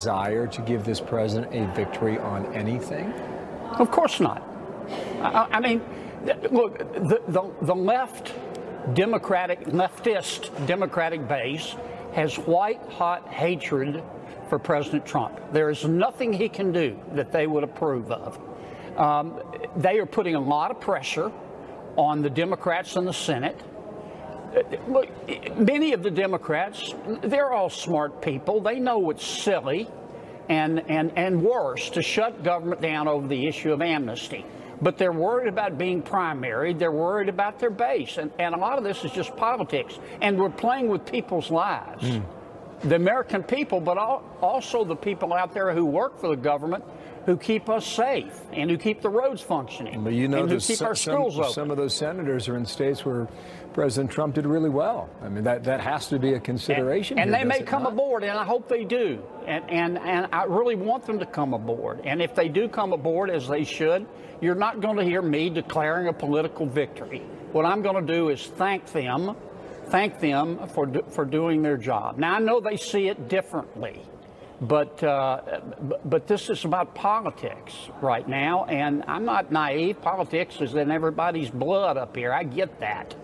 desire to give this president a victory on anything? Of course not. I mean, look, the leftist Democratic base has white-hot hatred for President Trump. There is nothing he can do that they would approve of. They are putting a lot of pressure on the Democrats in the Senate. Look, many of the Democrats, they're all smart people. They know it's silly and worse to shut government down over the issue of amnesty. But they're worried about being primaried. They're worried about their base. And a lot of this is just politics. And we're playing with people's lives. The American people, but also the people out there who work for the government, who keep us safe and who keep the roads functioning, but you know, and who keep our schools open. Some of those senators are in states where President Trump did really well. I mean, that has to be a consideration. And here, they may come aboard, and I hope they do. And I really want them to come aboard. And if they do come aboard, as they should, you're not going to hear me declaring a political victory. What I'm going to do is thank them for doing their job. Now, I know they see it differently. But this is about politics right now, and I'm not naive. Politics is in everybody's blood up here. I get that.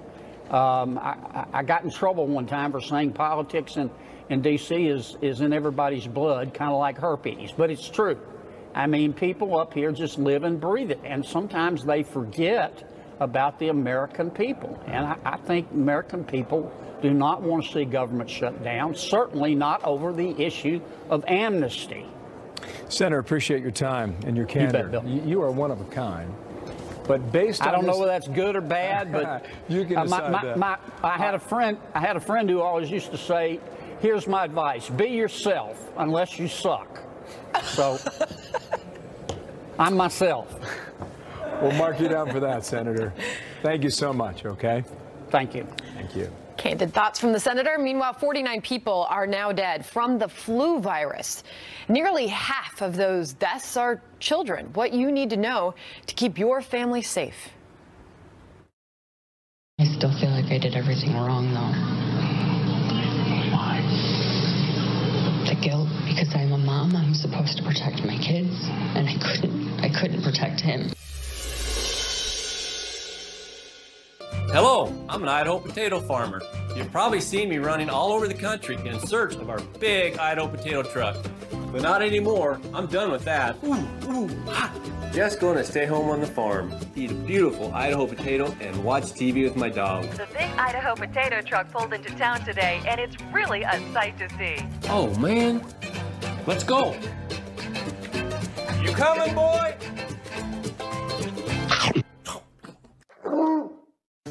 I got in trouble one time for saying politics in D.C. is in everybody's blood, kind of like herpes. But it's true. I mean, people up here just live and breathe it, and sometimes they forget about the American people. And I think American people do not want to see government shut down, certainly not over the issue of amnesty. Senator, appreciate your time and your candor. You bet, Bill. You are one of a kind. But based on I don't know whether that's good or bad, but you can decide that. I had a friend who always used to say, "Here's my advice: be yourself, unless you suck." So I'm myself. We'll mark you down for that, Senator. Thank you so much. Okay. Thank you. Thank you. Candid thoughts from the senator. Meanwhile, 49 people are now dead from the flu virus. Nearly half of those deaths are children. What you need to know to keep your family safe. I still feel like I did everything wrong, though. Why? The guilt, because I'm a mom. I'm supposed to protect my kids, and I couldn't protect him. Hello, I'm an Idaho potato farmer. You've probably seen me running all over the country in search of our big Idaho potato truck. But not anymore. I'm done with that. Just going to stay home on the farm, eat a beautiful Idaho potato, and watch TV with my dog. The big Idaho potato truck pulled into town today, and it's really a sight to see. Oh, man. Let's go. You coming, boy?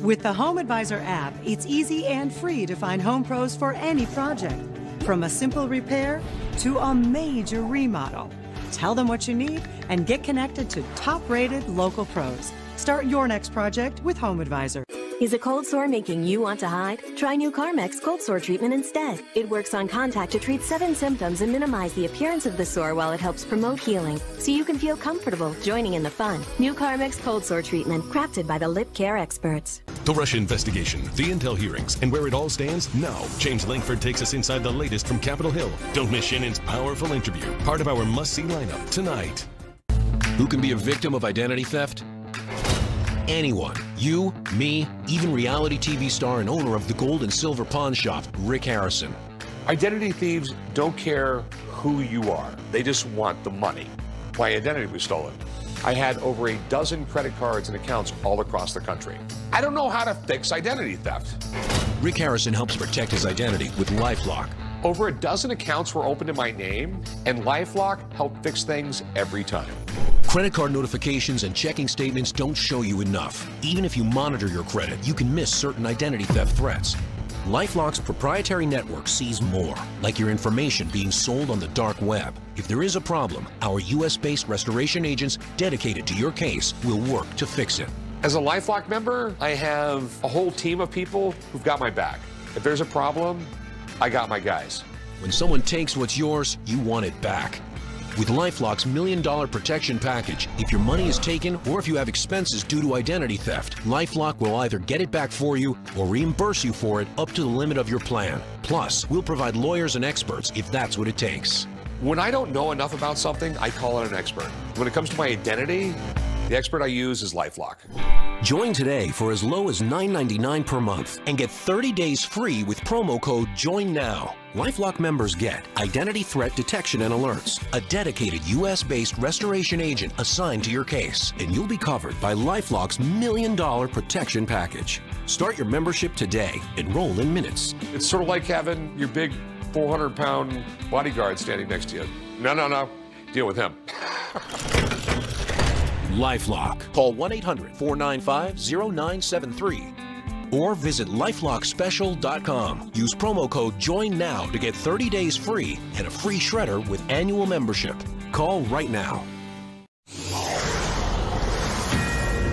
With the Home Advisor app, it's easy and free to find home pros for any project, from a simple repair to a major remodel. Tell them what you need and get connected to top-rated local pros. Start your next project with Home Advisor. Is a cold sore making you want to hide? Try new Carmex cold sore treatment instead. It works on contact to treat 7 symptoms and minimize the appearance of the sore while it helps promote healing, so you can feel comfortable joining in the fun. New Carmex cold sore treatment, crafted by the lip care experts. The Russia investigation, the intel hearings, and where it all stands now. James Langford takes us inside the latest from Capitol Hill. Don't miss Shannon's powerful interview, part of our must-see lineup tonight. Who can be a victim of identity theft? Anyone. You, me, even reality TV star and owner of the Gold and Silver Pawn Shop, Rick Harrison. Identity thieves don't care who you are. They just want the money. My identity was stolen. I had over a dozen credit cards and accounts all across the country. I don't know how to fix identity theft. Rick Harrison helps protect his identity with LifeLock. Over a dozen accounts were opened in my name, and LifeLock helped fix things every time. Credit card notifications and checking statements don't show you enough. Even if you monitor your credit, you can miss certain identity theft threats. LifeLock's proprietary network sees more, like your information being sold on the dark web. If there is a problem, our U.S.-based restoration agents dedicated to your case will work to fix it. As a LifeLock member, I have a whole team of people who've got my back. If there's a problem, I got my guys. When someone takes what's yours, you want it back. With LifeLock's $1 million protection package, if your money is taken or if you have expenses due to identity theft, LifeLock will either get it back for you or reimburse you for it up to the limit of your plan. Plus, we'll provide lawyers and experts if that's what it takes. When I don't know enough about something, I call in an expert. When it comes to my identity, the expert I use is LifeLock. Join today for as low as $9.99 per month and get 30 days free with promo code JOINNOW. LifeLock members get identity threat detection and alerts, a dedicated U.S.-based restoration agent assigned to your case, and you'll be covered by LifeLock's $1 million protection package. Start your membership today. Enroll in minutes. It's sort of like having your big 400-pound bodyguard standing next to you. No. Deal with him. LifeLock. Call 1-800-495-0973 or visit LifeLockSpecial.com. Use promo code JOINNOW to get 30 days free and a free shredder with annual membership. Call right now.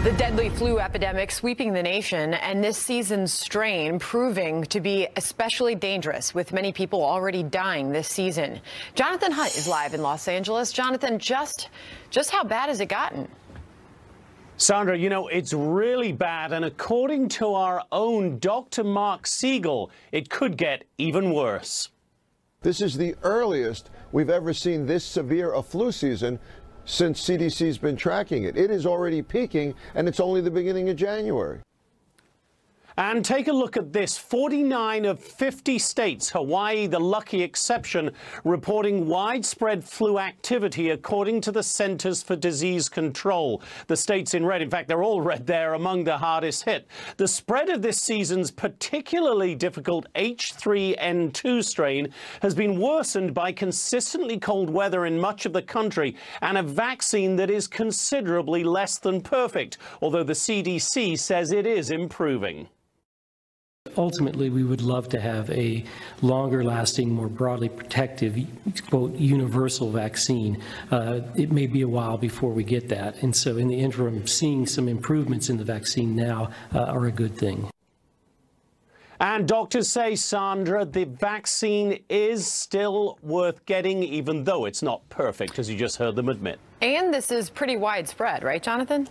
The deadly flu epidemic sweeping the nation, and this season's strain proving to be especially dangerous, with many people already dying this season. Jonathan Hunt is live in Los Angeles. Jonathan, just how bad has it gotten? Sandra, you know, it's really bad, and according to our own Dr. Mark Siegel, it could get even worse. This is the earliest we've ever seen this severe a flu season since CDC's been tracking it. It is already peaking, and it's only the beginning of January. And take a look at this. 49 of 50 states, Hawaii the lucky exception, reporting widespread flu activity according to the Centers for Disease Control. The states in red, in fact, they're all red there, among the hardest hit. The spread of this season's particularly difficult H3N2 strain has been worsened by consistently cold weather in much of the country and a vaccine that is considerably less than perfect, although the CDC says it is improving. Ultimately, we would love to have a longer-lasting, more broadly protective, quote, universal vaccine. It may be a while before we get that. And so in the interim, seeing some improvements in the vaccine now are a good thing. And doctors say, Sandra, the vaccine is still worth getting, even though it's not perfect, as you just heard them admit. And this is pretty widespread, right, Jonathan?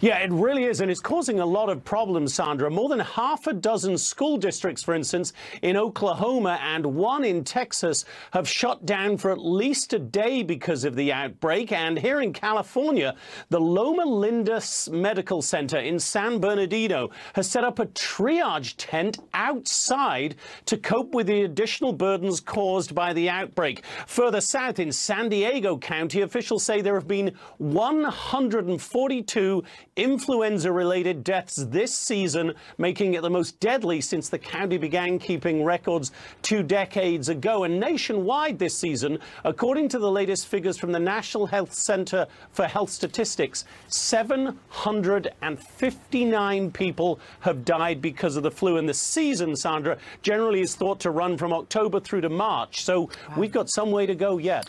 Yeah, it really is, and it's causing a lot of problems, Sandra. More than half a dozen school districts, for instance, in Oklahoma and one in Texas have shut down for at least a day because of the outbreak. And here in California, the Loma Linda Medical Center in San Bernardino has set up a triage tent outside to cope with the additional burdens caused by the outbreak. Further south in San Diego County, officials say there have been 142 influenza-related deaths this season, making it the most deadly since the county began keeping records 2 decades ago. And nationwide this season, according to the latest figures from the National Health Center for Health Statistics, 759 people have died because of the flu. And the season, Sandra, generally is thought to run from October through to March. So we've got some way to go yet.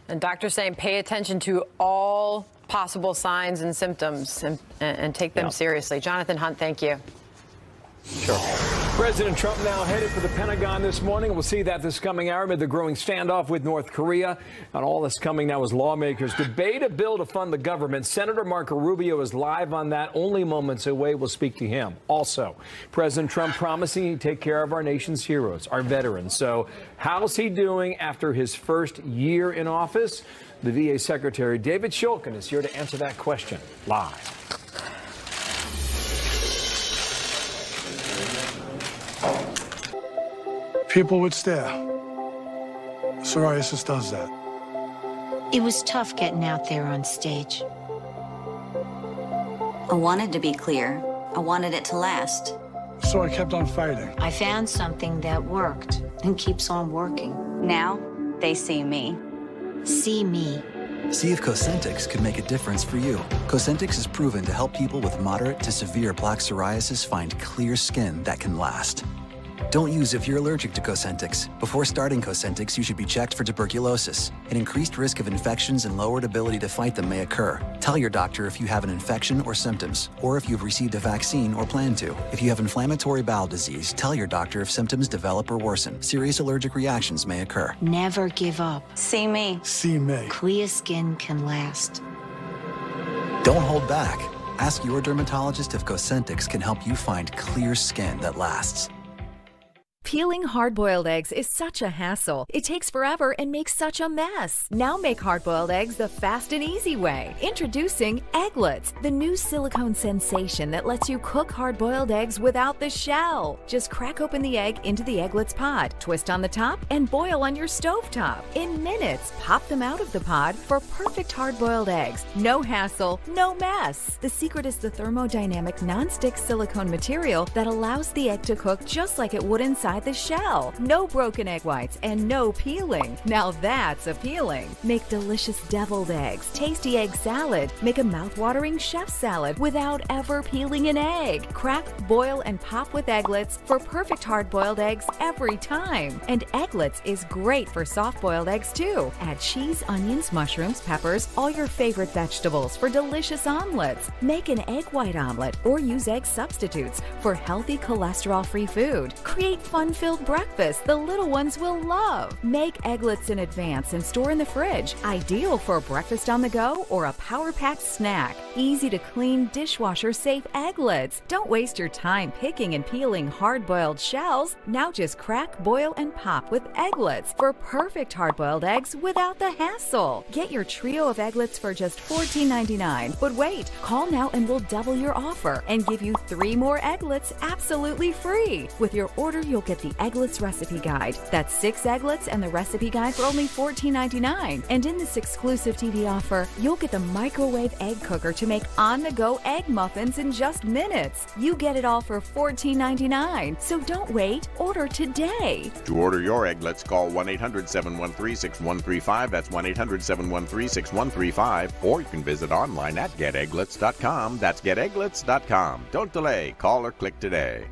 And doctors saying pay attention to all possible signs and symptoms and take them seriously. Jonathan Hunt, thank you. Sure. President Trump now headed for the Pentagon this morning. We'll see that this coming hour amid the growing standoff with North Korea. And all that's coming now as lawmakers debate a bill to fund the government. Senator Marco Rubio is live on that. Only moments away. We'll speak to him. Also, President Trump promising he'd take care of our nation's heroes, our veterans. So how's he doing after his first year in office? The VA Secretary David Shulkin is here to answer that question live. People would stare. Psoriasis does that. It was tough getting out there on stage. I wanted to be clear. I wanted it to last. So I kept on fighting. I found something that worked and keeps on working. Now they see me. See me. See if Cosentyx could make a difference for you. Cosentyx is proven to help people with moderate to severe plaque psoriasis find clear skin that can last. Don't use if you're allergic to Cosentyx. Before starting Cosentyx, you should be checked for tuberculosis. An increased risk of infections and lowered ability to fight them may occur. Tell your doctor if you have an infection or symptoms, or if you've received a vaccine or plan to. If you have inflammatory bowel disease, tell your doctor if symptoms develop or worsen. Serious allergic reactions may occur. Never give up. See me. See me. Clear skin can last. Don't hold back. Ask your dermatologist if Cosentyx can help you find clear skin that lasts. Peeling hard-boiled eggs is such a hassle. It takes forever and makes such a mess. Now make hard-boiled eggs the fast and easy way. Introducing Egglets, the new silicone sensation that lets you cook hard-boiled eggs without the shell. Just crack open the egg into the Egglets pod, twist on the top, and boil on your stovetop. In minutes, pop them out of the pod for perfect hard-boiled eggs. No hassle, no mess. The secret is the thermodynamic non-stick silicone material that allows the egg to cook just like it would inside the shell. No broken egg whites and no peeling. Now that's appealing. Make delicious deviled eggs, tasty egg salad. Make a mouth-watering chef salad without ever peeling an egg. Crack, boil, and pop with Egglets for perfect hard-boiled eggs every time. And Egglets is great for soft-boiled eggs too. Add cheese, onions, mushrooms, peppers, all your favorite vegetables for delicious omelets. Make an egg white omelet or use egg substitutes for healthy cholesterol-free food. Create fun-filled breakfast the little ones will love. Make Egglets in advance and store in the fridge. Ideal for breakfast on the go or a power-packed snack. Easy to clean, dishwasher-safe Egglets. Don't waste your time picking and peeling hard-boiled shells. Now just crack, boil, and pop with Egglets for perfect hard-boiled eggs without the hassle. Get your trio of Egglets for just $14.99. But wait, call now and we'll double your offer and give you 3 more Egglets absolutely free. With your order, you'll get the Egglets recipe guide. That's 6 Egglets and the recipe guide for only $14.99. And in this exclusive TV offer, you'll get the microwave egg cooker to make on-the-go egg muffins in just minutes. You get it all for $14.99. So don't wait. Order today. To order your Egglets, call 1-800-713-6135. That's 1-800-713-6135. Or you can visit online at getegglets.com. That's getegglets.com. Don't delay. Call or click today.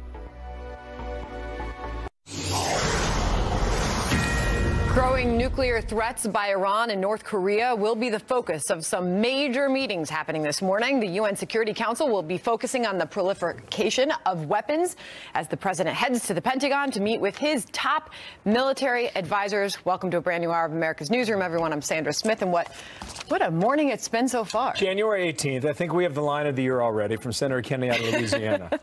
Growing nuclear threats by Iran and North Korea will be the focus of some major meetings happening this morning. The UN Security Council will be focusing on the proliferation of weapons as the president heads to the Pentagon to meet with his top military advisors. Welcome to a brand new hour of America's Newsroom, everyone. I'm Sandra Smith, and what a morning it's been so far. January 18th. I think we have the line of the year already from Senator Kennedy out of Louisiana.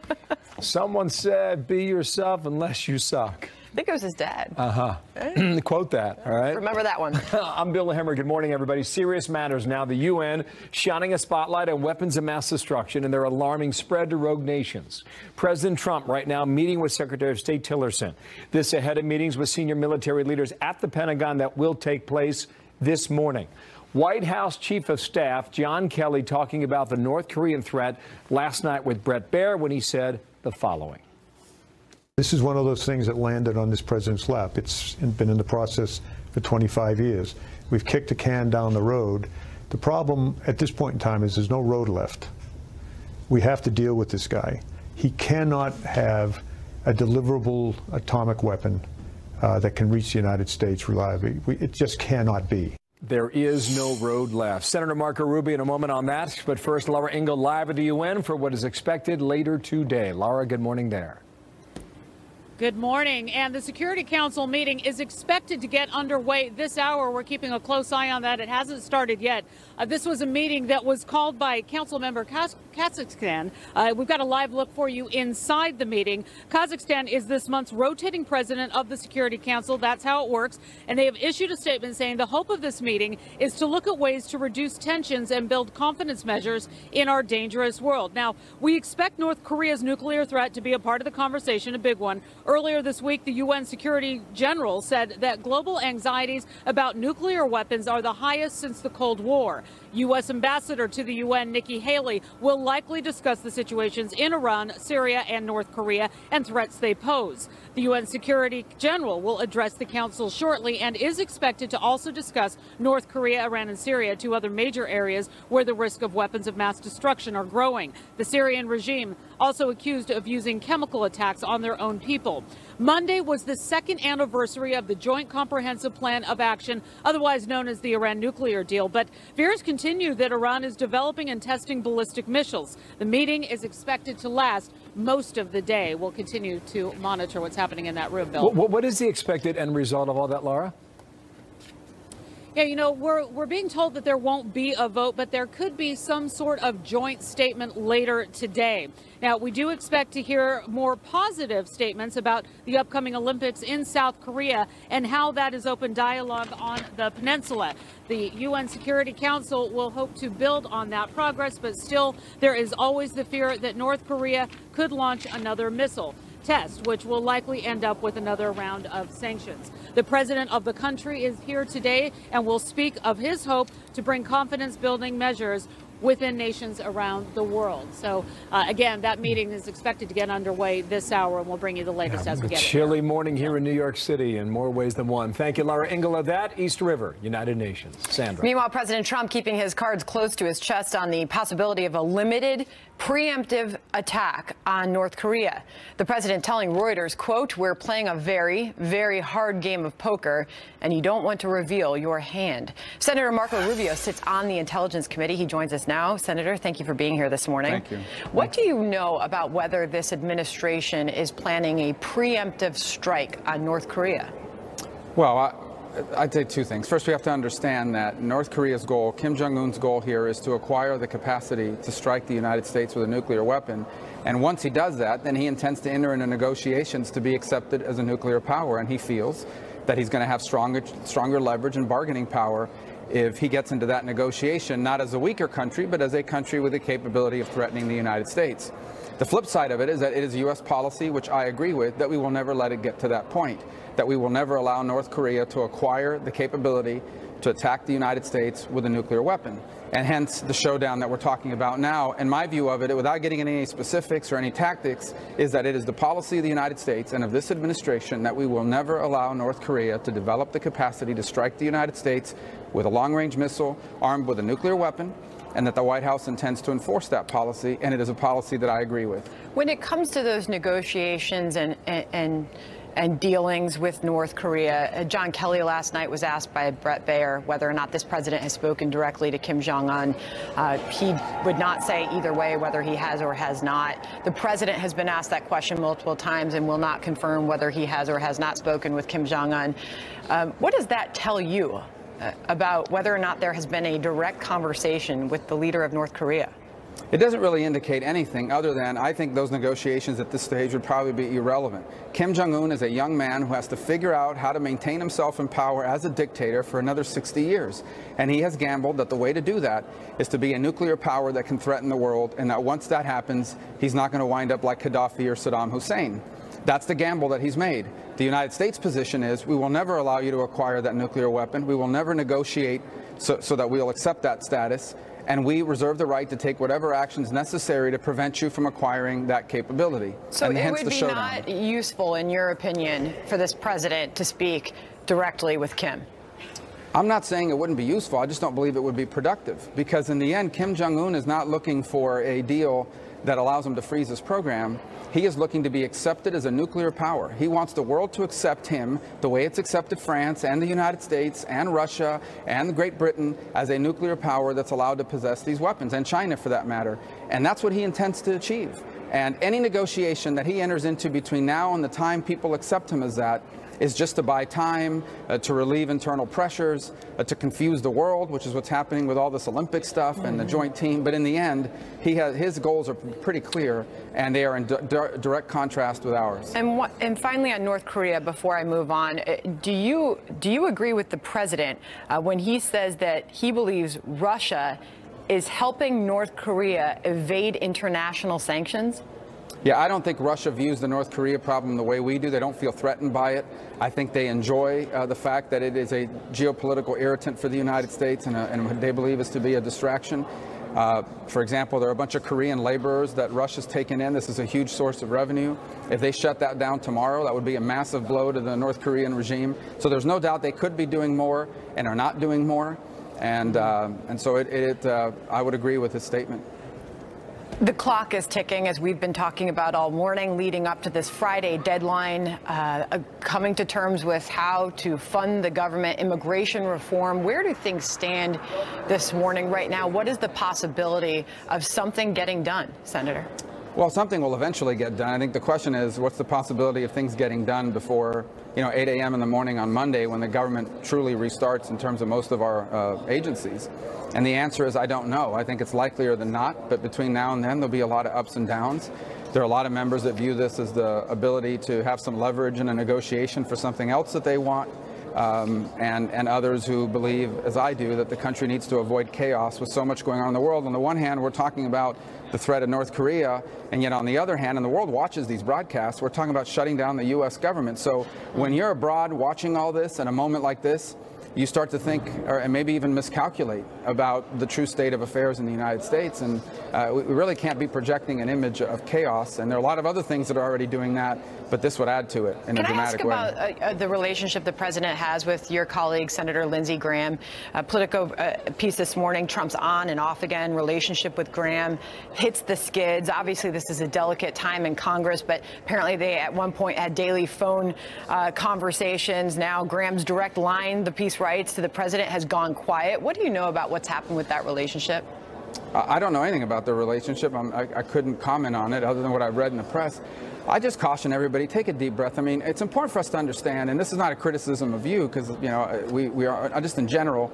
Someone said, "Be yourself unless you suck." I think it was his dad. Right? Quote that, all right? Remember that one. I'm Bill Hemmer. Good morning, everybody. Serious matters now. The UN shining a spotlight on weapons of mass destruction and their alarming spread to rogue nations. President Trump right now meeting with Secretary of State Tillerson. This ahead of meetings with senior military leaders at the Pentagon that will take place this morning. White House Chief of Staff John Kelly talking about the North Korean threat last night with Bret Baier when he said the following. This is one of those things that landed on this president's lap. It's been in the process for 25 years. We've kicked a can down the road. The problem at this point in time is there's no road left. We have to deal with this guy. He cannot have a deliverable atomic weapon that can reach the United States reliably. It just cannot be. There is no road left. Senator Marco Rubio in a moment on that. But first, Laura Ingle live at the UN for what is expected later today. Laura, good morning there. Good morning. And the Security Council meeting is expected to get underway this hour. We're keeping a close eye on that. It hasn't started yet. This was a meeting that was called by Council Member Kazakhstan. We've got a live look for you inside the meeting. Kazakhstan is this month's rotating president of the Security Council. That's how it works. And they have issued a statement saying the hope of this meeting is to look at ways to reduce tensions and build confidence measures in our dangerous world. Now, we expect North Korea's nuclear threat to be a part of the conversation, a big one. Earlier this week, the UN Security General said that global anxieties about nuclear weapons are the highest since the Cold War. U.S. Ambassador to the UN, Nikki Haley, will likely discuss the situations in Iran, Syria, and North Korea and threats they pose. The UN Security General will address the Council shortly and is expected to also discuss North Korea, Iran, and Syria, 2 other major areas where the risk of weapons of mass destruction are growing. The Syrian regime also accused of using chemical attacks on their own people. Monday was the 2nd anniversary of the Joint Comprehensive Plan of Action, otherwise known as the Iran nuclear deal. But fears continue that Iran is developing and testing ballistic missiles. The meeting is expected to last most of the day. We'll continue to monitor what's happening in that room, Bill. What is the expected end result of all that, Laura? Yeah, you know, we're being told that there won't be a vote, but there could be some sort of joint statement later today. Now, we do expect to hear more positive statements about the upcoming Olympics in South Korea and how that has opened dialogue on the peninsula. The UN Security Council will hope to build on that progress, but still there is always the fear that North Korea could launch another missile test, which will likely end up with another round of sanctions. The president of the country is here today and will speak of his hope to bring confidence-building measures within nations around the world. So, again, that meeting is expected to get underway this hour, and we'll bring you the latest as we get it. Chilly morning here in New York City in more ways than one. Thank you, Laura Ingle. That East River, United Nations. Sandra. Meanwhile, President Trump keeping his cards close to his chest on the possibility of a limited preemptive attack on North Korea. The president telling Reuters, quote, "We're playing a very, very hard game of poker, and you don't want to reveal your hand." Senator Marco Rubio sits on the Intelligence Committee. He joins us now. Senator, thank you for being here this morning. Thank you. What do you know about whether this administration is planning a preemptive strike on North Korea? Well, I'd say two things. First, we have to understand that North Korea's goal, Kim Jong-un's goal here, is to acquire the capacity to strike the United States with a nuclear weapon. And once he does that, then he intends to enter into negotiations to be accepted as a nuclear power. And he feels that he's going to have stronger leverage and bargaining power if he gets into that negotiation, not as a weaker country, but as a country with the capability of threatening the United States. The flip side of it is that it is U.S. policy, which I agree with, that we will never let it get to that point, that we will never allow North Korea to acquire the capability to attack the United States with a nuclear weapon. And hence the showdown that we're talking about now. And my view of it, without getting into any specifics or any tactics, is that it is the policy of the United States and of this administration that we will never allow North Korea to develop the capacity to strike the United States with a long-range missile armed with a nuclear weapon, and that the White House intends to enforce that policy, and it is a policy that I agree with. When it comes to those negotiations and dealings with North Korea, John Kelly last night was asked by Brett Baier whether or not this president has spoken directly to Kim Jong-un. He would not say either way whether he has or has not. The president has been asked that question multiple times and will not confirm whether he has or has not spoken with Kim Jong-un. What does that tell you about whether or not there has been a direct conversation with the leader of North Korea? It doesn't really indicate anything other than I think those negotiations at this stage would probably be irrelevant. Kim Jong-un is a young man who has to figure out how to maintain himself in power as a dictator for another 60 years. And he has gambled that the way to do that is to be a nuclear power that can threaten the world, and that once that happens, he's not going to wind up like Gaddafi or Saddam Hussein. That's the gamble that he's made. The United States position is we will never allow you to acquire that nuclear weapon. We will never negotiate so that we'll accept that status. And we reserve the right to take whatever actions necessary to prevent you from acquiring that capability. So and it hence would the be showdown. not useful, in your opinion, for this president to speak directly with Kim? I'm not saying it wouldn't be useful. I just don't believe it would be productive. Because in the end, Kim Jong-un is not looking for a deal that allows him to freeze his program. He is looking to be accepted as a nuclear power. He wants the world to accept him the way it's accepted France and the United States and Russia and Great Britain as a nuclear power that's allowed to possess these weapons, and China for that matter. And that's what he intends to achieve. And any negotiation that he enters into between now and the time people accept him as that is just to buy time, to relieve internal pressures, to confuse the world, which is what's happening with all this Olympic stuff and the joint team. But in the end, his goals are pretty clear, and they are in direct contrast with ours. And finally, on North Korea, before I move on, do you agree with the president when he says that he believes Russia is helping North Korea evade international sanctions? Yeah, I don't think Russia views the North Korea problem the way we do. They don't feel threatened by it. I think they enjoy the fact that it is a geopolitical irritant for the United States and what they believe is to be a distraction. For example, there are a bunch of Korean laborers that Russia's taken in. This is a huge source of revenue. If they shut that down tomorrow, that would be a massive blow to the North Korean regime. So there's no doubt they could be doing more and are not doing more. And so I would agree with his statement. The clock is ticking, as we've been talking about all morning, leading up to this Friday deadline, coming to terms with how to fund the government, immigration reform. Where do things stand this morning right now? What is the possibility of something getting done, Senator? Well, something will eventually get done. I think the question is, what's the possibility of things getting done before, 8 a.m. in the morning on Monday when the government truly restarts in terms of most of our agencies? And the answer is, I don't know. I think it's likelier than not, but between now and then, there'll be a lot of ups and downs. There are a lot of members that view this as the ability to have some leverage in a negotiation for something else that they want. And others who believe, as I do, that the country needs to avoid chaos with so much going on in the world. On the one hand, we're talking about the threat of North Korea, and yet on the other hand, and the world watches these broadcasts, we're talking about shutting down the U.S. government. So when you're abroad watching all this at a moment like this, you start to think, and maybe even miscalculate about the true state of affairs in the United States. And we really can't be projecting an image of chaos. And there are a lot of other things that are already doing that, but this would add to it in a dramatic way. Can I ask about the relationship the president has with your colleague, Senator Lindsey Graham? Politico piece this morning, Trump's on and off again relationship with Graham hits the skids. Obviously, this is a delicate time in Congress, but apparently they at one point had daily phone conversations. Now Graham's direct line, the piece writes, to the president has gone quiet. What do you know about what's happened with that relationship? I don't know anything about the relationship. I couldn't comment on it other than what I've read in the press. I just caution everybody, take a deep breath. I mean, it's important for us to understand, and this is not a criticism of you, because, we are just in general,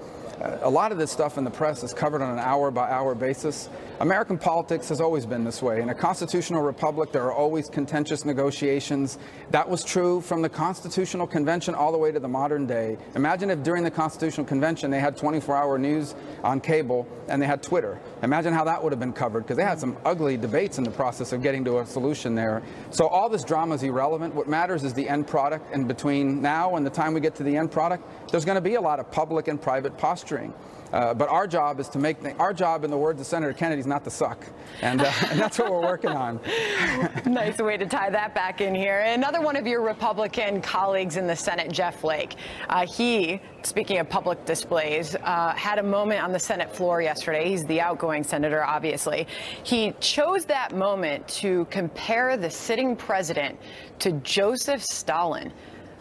a lot of this stuff in the press is covered on an hour-by-hour basis. American politics has always been this way. In a constitutional republic, there are always contentious negotiations. That was true from the Constitutional Convention all the way to the modern day. Imagine if during the Constitutional Convention they had 24-hour news on cable and they had Twitter. Imagine how that would have been covered, because they had some ugly debates in the process of getting to a solution there. So all this drama is irrelevant. What matters is the end product, and between now and the time we get to the end product, there's going to be a lot of public and private posturing. But our job is to make our job, in the words of Senator Kennedy, is not to suck, and that's what we're working on. Nice way to tie that back in here. Another one of your Republican colleagues in the Senate, Jeff Flake, he, speaking of public displays, had a moment on the Senate floor yesterday. He's the outgoing senator, obviously. He chose that moment to compare the sitting president to Joseph Stalin.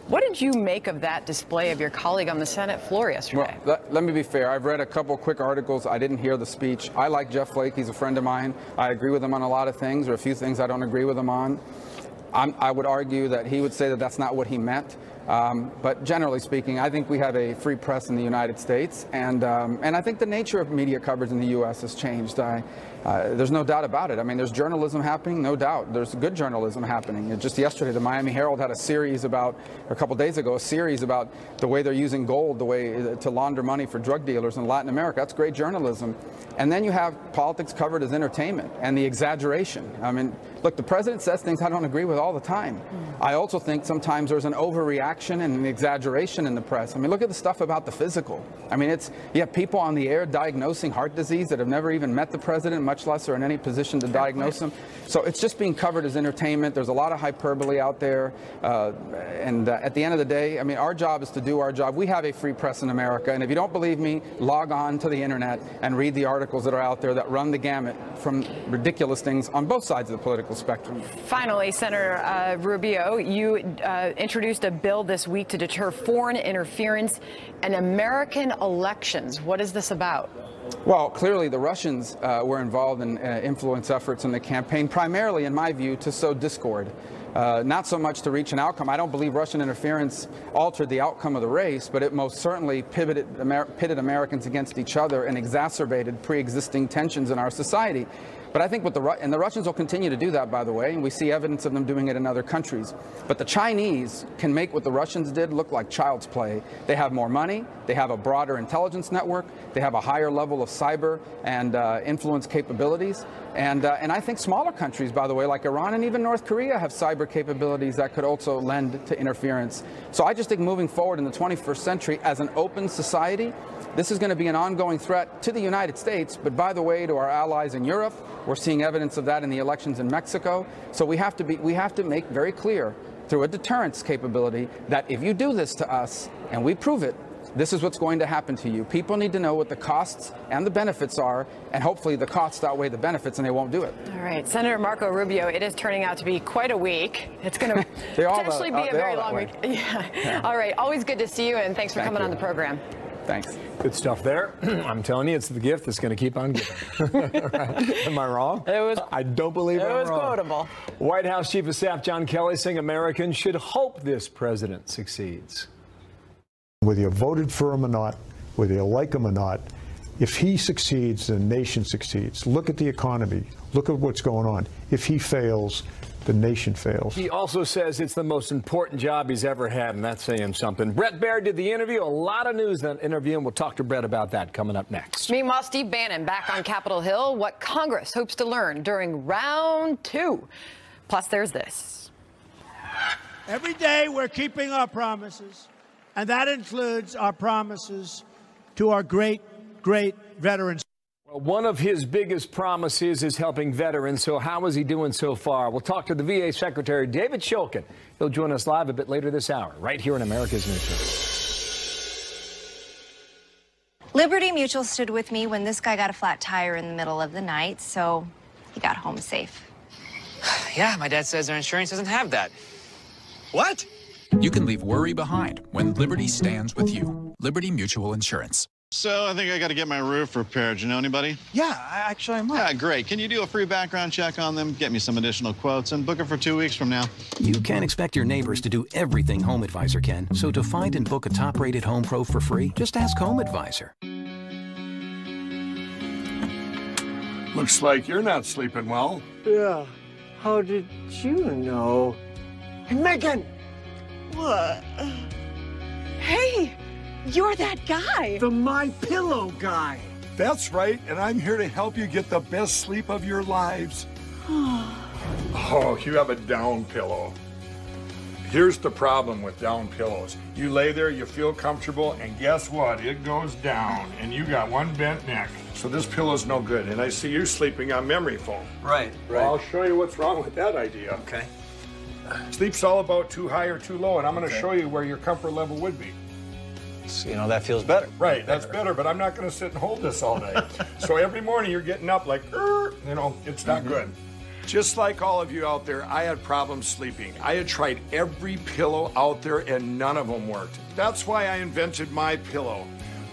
What did you make of that display of your colleague on the Senate floor yesterday? Well, let me be fair. I've read a couple quick articles. I didn't hear the speech. I like Jeff Flake. He's a friend of mine. I agree with him on a lot of things. There are a few things I don't agree with him on. I would argue that he would say that that's not what he meant. But generally speaking, I think we have a free press in the United States, and I think the nature of media coverage in the U.S. has changed. There's no doubt about it. I mean, there's journalism happening, no doubt. There's good journalism happening. Just yesterday, the Miami Herald had a series about, a couple days ago, a series about the way they're using gold, the way to launder money for drug dealers in Latin America. That's great journalism. And then you have politics covered as entertainment and the exaggeration. I mean, look, the president says things I don't agree with all the time. I also think sometimes there's an overreaction and an exaggeration in the press. I mean, look at the stuff about the physical. I mean, you have people on the air diagnosing heart disease that have never even met the president, much less are in any position to diagnose them. So it's just being covered as entertainment. There's a lot of hyperbole out there. At the end of the day, I mean, our job is to do our job. We have a free press in America. And if you don't believe me, log on to the internet and read the articles that are out there that run the gamut from ridiculous things on both sides of the political spectrum. Finally, Senator Rubio, you introduced a bill this week to deter foreign interference in American elections. What is this about? Well, clearly the Russians were involved in influence efforts in the campaign, primarily, in my view, to sow discord. Not so much to reach an outcome. I don't believe Russian interference altered the outcome of the race, but it most certainly pitted Americans against each other and exacerbated pre-existing tensions in our society. But I think the Russians will continue to do that, by the way, and we see evidence of them doing it in other countries. But the Chinese can make what the Russians did look like child's play. They have more money, they have a broader intelligence network, they have a higher level of cyber and influence capabilities. And I think smaller countries, by the way, like Iran and even North Korea, have cyber capabilities that could also lend to interference. So I just think moving forward in the 21st century as an open society, this is going to be an ongoing threat to the United States, but by the way, to our allies in Europe. We're seeing evidence of that in the elections in Mexico. So we have to make very clear through a deterrence capability that if you do this to us and we prove it, this is what's going to happen to you. People need to know what the costs and the benefits are, and hopefully the costs outweigh the benefits and they won't do it. All right, Senator Marco Rubio, it is turning out to be quite a week. It's going to potentially be a very long week. Yeah. All right, always good to see you, and thanks for coming on the program. Thanks. Good stuff there. I'm telling you, it's the gift that's going to keep on giving. Right? Am I wrong? I don't believe I'm wrong. It was quotable. White House Chief of Staff John Kelly saying Americans should hope this president succeeds. Whether you voted for him or not, whether you like him or not, if he succeeds, the nation succeeds. Look at the economy. Look at what's going on. If he fails, the nation fails. He also says it's the most important job he's ever had, and that's saying something. Bret Baier did the interview. A lot of news in that interview, and we'll talk to Bret about that coming up next. Meanwhile, Steve Bannon back on Capitol Hill. What Congress hopes to learn during round 2. Plus, there's this. Every day we're keeping our promises, and that includes our promises to our great veterans. Well, one of his biggest promises is helping veterans. So how is he doing so far? We'll talk to the VA Secretary, David Shulkin. He'll join us live a bit later this hour, right here in America's News. Liberty Mutual stood with me when this guy got a flat tire in the middle of the night, so he got home safe. Yeah, my dad says their insurance doesn't have that. What? You can leave worry behind when Liberty stands with you. Liberty Mutual Insurance. So I think I got to get my roof repaired. You know anybody? Yeah, actually I might. Yeah, great. Can you do a free background check on them, get me some additional quotes, and book it for 2 weeks from now? You can't expect your neighbors to do everything Home Advisor can. So to find and book a top-rated home pro for free, just ask Home Advisor. Looks like you're not sleeping well. Yeah. How did you know? Hey, Megan! What? Hey! You're that guy. The My Pillow guy. That's right, and I'm here to help you get the best sleep of your lives. Oh, you have a down pillow. Here's the problem with down pillows. You lay there, you feel comfortable, and guess what? It goes down, and you got one bent neck. So this pillow's no good, and I see you sleeping on memory foam. Right. Well, I'll show you what's wrong with that idea. Okay. Sleep's all about too high or too low, and I'm going to show you where your comfort level would be. So, that feels better. Right, that's better, but I'm not going to sit and hold this all day. So every morning you're getting up like, it's not good. Just like all of you out there, I had problems sleeping. I had tried every pillow out there and none of them worked. That's why I invented My Pillow.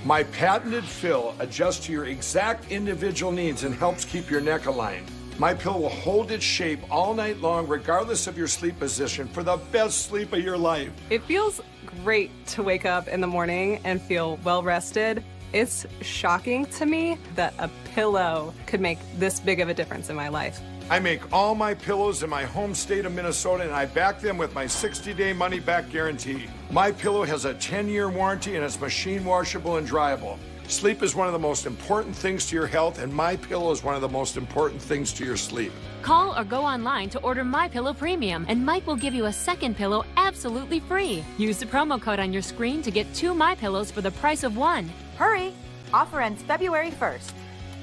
My patented fill adjusts to your exact individual needs and helps keep your neck aligned. My Pillow will hold its shape all night long, regardless of your sleep position, for the best sleep of your life. It feels great to wake up in the morning and feel well rested. It's shocking to me that a pillow could make this big of a difference in my life. I make all my pillows in my home state of Minnesota, and I back them with my 60-day money-back guarantee. My Pillow has a 10-year warranty, and it's machine washable and dryable. Sleep is one of the most important things to your health, and My Pillow is one of the most important things to your sleep. Call or go online to order My Pillow Premium, and Mike will give you a second pillow absolutely free. Use the promo code on your screen to get 2 My Pillows for the price of 1. Hurry! Offer ends February 1st.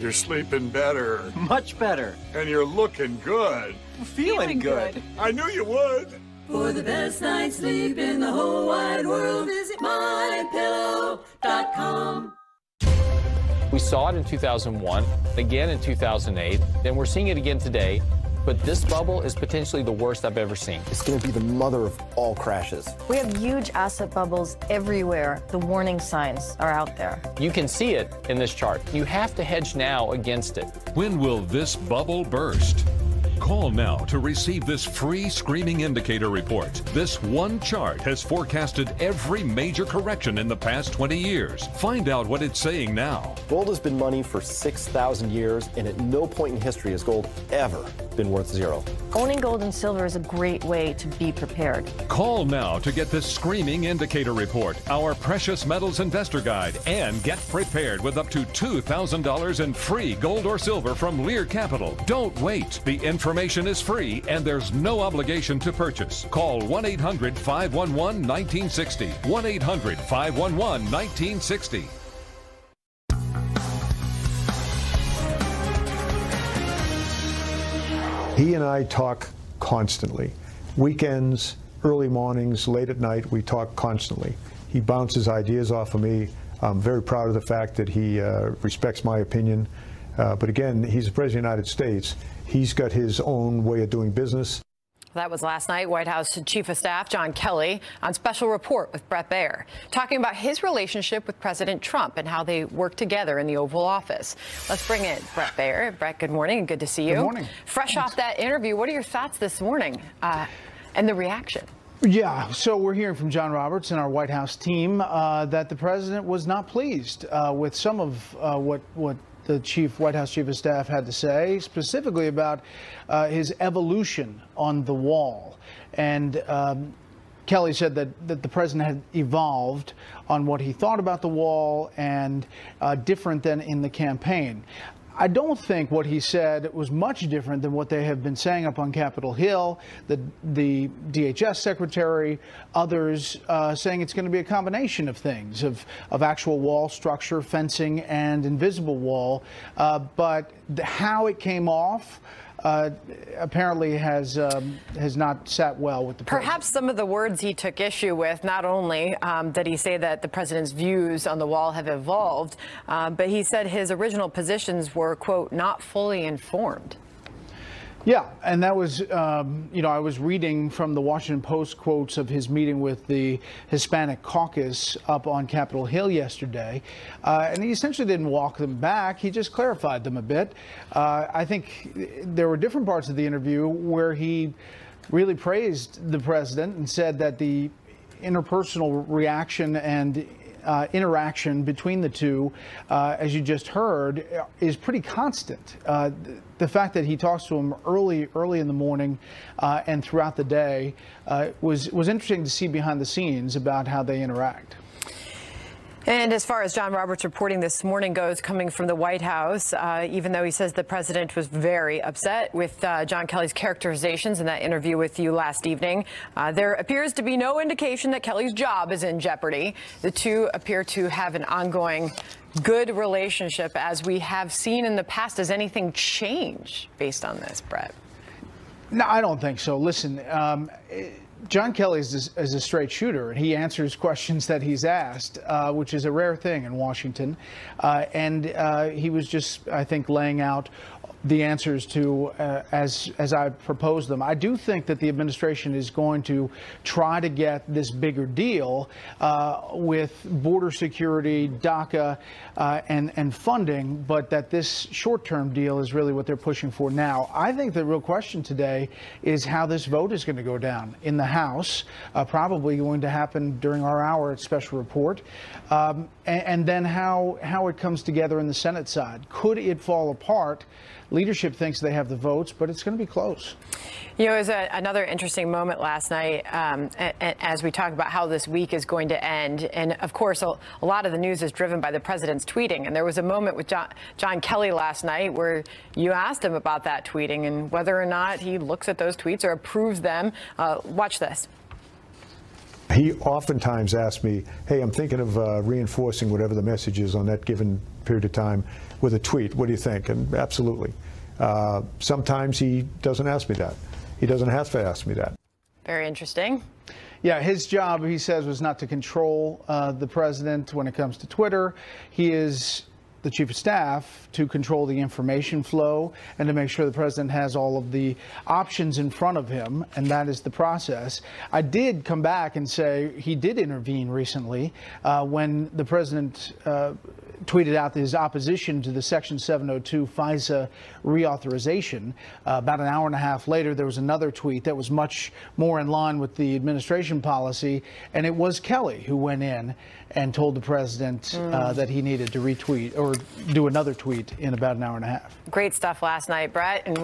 You're sleeping better. Much better. And you're looking good. Feeling good. I knew you would. For the best night's sleep in the whole wide world, visit MyPillow.com. We saw it in 2001, again in 2008, and we're seeing it again today. But this bubble is potentially the worst I've ever seen. It's going to be the mother of all crashes. We have huge asset bubbles everywhere. The warning signs are out there. You can see it in this chart. You have to hedge now against it. When will this bubble burst? Call now to receive this free screaming indicator report. This one chart has forecasted every major correction in the past 20 years. Find out what it's saying now. Gold has been money for 6,000 years, and at no point in history has gold ever been worth zero. Owning gold and silver is a great way to be prepared. Call now to get this screaming indicator report, our precious metals investor guide, and get prepared with up to $2,000 in free gold or silver from Lear Capital. Don't wait. The information is free and there's no obligation to purchase. Call 1-800-511-1960. 1-800-511-1960. He and I talk constantly. Weekends, early mornings, late at night, we talk constantly. He bounces ideas off of me. I'm very proud of the fact that he respects my opinion. But again, he's the President of the United States. He's got his own way of doing business. That was last night. White House Chief of Staff John Kelly on Special Report with Bret Baier, talking about his relationship with President Trump and how they work together in the Oval Office. Let's bring in Bret Baier. Bret, good morning and good to see you. Good morning. Fresh off that interview, what are your thoughts this morning and the reaction? Yeah, so we're hearing from John Roberts and our White House team that the president was not pleased with some of what the White House Chief of Staff had to say, specifically about his evolution on the wall. And Kelly said that the president had evolved on what he thought about the wall and different than in the campaign. I don't think what he said was much different than what they have been saying up on Capitol Hill, the DHS secretary, others saying it's going to be a combination of things, of actual wall structure, fencing, and invisible wall. But how it came off apparently has not sat well with the president. Perhaps some of the words he took issue with, not only did he say that the president's views on the wall have evolved, but he said his original positions were, quote, not fully informed. Yeah, and that was, I was reading from the Washington Post quotes of his meeting with the Hispanic caucus up on Capitol Hill yesterday, and he essentially didn't walk them back. He just clarified them a bit. I think there were different parts of the interview where he really praised the president and said that the interpersonal reaction and interaction between the two, as you just heard, is pretty constant. The fact that he talks to him early in the morning and throughout the day was interesting to see behind the scenes about how they interact. And as far as John Roberts' reporting this morning goes, coming from the White House, even though he says the president was very upset with John Kelly's characterizations in that interview with you last evening, there appears to be no indication that Kelly's job is in jeopardy. The two appear to have an ongoing good relationship, as we have seen in the past. Does anything change based on this, Bret? No, I don't think so. Listen, John Kelly is a straight shooter, and he answers questions that he's asked, which is a rare thing in Washington. And he was just, I think, laying out the answers to as I proposed them. I do think that the administration is going to try to get this bigger deal with border security, DACA, and funding, but that this short-term deal is really what they're pushing for now. I think the real question today is how this vote is going to go down in the House, probably going to happen during our hour at Special Report, and then how it comes together in the Senate side. Could it fall apart? Leadership thinks they have the votes, but it's going to be close. You know, it was another interesting moment last night as we talk about how this week is going to end. And of course, a lot of the news is driven by the president's tweeting. And there was a moment with John Kelly last night where you asked him about that tweeting and whether or not he looks at those tweets or approves them. Watch this. He oftentimes asks me, hey, I'm thinking of reinforcing whatever the message is on that given period of time with a tweet. What do you think? And absolutely. Sometimes he doesn't ask me that. He doesn't have to ask me that. Very interesting. Yeah, his job, he says, was not to control the president when it comes to Twitter. He is the chief of staff to control the information flow and to make sure the president has all of the options in front of him, and that is the process. I did come back and say he did intervene recently when the president tweeted out his opposition to the Section 702 FISA reauthorization. About an hour and a half later, there was another tweet that was much more in line with the administration policy, and it was Kelly who went in and told the president that he needed to retweet or do another tweet in about an hour and a half. Great stuff last night, Bret. And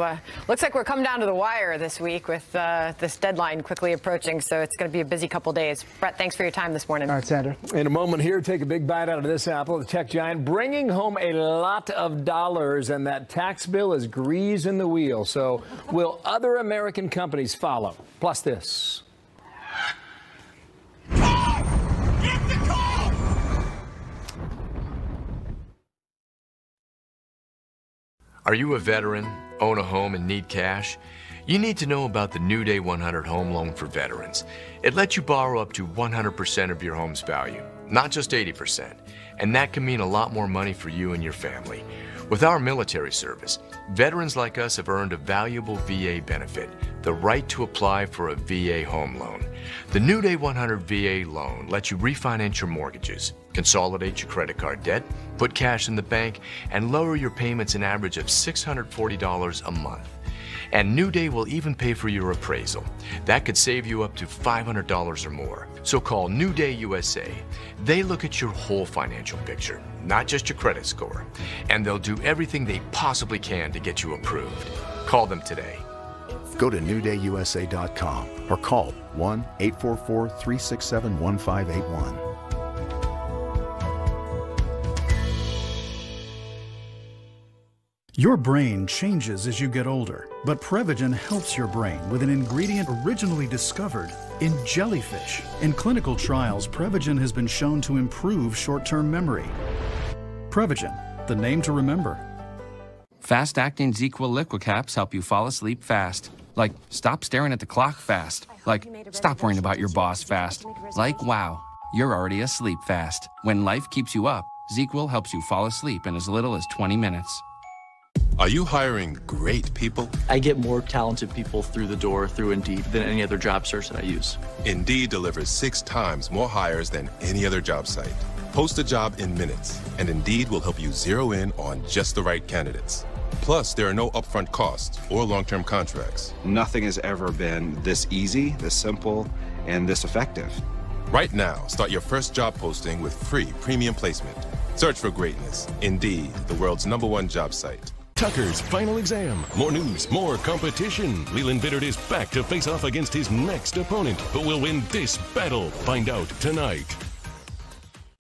looks like we're coming down to the wire this week with this deadline quickly approaching, so it's going to be a busy couple days. Bret, thanks for your time this morning. All right, Sandra. In a moment here, take a big bite out of this apple. The tech giant bringing home a lot of dollars, and that tax bill is grease in the wheel. So will other American companies follow? Plus this. Are you a veteran, own a home, and need cash? You need to know about the New Day 100 Home Loan for Veterans. It lets you borrow up to 100% of your home's value, not just 80%. And that can mean a lot more money for you and your family. With our military service, veterans like us have earned a valuable VA benefit, the right to apply for a VA home loan. The New Day 100 VA loan lets you refinance your mortgages, consolidate your credit card debt, put cash in the bank, and lower your payments an average of $640 a month. And New Day will even pay for your appraisal. That could save you up to $500 or more. So call New Day USA. They look at your whole financial picture, not just your credit score. And they'll do everything they possibly can to get you approved. Call them today. Go to newdayusa.com or call 1-844-367-1581. Your brain changes as you get older, but Prevagen helps your brain with an ingredient originally discovered in jellyfish. In clinical trials, Prevagen has been shown to improve short-term memory. Prevagen, the name to remember. Fast-acting ZzzQuil liquid caps help you fall asleep fast. Like, stop staring at the clock fast. Like, stop worrying about your boss fast. Like, wow, you're already asleep fast. When life keeps you up, ZzzQuil helps you fall asleep in as little as 20 minutes. Are you hiring great people? I get more talented people through the door through Indeed than any other job search that I use. Indeed delivers 6 times more hires than any other job site. Post a job in minutes, and Indeed will help you zero in on just the right candidates. Plus, there are no upfront costs or long-term contracts. Nothing has ever been this easy, this simple, and this effective. Right now, start your first job posting with free premium placement. Search for greatness. Indeed, the world's #1 job site. Tucker's final exam. More news, more competition. Leland Biddard is back to face off against his next opponent. Who will win this battle? Find out tonight.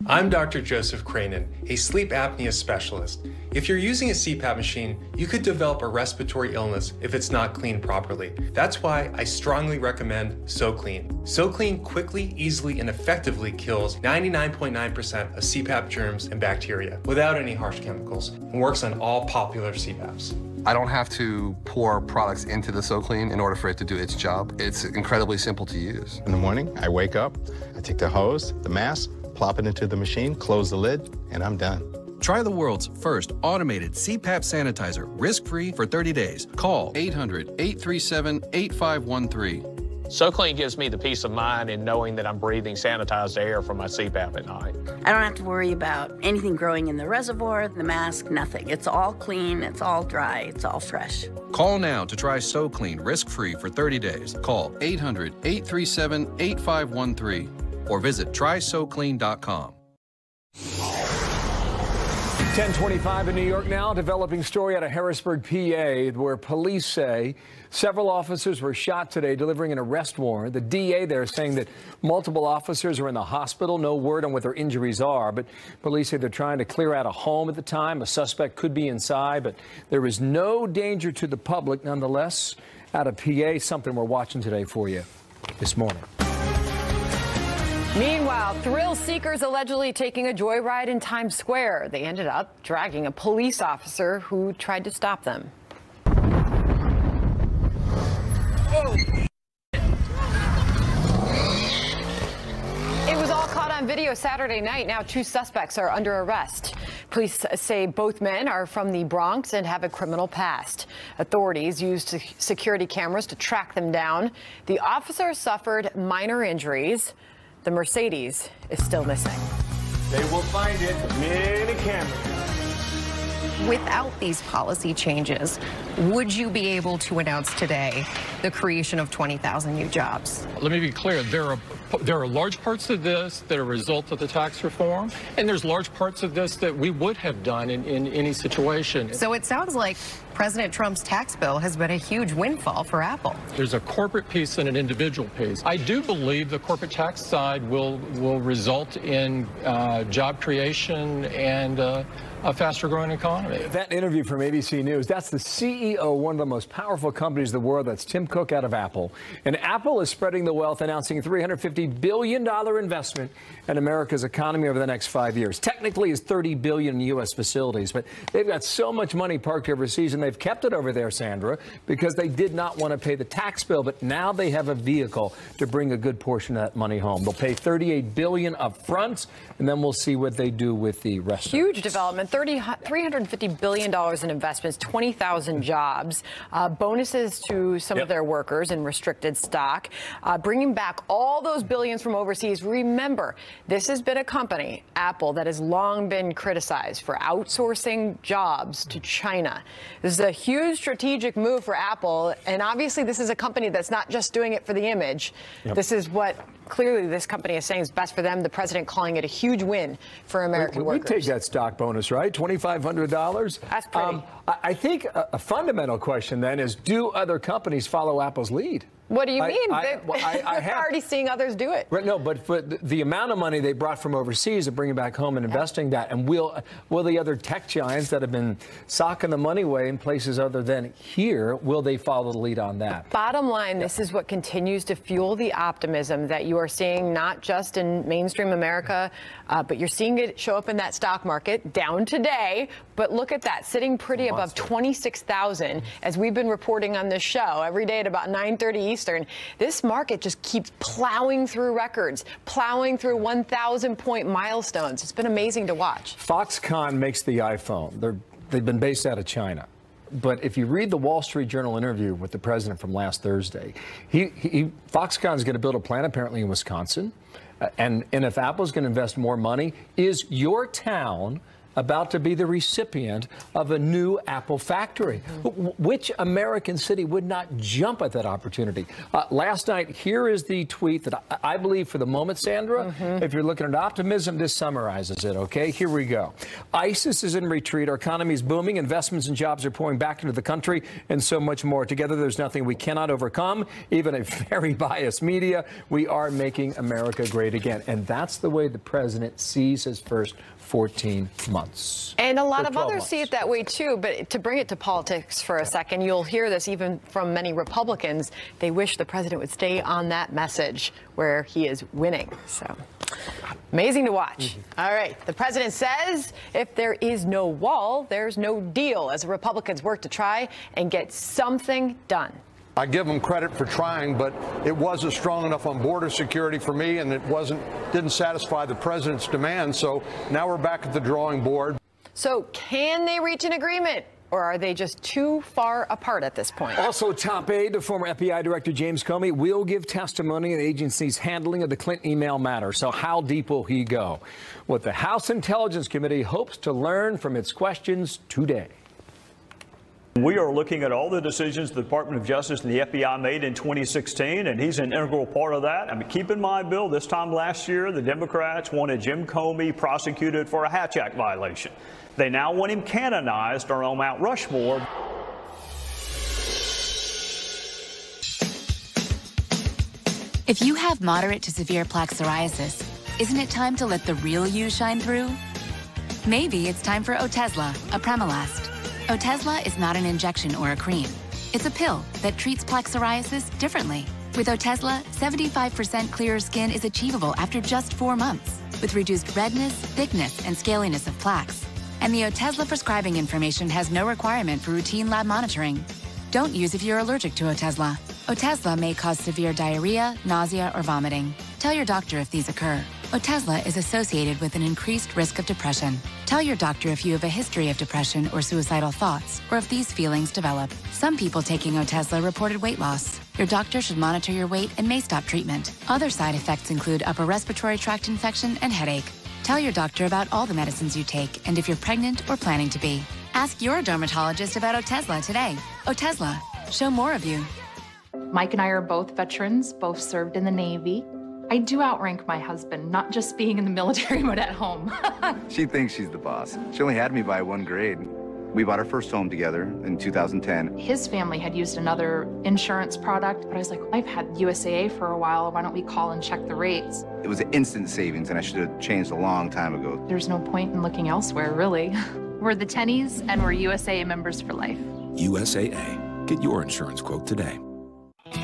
I'm Dr. Joseph Cranen, a sleep apnea specialist. If you're using a CPAP machine, you could develop a respiratory illness if it's not cleaned properly. That's why I strongly recommend SoClean. SoClean quickly, easily, and effectively kills 99.9% of CPAP germs and bacteria without any harsh chemicals and works on all popular CPAPs. I don't have to pour products into the SoClean in order for it to do its job. It's incredibly simple to use. In the morning, I wake up, I take the hose, the mask, plop it into the machine, close the lid, and I'm done. Try the world's first automated CPAP sanitizer, risk-free for 30 days. Call 800-837-8513. SoClean gives me the peace of mind in knowing that I'm breathing sanitized air from my CPAP at night. I don't have to worry about anything growing in the reservoir, the mask, nothing. It's all clean, it's all dry, it's all fresh. Call now to try SoClean risk-free for 30 days. Call 800-837-8513 or visit trysoclean.com. 10:25 in New York now. Developing story out of Harrisburg, PA, where police say several officers were shot today delivering an arrest warrant. The DA there saying that multiple officers are in the hospital. No word on what their injuries are, but police say they're trying to clear out a home at the time. A suspect could be inside, but there is no danger to the public. Nonetheless, out of PA, something we're watching today for you this morning. Meanwhile, thrill seekers allegedly taking a joyride in Times Square. They ended up dragging a police officer who tried to stop them. It was all caught on video Saturday night. Now 2 suspects are under arrest. Police say both men are from the Bronx and have a criminal past. Authorities used security cameras to track them down. The officer suffered minor injuries. The Mercedes is still missing. They will find it. Many cameras. Without these policy changes, would you be able to announce today the creation of 20,000 new jobs? Let me be clear. There are large parts of this that are a result of the tax reform, and there's large parts of this that we would have done in any situation. So it sounds like President Trump's tax bill has been a huge windfall for Apple. There's a corporate piece and an individual piece. I do believe the corporate tax side will result in job creation and a faster growing economy. That interview from ABC News, that's the CEO, one of the most powerful companies in the world. That's Tim Cook out of Apple. And Apple is spreading the wealth, announcing a $350 billion investment in America's economy over the next 5 years. Technically, it's $30 billion in U.S. facilities, but they've got so much money parked overseas, and they've kept it over there, Sandra, because they did not want to pay the tax bill. But now they have a vehicle to bring a good portion of that money home. They'll pay $38 billion up front, and then we'll see what they do with the rest. Huge development. $350 billion in investments, 20,000 jobs, bonuses to some of their workers in restricted stock, bringing back all those billions from overseas. Remember, this has been a company, Apple, that has long been criticized for outsourcing jobs to China. This is a huge strategic move for Apple, and obviously this is a company that's not just doing it for the image. This is what clearly this company is saying is best for them. The president calling it a huge win for American workers. We take that stock bonus, right? $2,500. That's pretty. I think a fundamental question then is, do other companies follow Apple's lead? What do you mean? I They're already seeing others do it. Right, no, but for the amount of money they brought from overseas and bringing back home and investing that, and will the other tech giants that have been socking the money away in places other than here, will they follow the lead on that? Bottom line, this is what continues to fuel the optimism that you are seeing not just in mainstream America, but you're seeing it show up in that stock market, down today. But look at that, sitting pretty above 26,000, as we've been reporting on this show every day at about 9:30 Eastern. This market just keeps plowing through records, plowing through 1,000-point milestones. It's been amazing to watch. Foxconn makes the iPhone. They've been based out of China. But if you read the Wall Street Journal interview with the president from last Thursday, Foxconn is going to build a plant apparently in Wisconsin. And if Apple's going to invest more money, is your town about to be the recipient of a new Apple factory? Which American city would not jump at that opportunity? Last night, here is the tweet that I believe for the moment, Sandra, if you're looking at optimism, this summarizes it, okay? Here we go. ISIS is in retreat. Our economy is booming. Investments and jobs are pouring back into the country, and so much more. Together, there's nothing we cannot overcome. Even a very biased media, we are making America great again. And that's the way the president sees his first 14 months. And a lot of others see it that way too, but to bring it to politics for a second, you'll hear this even from many Republicans. They wish the president would stay on that message where he is winning. So amazing to watch. All right, the president says if there is no wall, there's no deal, as the Republicans work to try and get something done. I give them credit for trying, but it wasn't strong enough on border security for me, and it didn't satisfy the president's demand. So now we're back at the drawing board. So can they reach an agreement, or are they just too far apart at this point? Also, top aide to former FBI Director James Comey will give testimony in the agency's handling of the Clinton email matter. So how deep will he go? What the House Intelligence Committee hopes to learn from its questions today. We are looking at all the decisions the Department of Justice and the FBI made in 2016, and he's an integral part of that. I mean, keep in mind, Bill, this time last year, the Democrats wanted Jim Comey prosecuted for a Hatch Act violation. They now want him canonized or on Mount Rushmore. If you have moderate to severe plaque psoriasis, isn't it time to let the real you shine through? Maybe it's time for Otezla, Apremilast. Otezla is not an injection or a cream. It's a pill that treats plaque psoriasis differently. With Otezla, 75% clearer skin is achievable after just 4 months, with reduced redness, thickness, and scaliness of plaques. And the Otezla prescribing information has no requirement for routine lab monitoring. Don't use if you're allergic to Otezla. Otezla may cause severe diarrhea, nausea, or vomiting. Tell your doctor if these occur. Otezla is associated with an increased risk of depression. Tell your doctor if you have a history of depression or suicidal thoughts, or if these feelings develop. Some people taking Otezla reported weight loss. Your doctor should monitor your weight and may stop treatment. Other side effects include upper respiratory tract infection and headache. Tell your doctor about all the medicines you take and if you're pregnant or planning to be. Ask your dermatologist about Otezla today. Otezla, show more of you. Mike and I are both veterans, both served in the Navy. I do outrank my husband, not just being in the military, but at home. She thinks she's the boss. She only had me by 1 grade. We bought our first home together in 2010. His family had used another insurance product, but I was like, I've had USAA for a while. Why don't we call and check the rates? It was an instant savings, and I should have changed a long time ago. There's no point in looking elsewhere, really. We're the Tennies, and we're USAA members for life. USAA. Get your insurance quote today.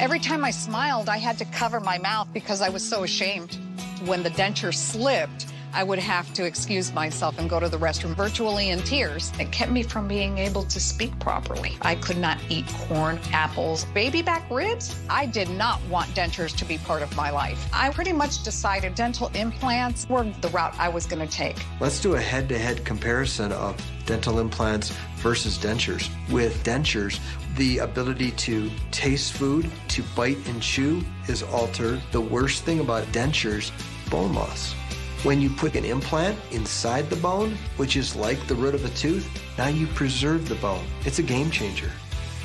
Every time I smiled, I had to cover my mouth because I was so ashamed. When the denture slipped, I would have to excuse myself and go to the restroom virtually in tears. It kept me from being able to speak properly. I could not eat corn, apples, baby back ribs. I did not want dentures to be part of my life. I pretty much decided dental implants were the route I was going to take. Let's do a head-to-head comparison of dental implants versus dentures. With dentures, the ability to taste food, to bite and chew is altered. The worst thing about dentures, bone loss. When you put an implant inside the bone, which is like the root of a tooth, now you preserve the bone. It's a game changer.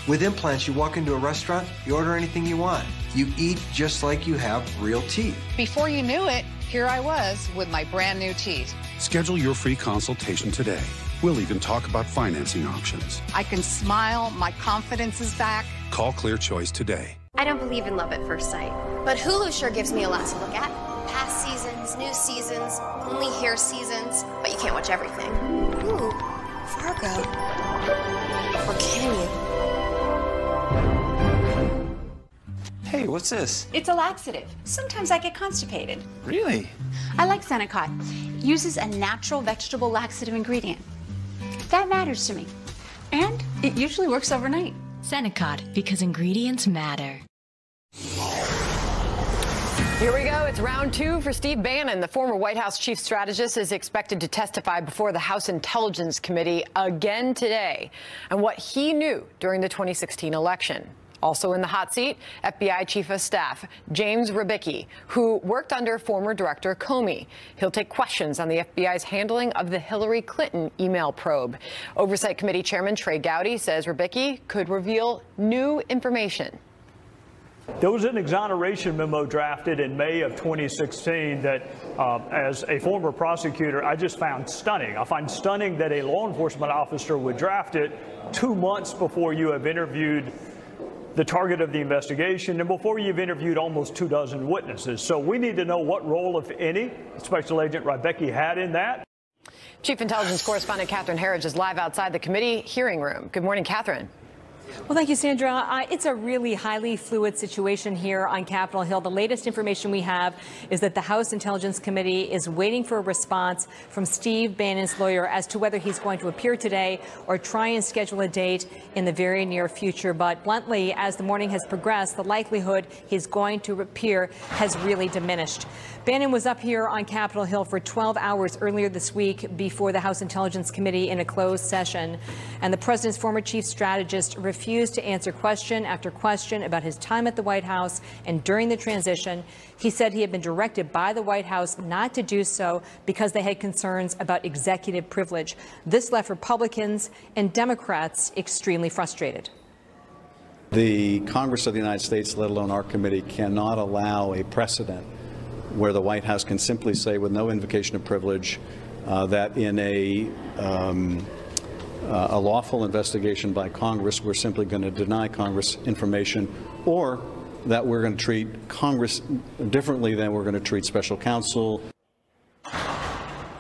With implants, you walk into a restaurant, you order anything you want. You eat just like you have real teeth. Before you knew it, here I was with my brand new teeth. Schedule your free consultation today. We'll even talk about financing options. I can smile, my confidence is back. Call Clear Choice today. I don't believe in love at first sight, but Hulu sure gives me a lot to look at. Past seasons, new seasons, only here seasons, but you can't watch everything. Ooh, Fargo. Or can you? Hey, what's this? It's a laxative. Sometimes I get constipated. Really? I like Senokot. Uses a natural vegetable laxative ingredient. That matters to me. And it usually works overnight. Senokot, because ingredients matter. Here we go. It's round two for Steve Bannon. The former White House chief strategist is expected to testify before the House Intelligence Committee again today on what he knew during the 2016 election. Also in the hot seat, FBI Chief of Staff James Rybicki, who worked under former Director Comey. He'll take questions on the FBI's handling of the Hillary Clinton email probe. Oversight Committee Chairman Trey Gowdy says Rybicki could reveal new information. There was an exoneration memo drafted in May of 2016 that, as a former prosecutor, I just found stunning. I find stunning that a law enforcement officer would draft it 2 months before you have interviewed the target of the investigation and before you've interviewed almost 24 witnesses. So we need to know what role, if any, Special Agent Rybicki had in that. Chief Intelligence Correspondent Catherine Herridge is live outside the committee hearing room. Good morning, Catherine. Well, thank you, Sandra. It's a really highly fluid situation here on Capitol Hill. The latest information we have is that the House Intelligence Committee is waiting for a response from Steve Bannon's lawyer as to whether he's going to appear today or try and schedule a date in the very near future. But bluntly, as the morning has progressed, the likelihood he's going to appear has really diminished. Bannon was up here on Capitol Hill for 12 hours earlier this week before the House Intelligence Committee in a closed session. And the president's former chief strategist refused to answer question after question about his time at the White House and during the transition. He said he had been directed by the White House not to do so because they had concerns about executive privilege. This left Republicans and Democrats extremely frustrated. The Congress of the United States, let alone our committee, cannot allow a precedent where the White House can simply say with no invocation of privilege that in a lawful investigation by Congress, we're simply going to deny Congress information, or that we're going to treat Congress differently than we're going to treat special counsel.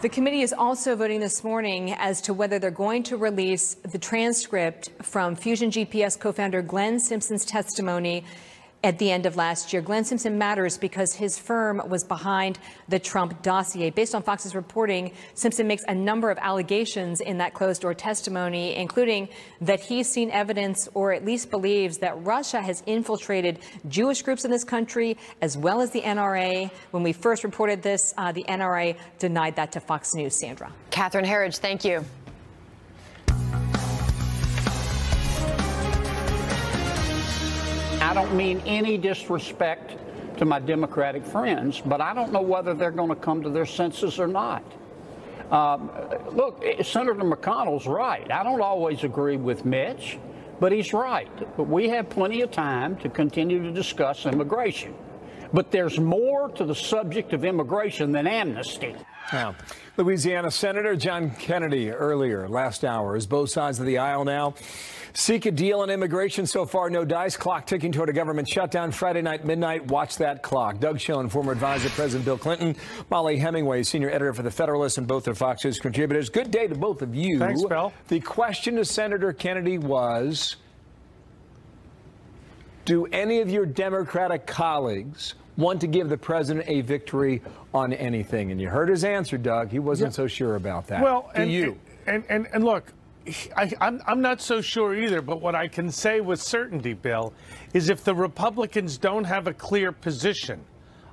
The committee is also voting this morning as to whether they're going to release the transcript from Fusion GPS co-founder Glenn Simpson's testimony at the end of last year. Glenn Simpson matters because his firm was behind the Trump dossier. Based on Fox's reporting, Simpson makes a number of allegations in that closed-door testimony, including that he's seen evidence or at least believes that Russia has infiltrated Jewish groups in this country, as well as the NRA. When we first reported this, the NRA denied that to Fox News. Sandra. Catherine Herridge, thank you. I don't mean any disrespect to my Democratic friends, but I don't know whether they're going to come to their senses or not. Look, Senator McConnell's right. I don't always agree with Mitch, but he's right. But we have plenty of time to continue to discuss immigration. But there's more to the subject of immigration than amnesty. Now, Louisiana Senator John Kennedy earlier last hour is both sides of the aisle now. Seek a deal on immigration. So far, no dice. Clock ticking toward a government shutdown Friday night, midnight. Watch that clock. Doug Schoen, former advisor to President Bill Clinton. Molly Hemingway, senior editor for The Federalist, and both are Fox News contributors. Good day to both of you. Thanks, Bill. The question to Senator Kennedy was, do any of your Democratic colleagues want to give the president a victory on anything. And you heard his answer, Doug. He wasn't so sure about that. Well, Do you? And look, I'm not so sure either, but what I can say with certainty, Bill, is if the Republicans don't have a clear position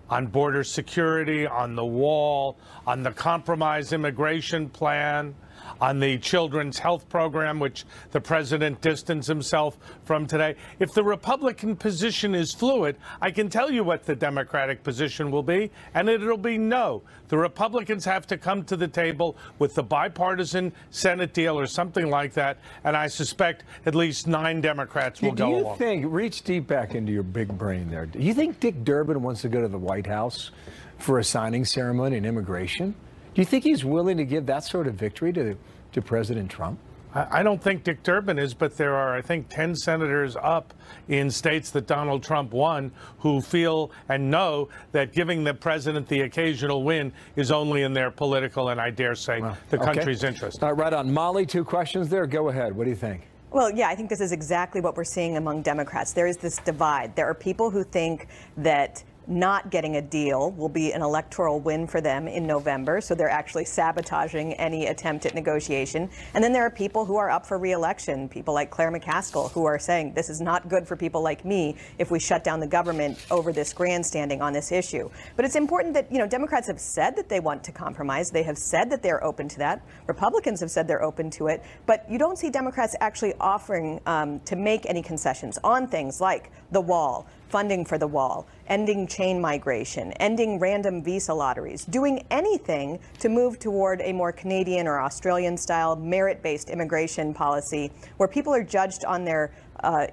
on border security, on the wall, on the compromise immigration plan, on the children's health program, which the president distanced himself from today. If the Republican position is fluid, I can tell you what the Democratic position will be, and it'll be no. The Republicans have to come to the table with the bipartisan Senate deal or something like that, and I suspect at least 9 Democrats will go along. Do you think, reach deep back into your big brain there, do you think Dick Durbin wants to go to the White House for a signing ceremony in immigration? Do you think he's willing to give that sort of victory to President Trump? I don't think Dick Durbin is, but there are, I think, 10 senators up in states that Donald Trump won who feel and know that giving the president the occasional win is only in their political and, I dare say, the country's interest. Right on. Molly, 2 questions there. Go ahead. What do you think? Well, yeah, I think this is exactly what we're seeing among Democrats. There is this divide. There are people who think that not getting a deal will be an electoral win for them in November, so they're actually sabotaging any attempt at negotiation. And then there are people who are up for re-election, people like Claire McCaskill, who are saying this is not good for people like me if we shut down the government over this grandstanding on this issue. But it's important that, you know, Democrats have said that they want to compromise. They have said that they're open to that. Republicans have said they're open to it. But you don't see Democrats actually offering to make any concessions on things like the wall, funding for the wall, ending chain migration, ending random visa lotteries, doing anything to move toward a more Canadian or Australian-style merit-based immigration policy where people are judged on their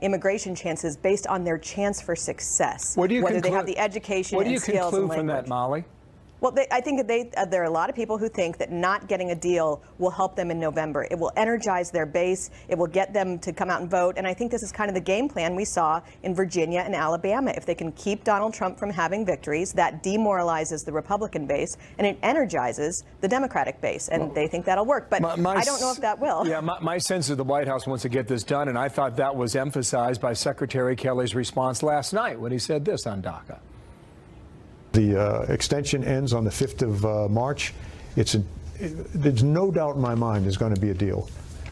immigration chances based on their chance for success, whether they have the education and skills and language. What do you conclude from that, Molly? Well, I think that there are a lot of people who think that not getting a deal will help them in November. It will energize their base. It will get them to come out and vote. And I think this is kind of the game plan we saw in Virginia and Alabama. If they can keep Donald Trump from having victories, that demoralizes the Republican base and it energizes the Democratic base. And they think that'll work. But I don't know if that will. Yeah, my sense is the White House wants to get this done. And I thought that was emphasized by Secretary Kelly's response last night when he said this on DACA. The extension ends on the 5th of March. There's no doubt in my mind there's going to be a deal,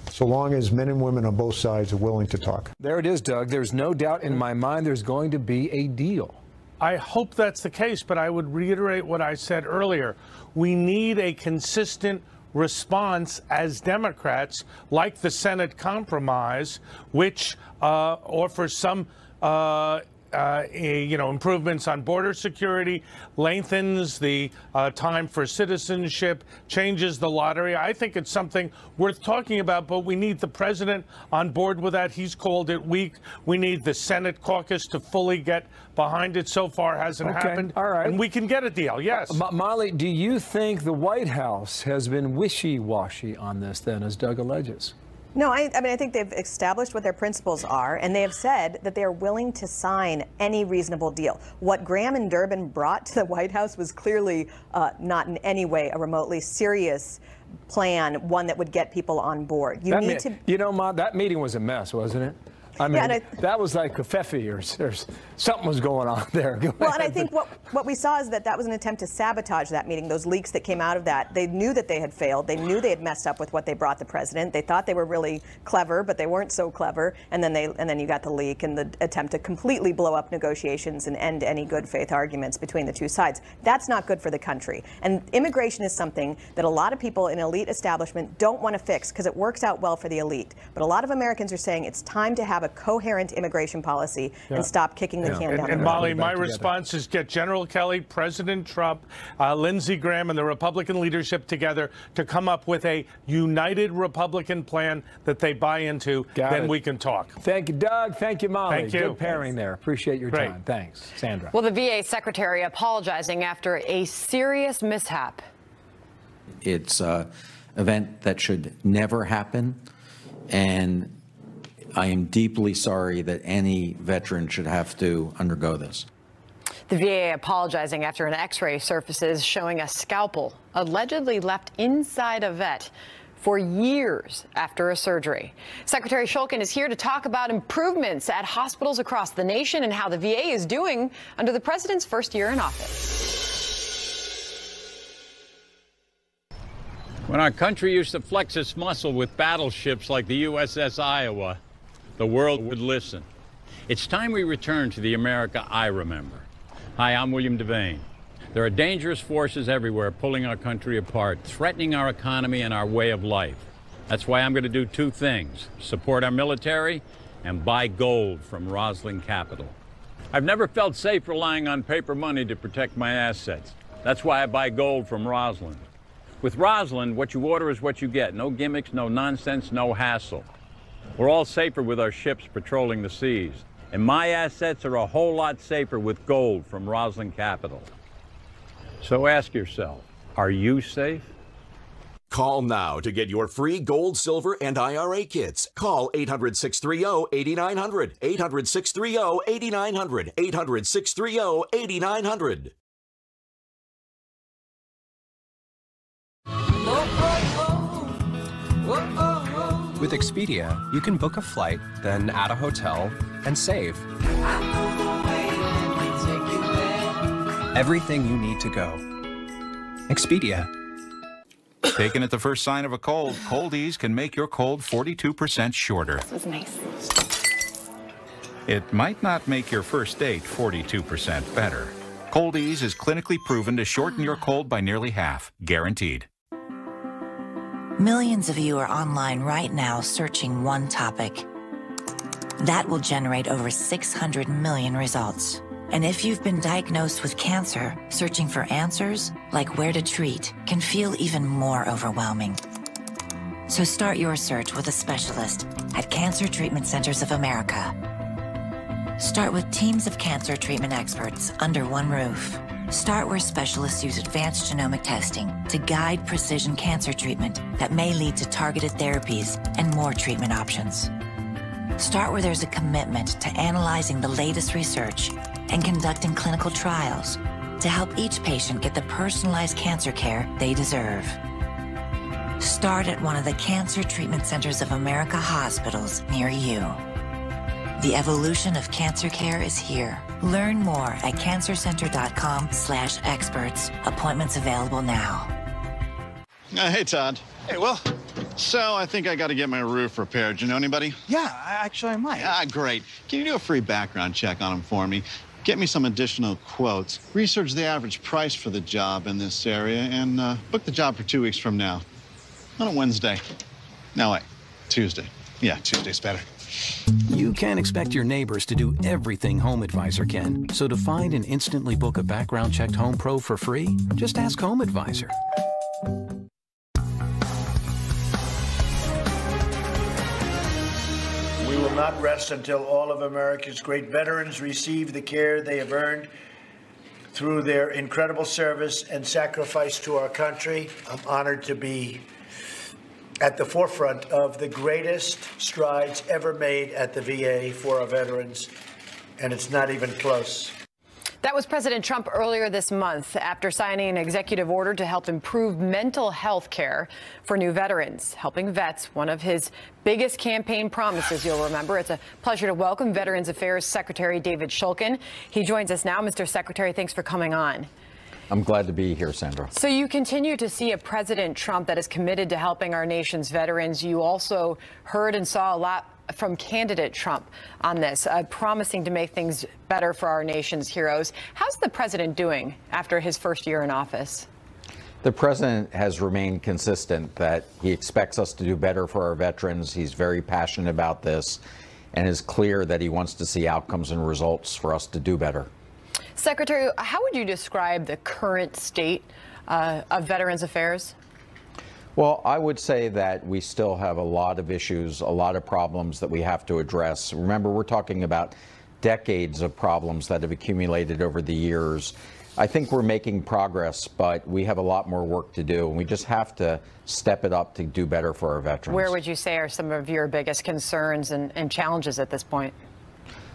so long as men and women on both sides are willing to talk. There it is, Doug. There's no doubt in my mind there's going to be a deal. I hope that's the case, but I would reiterate what I said earlier. We need a consistent response as Democrats, like the Senate compromise, which offers some improvements on border security, lengthens the time for citizenship, changes the lottery. I think it's something worth talking about, but we need the president on board with that. He's called it weak. We need the Senate caucus to fully get behind it. So far hasn't happened. All right. And we can get a deal, yes. Molly, do you think the White House has been wishy-washy on this then, as Doug alleges? No, I mean, I think they've established what their principles are, and they have said that they are willing to sign any reasonable deal. What Graham and Durbin brought to the White House was clearly not in any way a remotely serious plan, one that would get people on board. You know, Ma, that meeting was a mess, wasn't it? I mean, that was like a Fefe or something was going on there. Well, and I think what we saw is that was an attempt to sabotage that meeting. Those leaks that came out of that, they knew that they had failed. They knew they had messed up with what they brought the president. They thought they were really clever, but they weren't so clever. And then you got the leak and the attempt to completely blow up negotiations and end any good faith arguments between the two sides. That's not good for the country. And immigration is something that a lot of people in elite establishment don't want to fix because it works out well for the elite. But a lot of Americans are saying it's time to have a coherent immigration policy and stop kicking the can down the road. And Molly, my response is get General Kelly, President Trump, Lindsey Graham, and the Republican leadership together to come up with a united Republican plan that they buy into. Then we can talk. Thank you, Doug. Thank you, Molly. Thank you. Good pairing there. Appreciate your time. Thanks, Sandra. Well, the VA secretary apologizing after a serious mishap. It's an event that should never happen, and I am deeply sorry that any veteran should have to undergo this. The VA apologizing after an X-ray surfaces showing a scalpel allegedly left inside a vet for years after a surgery. Secretary Shulkin is here to talk about improvements at hospitals across the nation and how the VA is doing under the president's first year in office. When our country used to flex its muscle with battleships like the USS Iowa, the world would listen. It's time we return to the America I remember. Hi, I'm William Devane. There are dangerous forces everywhere pulling our country apart, threatening our economy and our way of life. That's why I'm going to do two things: support our military and buy gold from Rosalind Capital. I've never felt safe relying on paper money to protect my assets. That's why I buy gold from Rosalind. With Rosalind, what you order is what you get. No gimmicks, no nonsense, no hassle. We're all safer with our ships patrolling the seas. And my assets are a whole lot safer with gold from Rosalind Capital. So ask yourself, are you safe? Call now to get your free gold, silver, and IRA kits. Call 800-630-8900. 800-630-8900. 800-630-8900. With Expedia, you can book a flight, then add a hotel, and save. Everything you need to go. Expedia. Taken at the first sign of a cold, Cold Ease can make your cold 42% shorter. This was nice. It might not make your first date 42% better. Cold Ease is clinically proven to shorten your cold by nearly half, guaranteed. Millions of you are online right now searching one topic. That will generate over 600 million results. And if you've been diagnosed with cancer, searching for answers, like where to treat, can feel even more overwhelming. So start your search with a specialist at Cancer Treatment Centers of America. Start with teams of cancer treatment experts under one roof. Start where specialists use advanced genomic testing to guide precision cancer treatment that may lead to targeted therapies and more treatment options. Start where there's a commitment to analyzing the latest research and conducting clinical trials to help each patient get the personalized cancer care they deserve. Start at one of the Cancer Treatment Centers of America hospitals near you. The evolution of cancer care is here. Learn more at cancercenter.com/experts. Appointments available now. Hey, Todd. Hey, Will. So I think I got to get my roof repaired. Do you know anybody? Yeah, actually I might. Ah, great. Can you do a free background check on them for me? Get me some additional quotes. Research the average price for the job in this area and book the job for 2 weeks from now. On a Wednesday. No, wait. Tuesday. Yeah, Tuesday's better. You can't expect your neighbors to do everything Home Advisor can. So to find and instantly book a background-checked home pro for free, just ask Home Advisor. We will not rest until all of America's great veterans receive the care they have earned through their incredible service and sacrifice to our country. I'm honored to be at the forefront of the greatest strides ever made at the VA for our veterans, and it's not even close. That was President Trump earlier this month after signing an executive order to help improve mental health care for new veterans. Helping vets, one of his biggest campaign promises, you'll remember. It's a pleasure to welcome Veterans Affairs Secretary David Shulkin. He joins us now. Mr. Secretary, thanks for coming on. I'm glad to be here, Sandra. So you continue to see a President Trump that is committed to helping our nation's veterans. You also heard and saw a lot from candidate Trump on this, promising to make things better for our nation's heroes. How's the president doing after his first year in office? The president has remained consistent that he expects us to do better for our veterans. He's very passionate about this and is clear that he wants to see outcomes and results for us to do better. Secretary, how would you describe the current state of Veterans Affairs? Well, I would say that we still have a lot of issues, a lot of problems that we have to address. Remember, we're talking about decades of problems that have accumulated over the years. I think we're making progress, but we have a lot more work to do, and we just have to step it up to do better for our veterans. Where would you say are some of your biggest concerns and challenges at this point?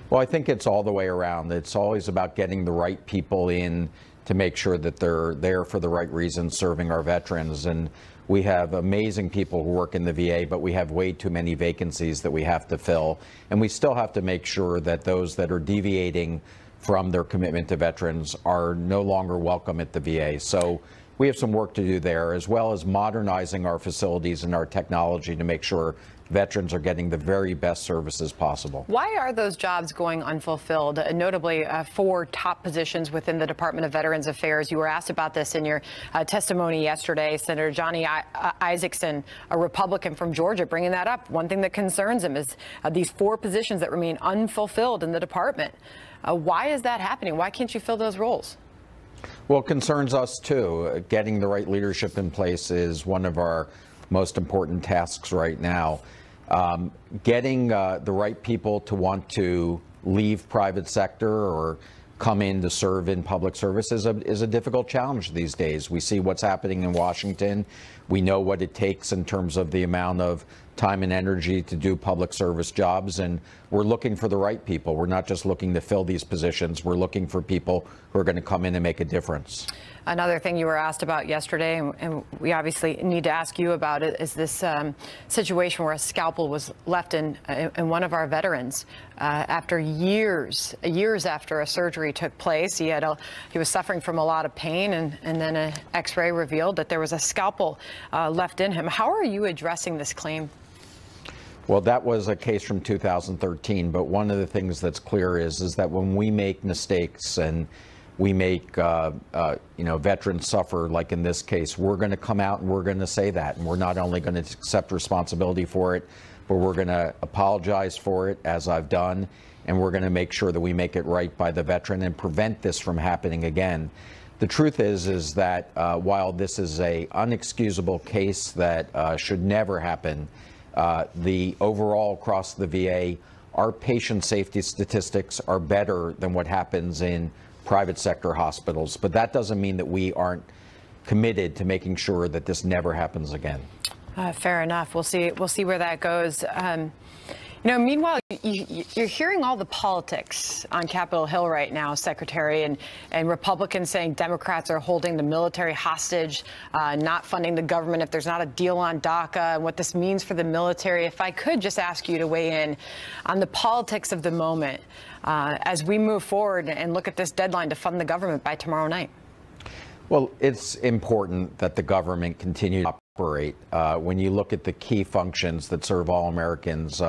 Well, I think it's all the way around. It's always about getting the right people in to make sure that they're there for the right reasons, serving our veterans. And We have amazing people who work in the VA, but we have way too many vacancies that we have to fill. And we still have to make sure that those that are deviating from their commitment to veterans are no longer welcome at the VA. So we have some work to do there, as well as modernizing our facilities and our technology to make sure veterans are getting the very best services possible. Why are those jobs going unfulfilled? Notably, 4 top positions within the Department of Veterans Affairs. You were asked about this in your testimony yesterday. Senator Johnny Isakson, a Republican from Georgia, bringing that up. One thing that concerns him is these 4 positions that remain unfulfilled in the department. Why is that happening? Why can't you fill those roles? Well, it concerns us too. Getting the right leadership in place is one of our most important tasks right now. Getting the right people to want to leave private sector or come in to serve in public service is a difficult challenge these days. We see what's happening in Washington. We know what it takes in terms of the amount of time and energy to do public service jobs, and we're looking for the right people. We're not just looking to fill these positions. We're looking for people who are going to come in and make a difference. Another thing you were asked about yesterday, and we obviously need to ask you about it, is this situation where a scalpel was left in one of our veterans after years after a surgery took place. He was suffering from a lot of pain, and then an X-ray revealed that there was a scalpel left in him. How are you addressing this claim? Well, that was a case from 2013, but one of the things that's clear is that when we make mistakes and we make veterans suffer, like in this case, we're going to come out and we're going to say that, and we're not only going to accept responsibility for it, but we're going to apologize for it, as I've done, and we're going to make sure that we make it right by the veteran and prevent this from happening again. The truth is that while this is a unexcusable case that should never happen, the overall across the VA, our patient safety statistics are better than what happens in private sector hospitals. But that doesn't mean that we aren't committed to making sure that this never happens again. Fair enough. We'll see where that goes. Meanwhile, you're hearing all the politics on Capitol Hill right now, Secretary, and Republicans saying Democrats are holding the military hostage, not funding the government if there's not a deal on DACA, and what this means for the military. If I could just ask you to weigh in on the politics of the moment as we move forward and look at this deadline to fund the government by tomorrow night. Well, it's important that the government continue to operate. When you look at the key functions that serve all Americans,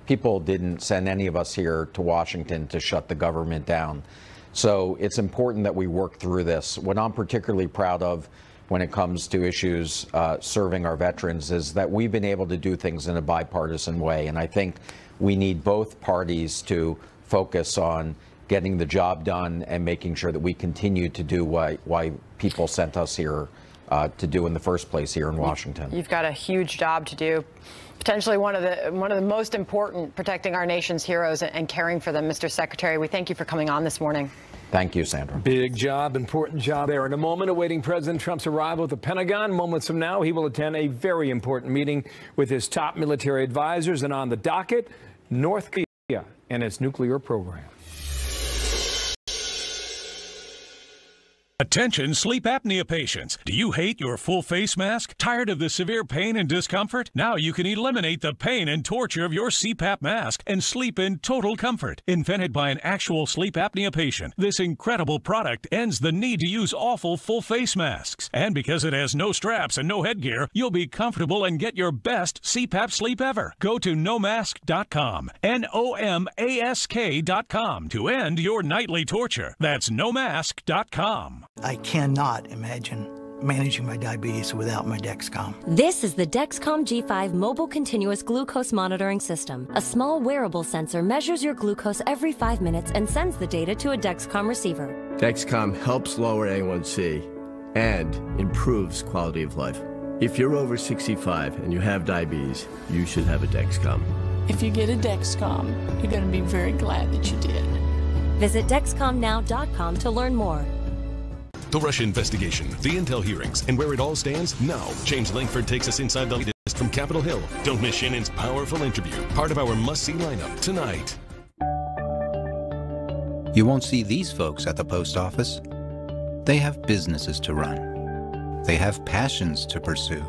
people didn't send any of us here to Washington to shut the government down. So it's important that we work through this. What I'm particularly proud of when it comes to issues serving our veterans is that we've been able to do things in a bipartisan way. And I think we need both parties to focus on getting the job done and making sure that we continue to do why people sent us here to do in the first place here in Washington. You've got a huge job to do, potentially one of the most important, protecting our nation's heroes and caring for them, Mr. Secretary. We thank you for coming on this morning. Thank you, Sandra. Big job, important job there. In a moment, awaiting President Trump's arrival at the Pentagon. Moments from now, he will attend a very important meeting with his top military advisors, and on the docket, North Korea and its nuclear program. Attention sleep apnea patients. Do you hate your full face mask? Tired of the severe pain and discomfort? Now you can eliminate the pain and torture of your CPAP mask and sleep in total comfort. Invented by an actual sleep apnea patient, this incredible product ends the need to use awful full face masks. And because it has no straps and no headgear, you'll be comfortable and get your best CPAP sleep ever. Go to nomask.com, NOMASK.com to end your nightly torture. That's nomask.com. I cannot imagine managing my diabetes without my Dexcom. This is the Dexcom G5 Mobile Continuous Glucose Monitoring System. A small wearable sensor measures your glucose every 5 minutes and sends the data to a Dexcom receiver. Dexcom helps lower A1C and improves quality of life. If you're over 65 and you have diabetes, you should have a Dexcom. If you get a Dexcom, you're going to be very glad that you did. Visit DexcomNow.com to learn more. The Russia investigation, the intel hearings, and where it all stands now. James Langford takes us inside the latest from Capitol Hill. Don't miss Shannon's powerful interview, part of our must-see lineup tonight. You won't see these folks at the post office. They have businesses to run. They have passions to pursue.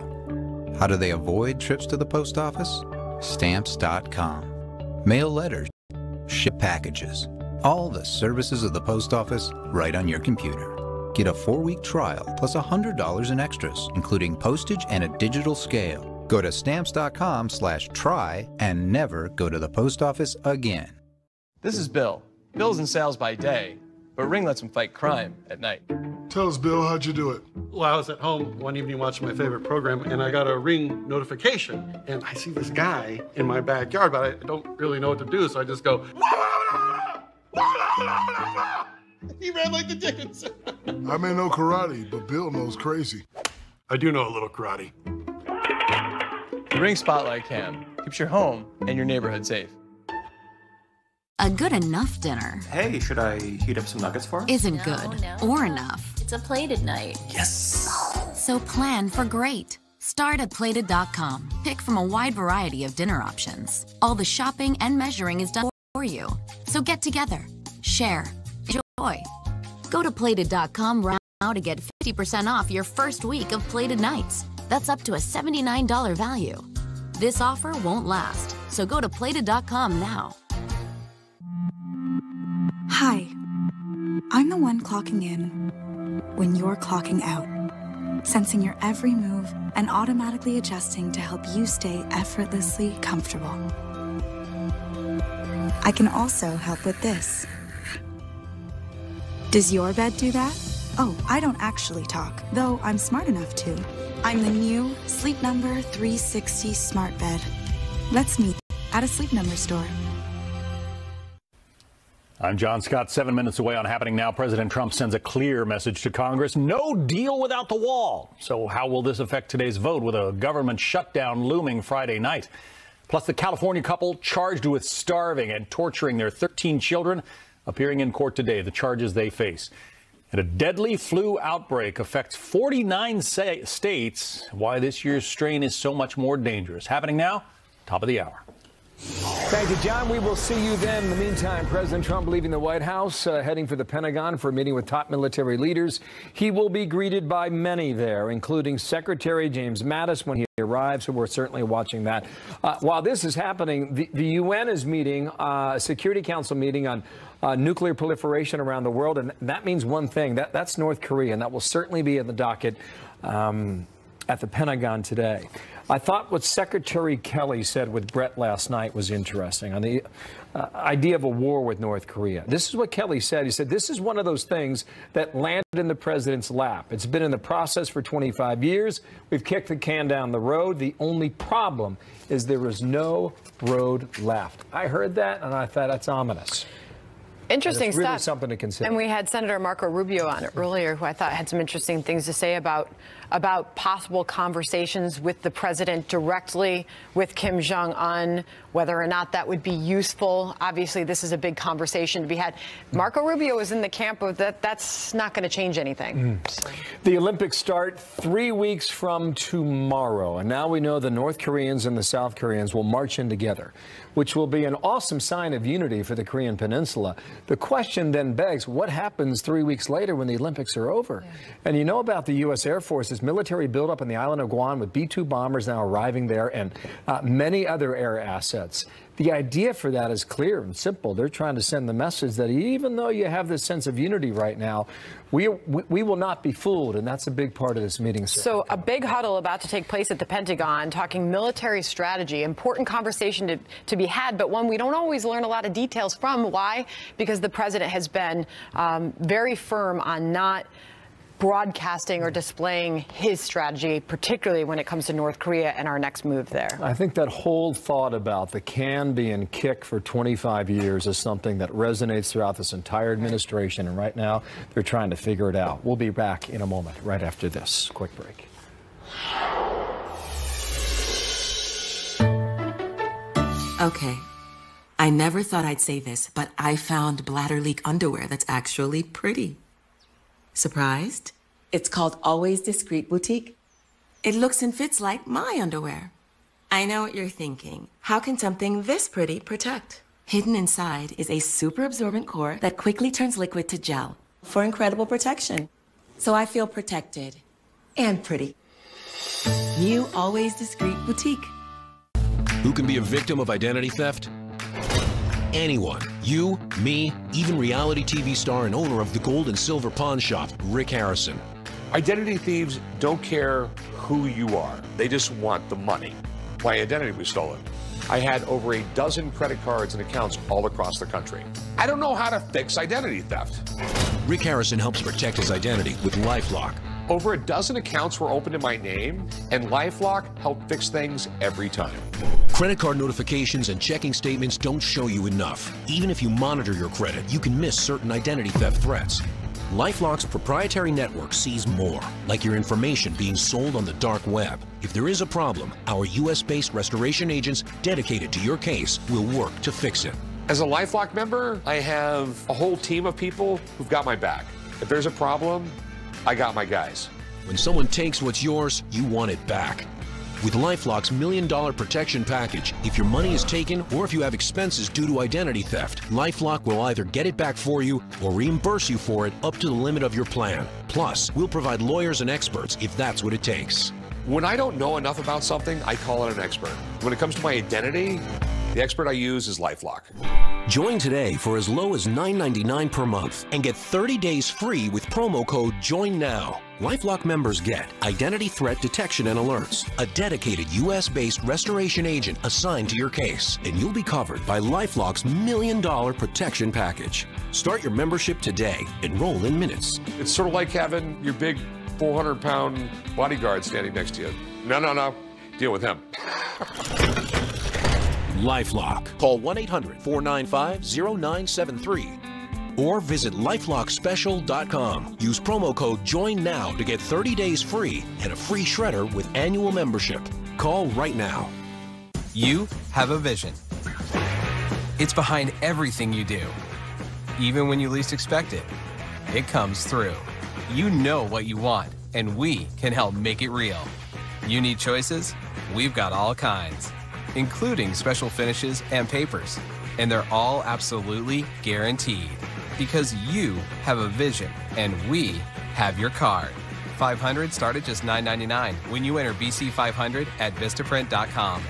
How do they avoid trips to the post office? Stamps.com. Mail letters, ship packages, all the services of the post office right on your computer. Get a 4-week trial plus $100 in extras, including postage and a digital scale. Go to stamps.com/try and never go to the post office again. This is Bill. Bill's in sales by day, but Ring lets him fight crime at night. Tell us, Bill, how'd you do it? Well, I was at home one evening watching my favorite program, and I got a Ring notification, and I see this guy in my backyard, but I don't really know what to do, so I just go, he ran like the Dickens. I may know karate, but Bill knows crazy. I do know a little karate. The Ring Spotlight Cam keeps your home and your neighborhood safe. A good enough dinner. Hey, should I heat up some nuggets for us? Isn't good or enough. It's a plated night. Yes. So plan for great. Start at plated.com. Pick from a wide variety of dinner options. All the shopping and measuring is done for you. So get together, share, enjoy. Go to plated.com right now to get 50% off your first week of Plated Nights. That's up to a $79 value. This offer won't last, so go to plated.com now. Hi, I'm the one clocking in when you're clocking out, sensing your every move and automatically adjusting to help you stay effortlessly comfortable. I can also help with this. Does your bed do that? Oh, I don't actually talk, though I'm smart enough to. I'm the new Sleep Number 360 Smart Bed. Let's meet at a Sleep Number store. I'm John Scott. 7 minutes away on Happening Now. President Trump sends a clear message to Congress. No deal without the wall. So how will this affect today's vote with a government shutdown looming Friday night? Plus, the California couple charged with starving and torturing their 13 children appearing in court today, the charges they face. And a deadly flu outbreak affects 49 states. Why this year's strain is so much more dangerous. Happening now, top of the hour. Thank you, John. We will see you then. In the meantime, President Trump leaving the White House, heading for the Pentagon for a meeting with top military leaders. He will be greeted by many there, including Secretary James Mattis when he arrives, so we're certainly watching that. While this is happening, the UN is meeting, Security Council meeting on nuclear proliferation around the world, and that means one thing. That's North Korea, and that will certainly be in the docket at the Pentagon today. I thought what Secretary Kelly said with Brett last night was interesting on the idea of a war with North Korea. This is what Kelly said. He said, this is one of those things that landed in the president's lap. It's been in the process for 25 years. We've kicked the can down the road. The only problem is there is no road left. I heard that and I thought that's ominous. Interesting stuff. Really something to consider. And we had Senator Marco Rubio on it earlier, who I thought had some interesting things to say about possible conversations with the president directly with Kim Jong-un, whether or not that would be useful. Obviously, this is a big conversation to be had. Marco Rubio is in the camp of that's not going to change anything. The Olympics start 3 weeks from tomorrow, and now we know the North Koreans and the South Koreans will march in together, which will be an awesome sign of unity for the Korean Peninsula. The question then begs, what happens 3 weeks later when the Olympics are over? Yeah. And you know about the U.S. Air Force's military buildup on the island of Guam with B-2 bombers now arriving there and many other air assets. The idea for that is clear and simple. They're trying to send the message that even though you have this sense of unity right now, we will not be fooled, and that's a big part of this meeting. So a big huddle about to take place at the Pentagon, talking military strategy, important conversation to be had, but one we don't always learn a lot of details from. Why? Because the president has been very firm on not broadcasting or displaying his strategy, particularly when it comes to North Korea and our next move there. I think that whole thought about the can being kicked for 25 years is something that resonates throughout this entire administration, and right now they're trying to figure it out. We'll be back in a moment right after this quick break. Okay, I never thought I'd say this, but I found bladder leak underwear that's actually pretty. Surprised? It's called Always Discreet Boutique. It looks and fits like my underwear. I know what you're thinking. How can something this pretty protect? Hidden inside is a super absorbent core that quickly turns liquid to gel for incredible protection. So I feel protected and pretty. You Always Discreet Boutique. Who can be a victim of identity theft? Anyone. You, me, even reality TV star and owner of the Gold and Silver Pawn Shop, Rick Harrison. Identity thieves don't care who you are. They just want the money. My identity was stolen. I had over a dozen credit cards and accounts all across the country. I don't know how to fix identity theft. Rick Harrison helps protect his identity with LifeLock. Over a dozen accounts were opened in my name, and LifeLock helped fix things every time. Credit card notifications and checking statements don't show you enough. Even if you monitor your credit, you can miss certain identity theft threats. LifeLock's proprietary network sees more, like your information being sold on the dark web. If there is a problem, our U.S.-based restoration agents dedicated to your case will work to fix it. As a LifeLock member, I have a whole team of people who've got my back. If there's a problem, I got my guys. When someone takes what's yours, you want it back. With LifeLock's $1 Million Protection Package, if your money is taken or if you have expenses due to identity theft, LifeLock will either get it back for you or reimburse you for it up to the limit of your plan. Plus, we'll provide lawyers and experts if that's what it takes. When I don't know enough about something, I call in an expert. When it comes to my identity, the expert I use is LifeLock. Join today for as low as $9.99 per month and get 30 days free with promo code JOINNOW. LifeLock members get identity threat detection and alerts, a dedicated U.S.-based restoration agent assigned to your case, and you'll be covered by LifeLock's $1 Million Protection Package. Start your membership today. Enroll in minutes. It's sort of like having your big 400-pound bodyguard standing next to you. No. Deal with him. LifeLock. Call 1-800-495-0973 or visit LifeLockSpecial.com. Use promo code JOINNOW to get 30 days free and a free shredder with annual membership. Call right now. You have a vision. It's behind everything you do. Even when you least expect it, it comes through. You know what you want, and we can help make it real. You need choices? We've got all kinds, including special finishes and papers. And they're all absolutely guaranteed because you have a vision and we have your card. 500 start at just $9.99 when you enter BC500 at Vistaprint.com.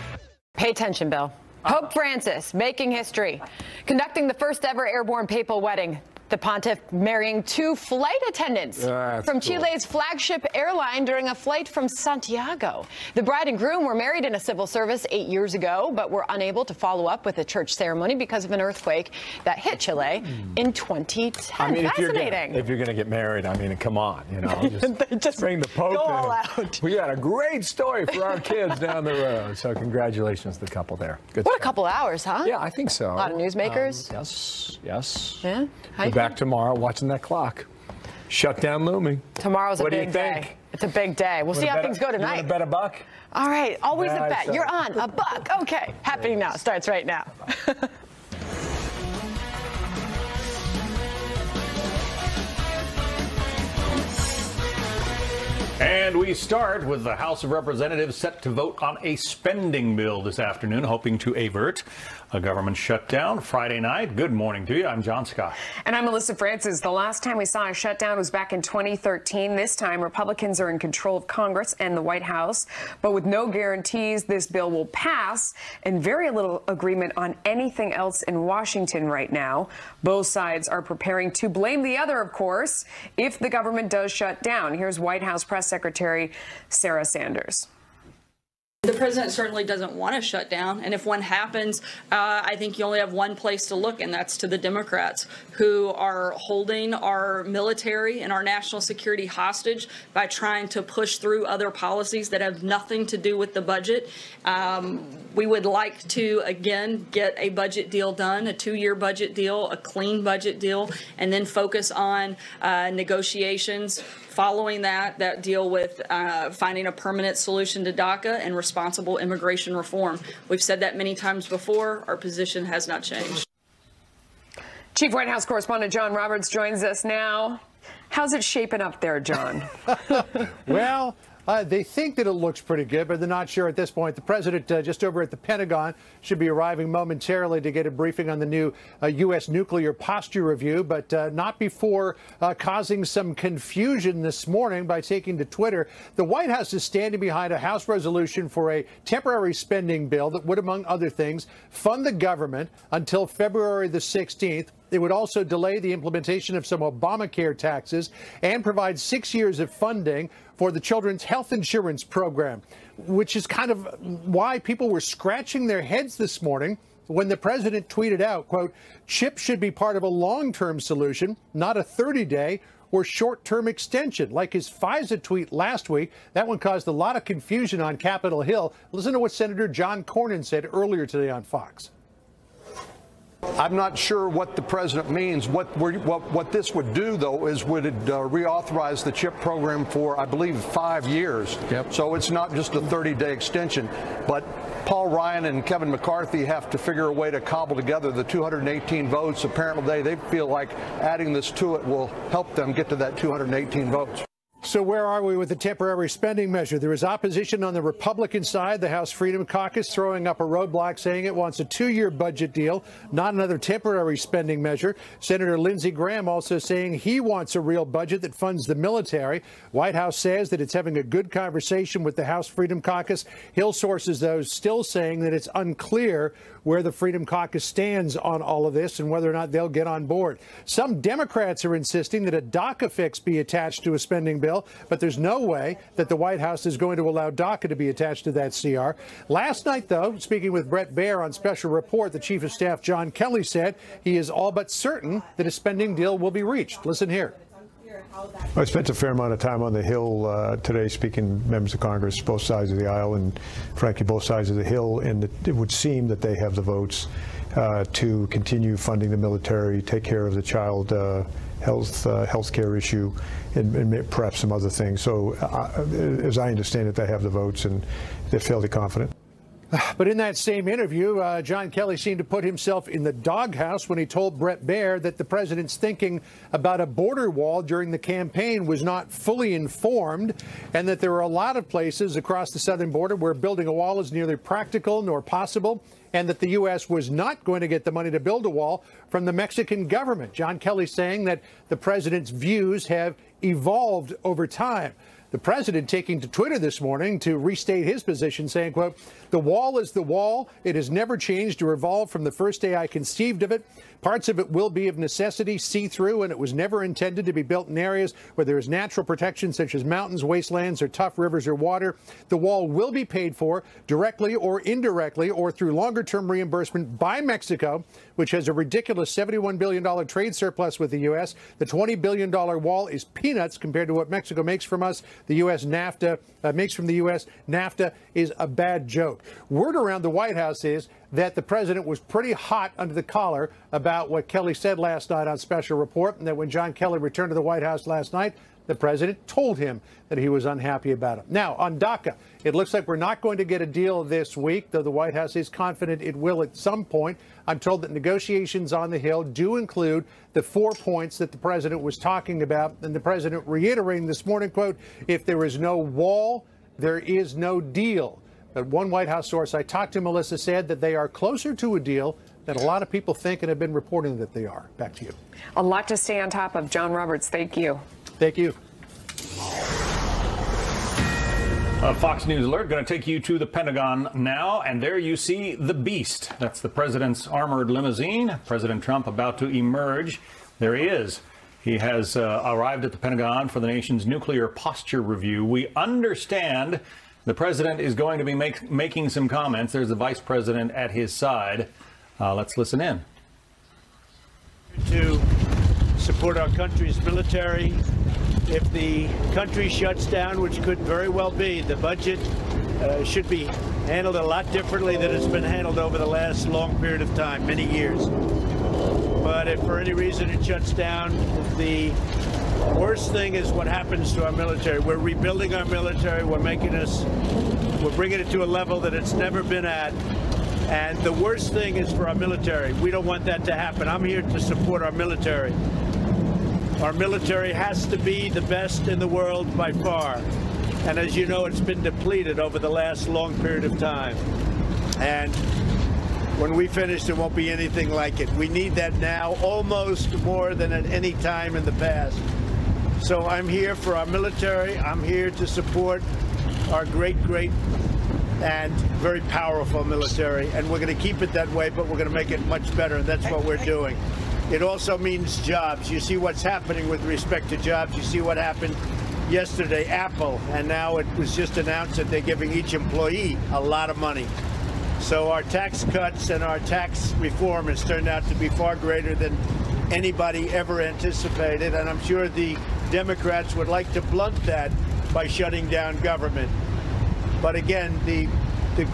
Pay attention, Bill. Pope Francis making history, conducting the first ever airborne papal wedding. The pontiff marrying 2 flight attendants from Chile's flagship airline during a flight from Santiago. The bride and groom were married in a civil service 8 years ago, but were unable to follow up with a church ceremony because of an earthquake that hit Chile in 2010. I mean, fascinating. if you're going to get married, I mean, come on, you know, just bring the Pope go in. all out. We got a great story for our kids down the road. So congratulations to the couple there. Good What stuff. a couple hours, huh? Yeah, I think so. A lot of newsmakers. Yes. Yeah. Be back tomorrow watching that clock. Shutdown looming. Tomorrow's a big day. It's a big day. We'll see how things go tonight. You want to bet a buck? All right. Always a Yeah, bet. You're on a buck. Okay. Happening now. Starts right now. And we start with the House of Representatives set to vote on a spending bill this afternoon, hoping to avert a government shutdown Friday night. Good morning to you. I'm John Scott. And I'm Melissa Francis. The last time we saw a shutdown was back in 2013. This time, Republicans are in control of Congress and the White House. But with no guarantees this bill will pass and very little agreement on anything else in Washington right now, both sides are preparing to blame the other, of course, if the government does shut down. Here's White House Press Secretary Sarah Sanders. The president certainly doesn't want to shut down, and if one happens, I think you only have one place to look, and that's to the Democrats, who are holding our military and our national security hostage by trying to push through other policies that have nothing to do with the budget. We would like to, again, get a budget deal done, a 2-year budget deal, a clean budget deal, and then focus on negotiations following that deal with finding a permanent solution to DACA and responsible immigration reform. We've said that many times before. Our position has not changed. Chief White House correspondent John Roberts joins us now. How's it shaping up there, John? Well, They think that it looks pretty good, but they're not sure at this point. The president, just over at the Pentagon, should be arriving momentarily to get a briefing on the new U.S. nuclear posture review, but not before causing some confusion this morning by taking to Twitter. The White House is standing behind a House resolution for a temporary spending bill that would, among other things, fund the government until February the 16th. It would also delay the implementation of some Obamacare taxes and provide 6 years of funding for the Children's Health Insurance Program, which is kind of why people were scratching their heads this morning when the president tweeted out, quote, "CHIP should be part of a long-term solution, not a 30-day or short-term extension," like his FISA tweet last week. That one caused a lot of confusion on Capitol Hill. Listen to what Senator John Cornyn said earlier today on Fox. I'm not sure what the president means. What this would do, though, is would it reauthorize the CHIP program for, I believe, 5 years. Yep. So it's not just a 30-day extension. But Paul Ryan and Kevin McCarthy have to figure a way to cobble together the 218 votes. Apparently, they feel like adding this to it will help them get to that 218 votes. So where are we with the temporary spending measure? There is opposition on the Republican side. The House Freedom Caucus throwing up a roadblock, saying it wants a 2-year budget deal, not another temporary spending measure. Senator Lindsey Graham also saying he wants a real budget that funds the military. White House says that it's having a good conversation with the House Freedom Caucus. Hill sources, though, still saying that it's unclear where the Freedom Caucus stands on all of this and whether or not they'll get on board. Some Democrats are insisting that a DACA fix be attached to a spending bill, but there's no way that the White House is going to allow DACA to be attached to that CR. Last night, though, speaking with Bret Baier on Special Report, the Chief of Staff John Kelly said he is all but certain that a spending deal will be reached. Listen here. I spent a fair amount of time on the Hill today speaking to members of Congress, both sides of the aisle, and frankly, both sides of the Hill, and it would seem that they have the votes to continue funding the military, take care of the child health care issue, and perhaps some other things. So as I understand it, they have the votes, and they're fairly confident. But in that same interview, John Kelly seemed to put himself in the doghouse when he told Bret Baier that the president's thinking about a border wall during the campaign was not fully informed, and that there are a lot of places across the southern border where building a wall is neither practical nor possible, and that the U.S. was not going to get the money to build a wall from the Mexican government. John Kelly saying that the president's views have evolved over time. The president taking to Twitter this morning to restate his position, saying, quote, "The wall is the wall. It has never changed or evolved from the first day I conceived of it. Parts of it will be of necessity see-through, and it was never intended to be built in areas where there is natural protection such as mountains, wastelands, or tough rivers or water. The wall will be paid for directly or indirectly or through longer-term reimbursement by Mexico, which has a ridiculous $71 billion trade surplus with the U.S. The $20 billion wall is peanuts compared to what Mexico makes from us. The U.S. NAFTA makes from the U.S. NAFTA is a bad joke." Word around the White House is that the president was pretty hot under the collar about what Kelly said last night on Special Report, and that when John Kelly returned to the White House last night, the president told him that he was unhappy about it. Now, on DACA, it looks like we're not going to get a deal this week, though the White House is confident it will at some point. I'm told that negotiations on the Hill do include the 4 points that the president was talking about, and the president reiterating this morning, quote, "If there is no wall, there is no deal." But one White House source I talked to, Melissa, said that they are closer to a deal than a lot of people think and have been reporting that they are. Back to you. A lot to stay on top of. John Roberts, thank you. Thank you. Fox News Alert going to take you to the Pentagon now, and there you see the Beast. That's the president's armored limousine. President Trump about to emerge. There he is. He has arrived at the Pentagon for the nation's nuclear posture review. We understand the president is going to be making some comments. There's the vice president at his side. Let's listen in. To support our country's military. If the country shuts down, which could very well be, the budget should be handled a lot differently than it's been handled over the last long period of time, many years. But if for any reason it shuts down, the worst thing is what happens to our military. We're rebuilding our military. We're bringing it to a level that it's never been at. And the worst thing is for our military. We don't want that to happen. I'm here to support our military. Our military has to be the best in the world by far. And as you know, it's been depleted over the last long period of time. And when we finish, there won't be anything like it. We need that now almost more than at any time in the past. So I'm here for our military. I'm here to support our great and very powerful military. And we're going to keep it that way, but we're going to make it much better. And that's what we're doing. It also means jobs. You see what's happening with respect to jobs. You see what happened yesterday, Apple, and now it was just announced that they're giving each employee a lot of money. So our tax cuts and our tax reform has turned out to be far greater than anybody ever anticipated, and I'm sure the Democrats would like to blunt that by shutting down government. But again, the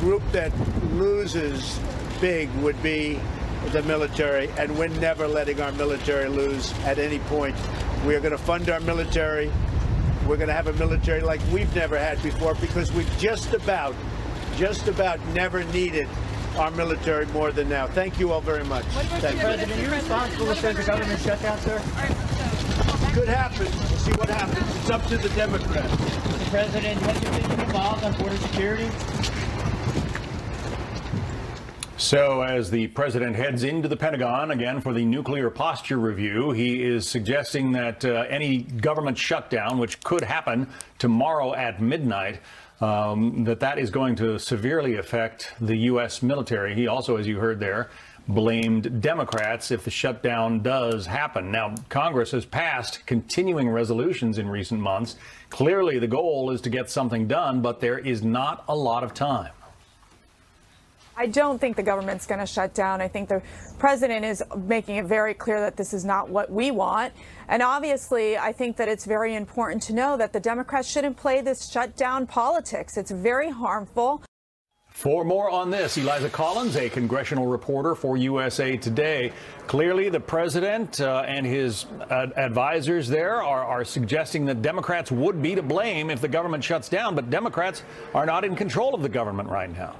group that loses big would be the military, and we're never letting our military lose at any point. We are going to fund our military. We're going to have a military like we've never had before, because we've just about never needed our military more than now. Thank you all very much. Mr. President, are you responsible if there's a government shutdown, sir? Could happen. We'll see what happens. It's up to the Democrats. Mr. President, has your been involved on border security? So as the president heads into the Pentagon again for the nuclear posture review, he is suggesting that any government shutdown, which could happen tomorrow at midnight, that is going to severely affect the U.S. military. He also, as you heard there, blamed Democrats if the shutdown does happen. Now, Congress has passed continuing resolutions in recent months. Clearly, the goal is to get something done, but there is not a lot of time. I don't think the government's going to shut down. I think the president is making it very clear that this is not what we want. And obviously, I think that it's very important to know that the Democrats shouldn't play this shutdown politics. It's very harmful. For more on this, Eliza Collins, a congressional reporter for USA Today. Clearly, the president and his advisors there are suggesting that Democrats would be to blame if the government shuts down, but Democrats are not in control of the government right now.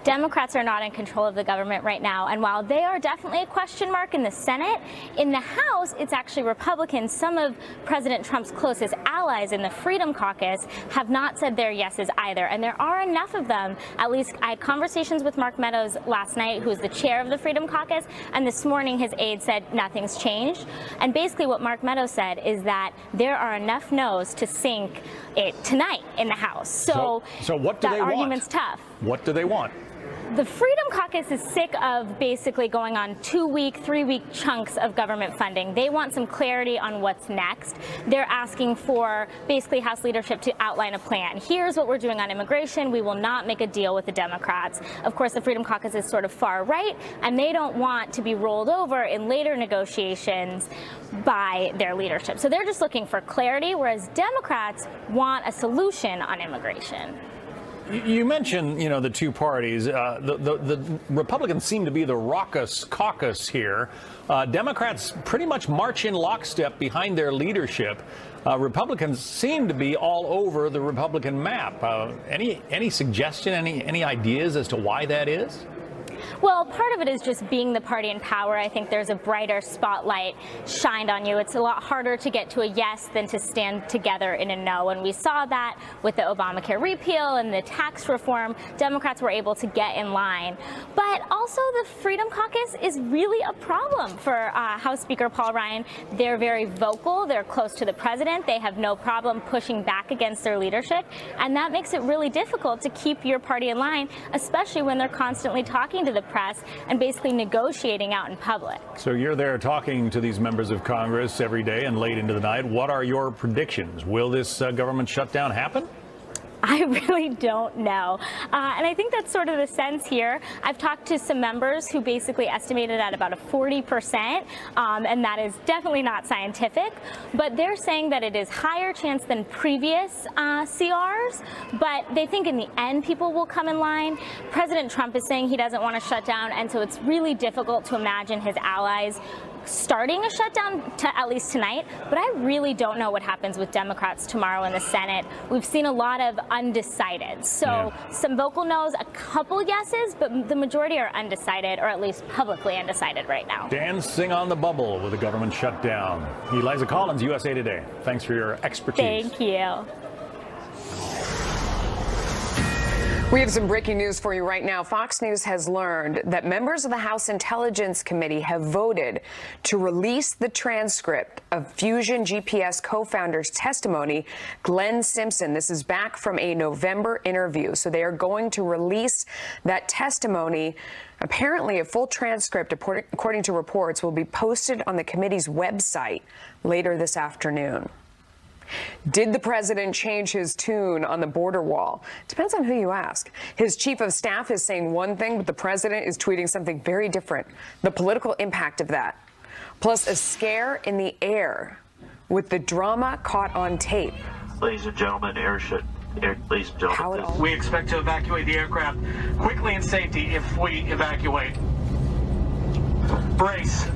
Democrats are not in control of the government right now, and while they are definitely a question mark in the Senate, in the House, it's actually Republicans. Some of President Trump's closest allies in the Freedom Caucus have not said their yeses either, and there are enough of them. At least I had conversations with Mark Meadows last night, who is the chair of the Freedom Caucus, and this morning his aide said nothing's changed. And basically what Mark Meadows said is that there are enough no's to sink it tonight in the House. So what do they want? That argument's tough. What do they want? The Freedom Caucus is sick of basically going on 2-week, 3-week chunks of government funding. They want some clarity on what's next. They're asking for basically House leadership to outline a plan. Here's what we're doing on immigration. We will not make a deal with the Democrats. Of course, the Freedom Caucus is sort of far right, and they don't want to be rolled over in later negotiations by their leadership. So they're just looking for clarity, whereas Democrats want a solution on immigration. You mentioned, the two parties. The Republicans seem to be the raucous caucus here. Democrats pretty much march in lockstep behind their leadership. Republicans seem to be all over the Republican map. Any suggestion, any ideas as to why that is? Well, part of it is just being the party in power. I think there's a brighter spotlight shined on you. It's a lot harder to get to a yes than to stand together in a no. And we saw that with the Obamacare repeal and the tax reform. Democrats were able to get in line. But also the Freedom Caucus is really a problem for House Speaker Paul Ryan. They're very vocal. They're close to the president. They have no problem pushing back against their leadership. And that makes it really difficult to keep your party in line, especially when they're constantly talking to the press and basically negotiating out in public. So you're there talking to these members of Congress every day and late into the night. What are your predictions? Will this government shutdown happen? I really don't know. And I think that's sort of the sense here. I've talked to some members who basically estimated at about a 40%, and that is definitely not scientific. But they're saying that it is higher chance than previous CRs, but they think in the end people will come in line. President Trump is saying he doesn't want to shut down, and so it's really difficult to imagine his allies starting a shutdown at least tonight, but I really don't know what happens with Democrats tomorrow in the Senate. We've seen a lot of undecided. So some vocal no's, a couple yeses, but the majority are undecided, or at least publicly undecided right now. Dancing on the bubble with a government shutdown. Eliza Collins, USA Today. Thanks for your expertise. Thank you. We have some breaking news for you right now. Fox News has learned that members of the House Intelligence Committee have voted to release the transcript of Fusion GPS co-founder's testimony, Glenn Simpson. This is back from a November interview. So they are going to release that testimony. Apparently, a full transcript, according to reports, will be posted on the committee's website later this afternoon. Did the president change his tune on the border wall? Depends on who you ask. His chief of staff is saying one thing, but the president is tweeting something very different. The political impact of that. Plus a scare in the air with the drama caught on tape. Ladies and gentlemen, ladies and gentlemen, we expect to evacuate the aircraft quickly and safety if we evacuate. Brace.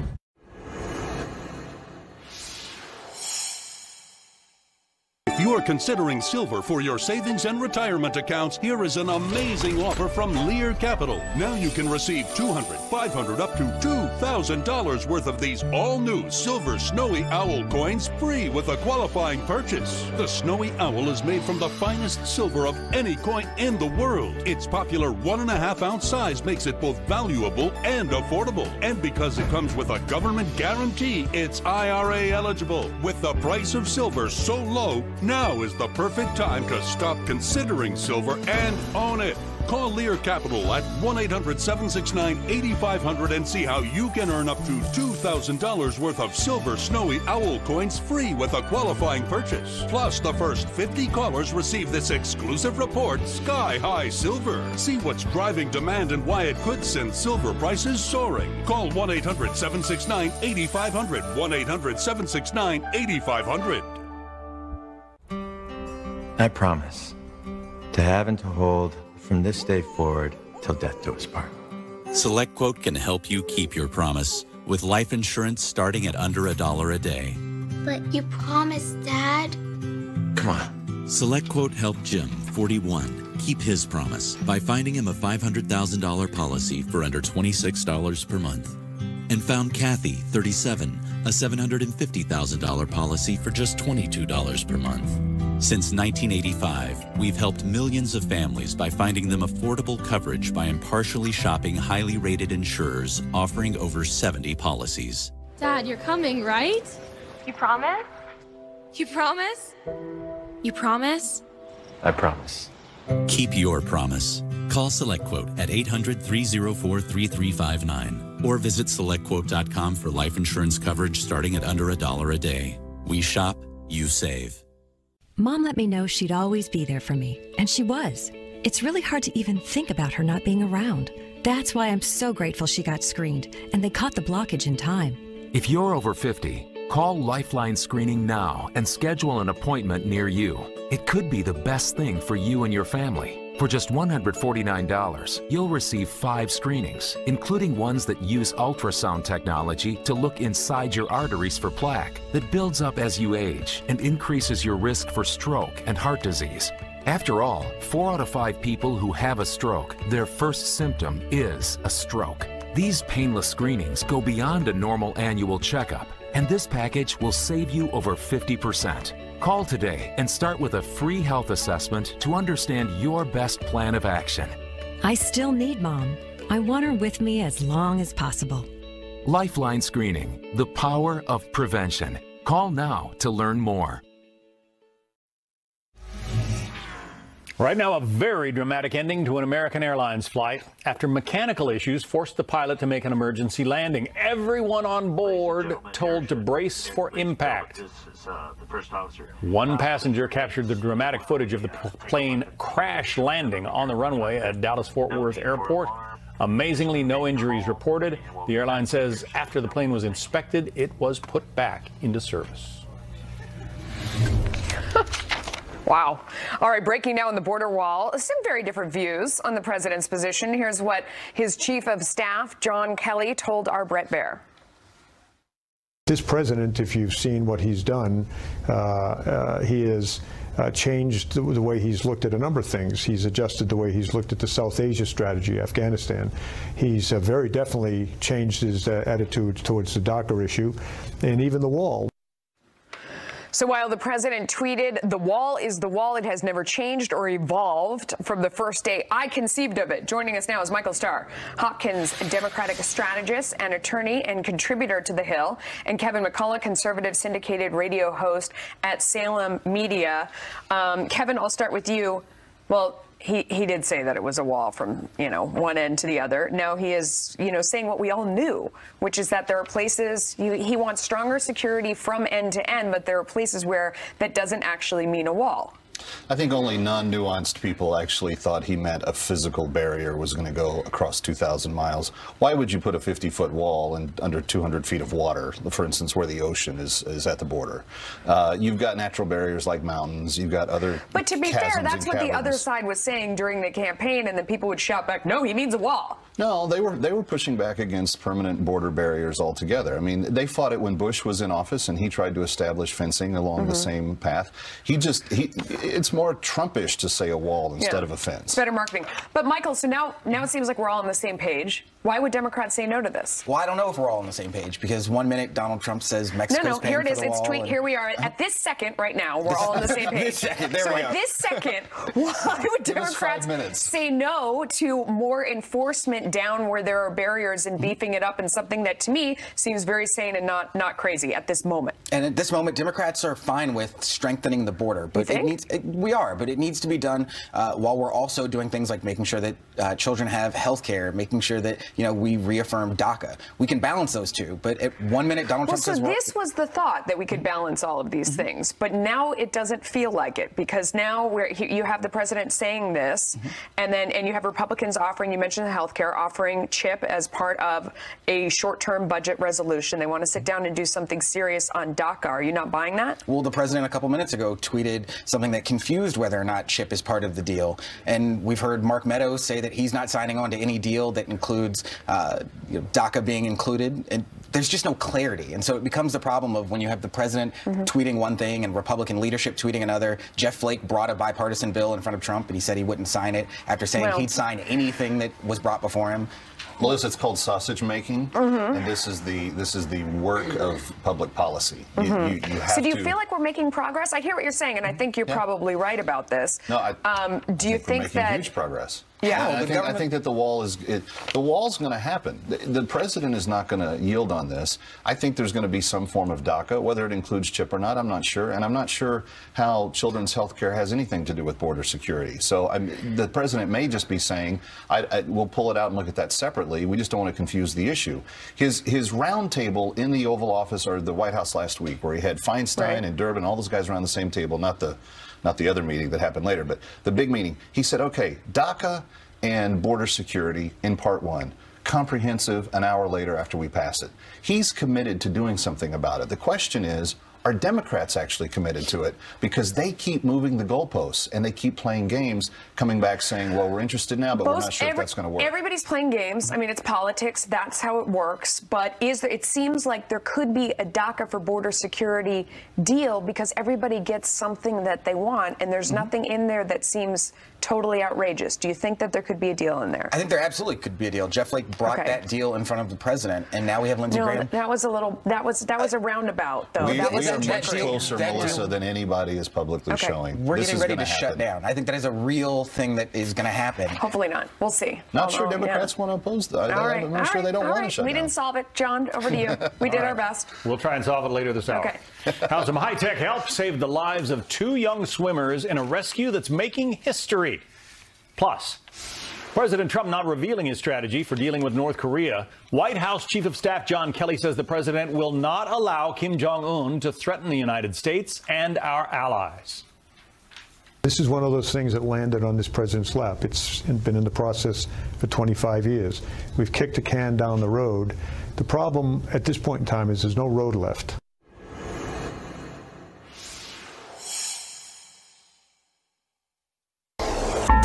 If you are considering silver for your savings and retirement accounts, here is an amazing offer from Lear Capital. Now you can receive $200, $500, up to $2,000 worth of these all-new silver Snowy Owl coins free with a qualifying purchase. The Snowy Owl is made from the finest silver of any coin in the world. Its popular 1.5-ounce size makes it both valuable and affordable. And because it comes with a government guarantee, it's IRA eligible. With the price of silver so low, now is the perfect time to stop considering silver and own it. Call Lear Capital at 1-800-769-8500 and see how you can earn up to $2,000 worth of silver Snowy Owl coins free with a qualifying purchase. Plus, the first 50 callers receive this exclusive report, Sky High Silver. See what's driving demand and why it could send silver prices soaring. Call 1-800-769-8500. 1-800-769-8500. I promise to have and to hold from this day forward till death do us part. SelectQuote can help you keep your promise with life insurance starting at under $1 a day. But you promised, Dad. Come on. SelectQuote helped Jim, 41, keep his promise by finding him a $500,000 policy for under $26 per month. And found Kathy, 37, a $750,000 policy for just $22 per month. Since 1985, we've helped millions of families by finding them affordable coverage by impartially shopping highly rated insurers offering over 70 policies. Dad, you're coming, right? You promise? You promise? You promise? I promise. Keep your promise. Call SelectQuote at 800-304-3359 or visit SelectQuote.com for life insurance coverage starting at under $1 a day. We shop, you save. Mom let me know she'd always be there for me, and she was. It's really hard to even think about her not being around. That's why I'm so grateful she got screened, and they caught the blockage in time. If you're over 50, call Lifeline Screening now and schedule an appointment near you. It could be the best thing for you and your family. For just $149, you'll receive 5 screenings, including ones that use ultrasound technology to look inside your arteries for plaque that builds up as you age and increases your risk for stroke and heart disease. After all, 4 out of 5 people who have a stroke, their first symptom is a stroke. These painless screenings go beyond a normal annual checkup, and this package will save you over 50%. Call today and start with a free health assessment to understand your best plan of action. I still need Mom. I want her with me as long as possible. Lifeline Screening, the power of prevention. Call now to learn more. Right now, a very dramatic ending to an American Airlines flight after mechanical issues forced the pilot to make an emergency landing. Everyone on board told to brace for impact. One passenger captured the dramatic footage of the plane crash landing on the runway at Dallas-Fort Worth Airport. Amazingly, no injuries reported. The airline says after the plane was inspected, it was put back into service. Wow. All right, breaking down the border wall, some very different views on the president's position. Here's what his chief of staff, John Kelly, told our Bret Baier. This president, if you've seen what he's done, he has changed the way he's looked at a number of things. He's adjusted the way he's looked at the South Asia strategy, Afghanistan. He's very definitely changed his attitude towards the DACA issue and even the wall. So while the president tweeted, "The wall is the wall. It has never changed or evolved from the first day I conceived of it." Joining us now is Michael Starr, Hopkins Democratic strategist and attorney and contributor to The Hill, and Kevin McCullough, conservative syndicated radio host at Salem Media. Kevin, I'll start with you. Well, he did say that it was a wall from, one end to the other. Now he is, saying what we all knew, which is that there are places he wants stronger security from end to end, but there are places where that doesn't actually mean a wall. I think only non-nuanced people actually thought he meant a physical barrier was going to go across 2,000 miles. Why would you put a 50-foot wall and under 200 feet of water, for instance, where the ocean is at the border? You've got natural barriers like mountains. You've got other But to be fair, that's what the other side was saying during the campaign, and then people would shout back, "No, he means a wall." No, they were pushing back against permanent border barriers altogether. I mean, they fought it when Bush was in office and he tried to establish fencing along the same path. It's more Trumpish to say a wall instead of a fence. It's better marketing. But Michael, so now it seems like we're all on the same page. Why would Democrats say no to this? Well, I don't know if we're all on the same page, because one minute Donald Trump says Mexico's paying here it for is. the wall. Here we are. At this second right now, we're all on the same page. This second, there we go. At this second, why would Democrats say no to more enforcement down where there are barriers and beefing it up, in something that to me seems very sane and not crazy at this moment? And at this moment, Democrats are fine with strengthening the border, but but it needs to be done while we're also doing things like making sure that children have health care, making sure that we reaffirm DACA. We can balance those two, but at one minute Donald Trump says, this was the thought, that we could balance all of these things, but now it doesn't feel like it, because now you have the president saying this, and you have Republicans offering, you mentioned the health care, offering CHIP as part of a short-term budget resolution. They want to sit down and do something serious on DACA. Are you not buying that? Well, the president a couple minutes ago tweeted something that confused whether or not CHIP is part of the deal, and we've heard Mark Meadows say that he's not signing on to any deal that includes DACA being included, and there's just no clarity. And so it becomes the problem of when you have the president tweeting one thing and Republican leadership tweeting another. Jeff Flake brought a bipartisan bill in front of Trump, and he said he wouldn't sign it after saying he'd sign anything that was brought before him. Melissa, it's called sausage making, and this is the work of public policy. You have so do you feel like we're making progress? I hear what you're saying, and I think you're probably right about this. No, do you think we're that making huge progress? Yeah, I think that the wall's going to happen. The president is not going to yield on this. I think there's going to be some form of DACA, whether it includes CHIP or not. I'm not sure, and I'm not sure how children's health care has anything to do with border security. So the president may just be saying, "We'll pull it out and look at that separately. We just don't want to confuse the issue." His roundtable in the Oval Office or the White House last week, where he had Feinstein and Durbin, all those guys around the same table, not the other meeting that happened later, but the big meeting. He said, okay, DACA and border security in part one, comprehensive an hour later after we pass it. He's committed to doing something about it. The question is, are Democrats actually committed to it? Because they keep moving the goalposts and they keep playing games, coming back saying, well, we're interested now, but we're not sure if that's going to work. Everybody's playing games. I mean, it's politics. That's how it works. But it seems like there could be a DACA for border security deal, because everybody gets something that they want, and there's nothing in there that seems totally outrageous. Do you think that there could be a deal in there? I think there absolutely could be a deal. Jeff Flake brought that deal in front of the president, and now we have Lindsey Graham. That was a roundabout, though. We are much closer, Melissa, than anybody is publicly showing. We're getting ready to shut down. I think that is a real thing that is going to happen. Hopefully not. We'll see. Not sure Democrats want to oppose that. I'm not sure they don't want to shut down. We didn't solve it. John, over to you. We did our best. We'll try and solve it later this hour. How some high-tech help saved the lives of 2 young swimmers in a rescue that's making history. Plus, President Trump not revealing his strategy for dealing with North Korea. White House Chief of Staff John Kelly says the president will not allow Kim Jong-un to threaten the United States and our allies. This is one of those things that landed on this president's lap. It's been in the process for 25 years. We've kicked a can down the road. The problem at this point in time is there's no road left.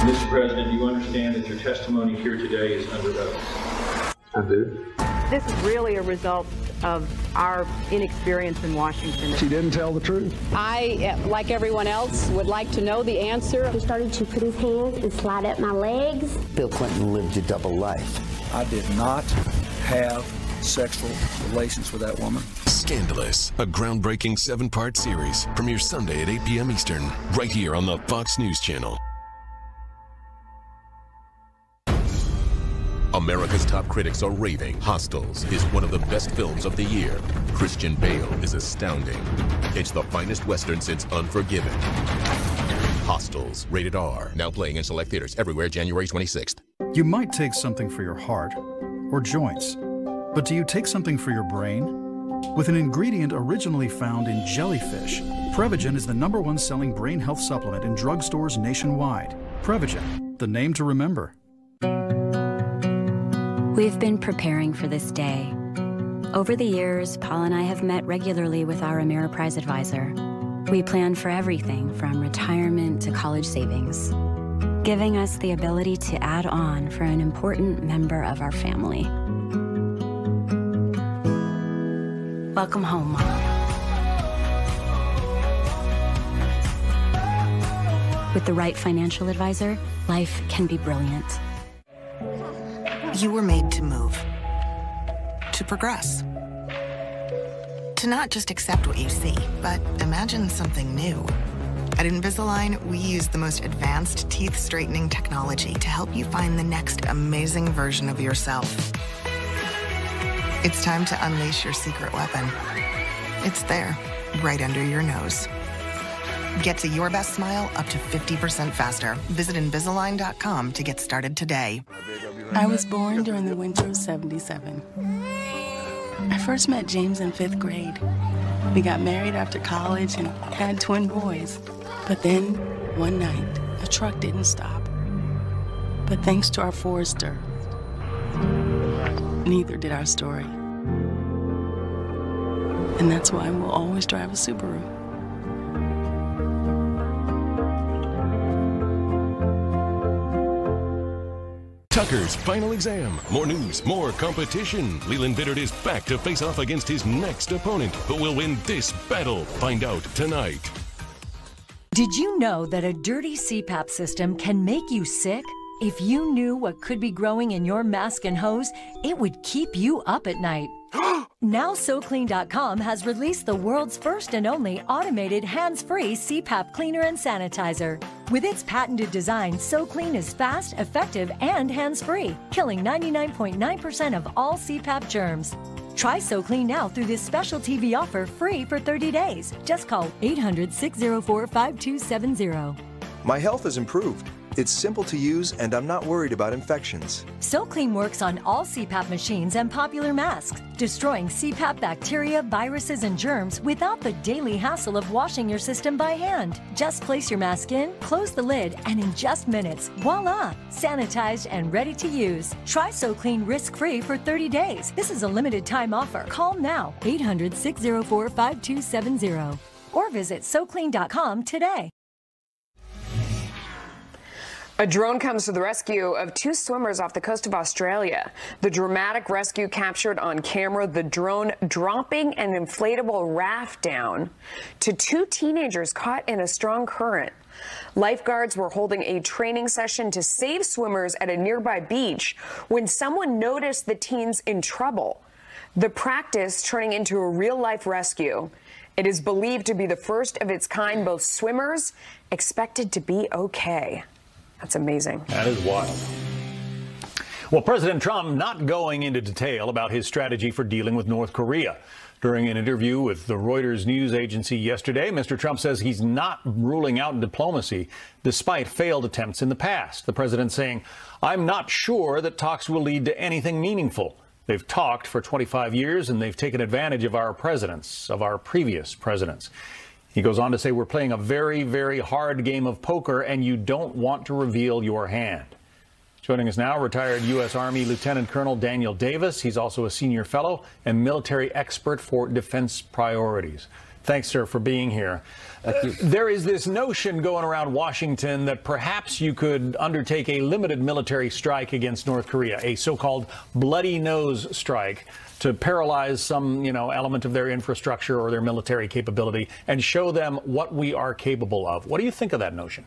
Mr. President, do you understand that your testimony here today is under oath? I do. This is really a result of our inexperience in Washington. She didn't tell the truth. I, like everyone else, would like to know the answer. He started to put his hands and slide up my legs. Bill Clinton lived a double life. I did not have sexual relations with that woman. Scandalous, a groundbreaking 7-part series, premieres Sunday at 8 p.m. Eastern, right here on the Fox News Channel. America's top critics are raving Hostiles is one of the best films of the year. Christian Bale is astounding. It's the finest Western since Unforgiven. Hostiles, rated R. Now playing in select theaters everywhere January 26th. You might take something for your heart or joints, but do you take something for your brain? With an ingredient originally found in jellyfish, Prevagen is the #1 selling brain health supplement in drugstores nationwide. Prevagen, the name to remember. We've been preparing for this day. Over the years, Paul and I have met regularly with our Ameriprise advisor. We plan for everything from retirement to college savings, giving us the ability to add on for an important member of our family. Welcome home, Mom. With the right financial advisor, life can be brilliant. You were made to move, to progress, to not just accept what you see, but imagine something new. At Invisalign, we use the most advanced teeth straightening technology to help you find the next amazing version of yourself. It's time to unleash your secret weapon. It's there, right under your nose. Get to your best smile up to 50% faster. Visit Invisalign.com to get started today. I was born during the winter of '77. I first met James in 5th grade. We got married after college and had twin boys. But then, one night, a truck didn't stop. But thanks to our Forester, neither did our story. And that's why we'll always drive a Subaru. Tucker's final exam. More news, more competition. Leland Biddard is back to face off against his next opponent. Who will win this battle? Find out tonight. Did you know that a dirty CPAP system can make you sick? If you knew what could be growing in your mask and hose, it would keep you up at night. Now SoClean.com has released the world's first and only automated hands-free CPAP cleaner and sanitizer. With its patented design, SoClean is fast, effective, and hands-free, killing 99.9% of all CPAP germs. Try SoClean now through this special TV offer free for 30 days. Just call 800-604-5270. My health has improved. It's simple to use, and I'm not worried about infections. SoClean works on all CPAP machines and popular masks, destroying CPAP bacteria, viruses, and germs without the daily hassle of washing your system by hand. Just place your mask in, close the lid, and in just minutes, voila! Sanitized and ready to use. Try SoClean risk-free for 30 days. This is a limited time offer. Call now, 800-604-5270. Or visit SoClean.com today. A drone comes to the rescue of 2 swimmers off the coast of Australia. The dramatic rescue captured on camera the drone dropping an inflatable raft down to 2 teenagers caught in a strong current. Lifeguards were holding a training session to save swimmers at a nearby beach when someone noticed the teens in trouble. The practice turning into a real-life rescue. It is believed to be the first of its kind. Both swimmers expected to be okay. That's amazing. That is wild. Well, President Trump not going into detail about his strategy for dealing with North Korea. During an interview with the Reuters news agency yesterday, Mr. Trump says he's not ruling out diplomacy despite failed attempts in the past. The president saying, "I'm not sure that talks will lead to anything meaningful. They've talked for 25 years and they've taken advantage of our presidents, of our previous presidents." He goes on to say, "We're playing a very, very hard game of poker and you don't want to reveal your hand." Joining us now, retired U.S. Army Lieutenant Colonel Daniel Davis. He's also a senior fellow and military expert for defense priorities. Thanks, sir, for being here. There is this notion going around Washington that perhaps you could undertake a limited military strike against North Korea, a so-called bloody nose strike, to paralyze some, element of their infrastructure or their military capability and show them what we are capable of. What do you think of that notion?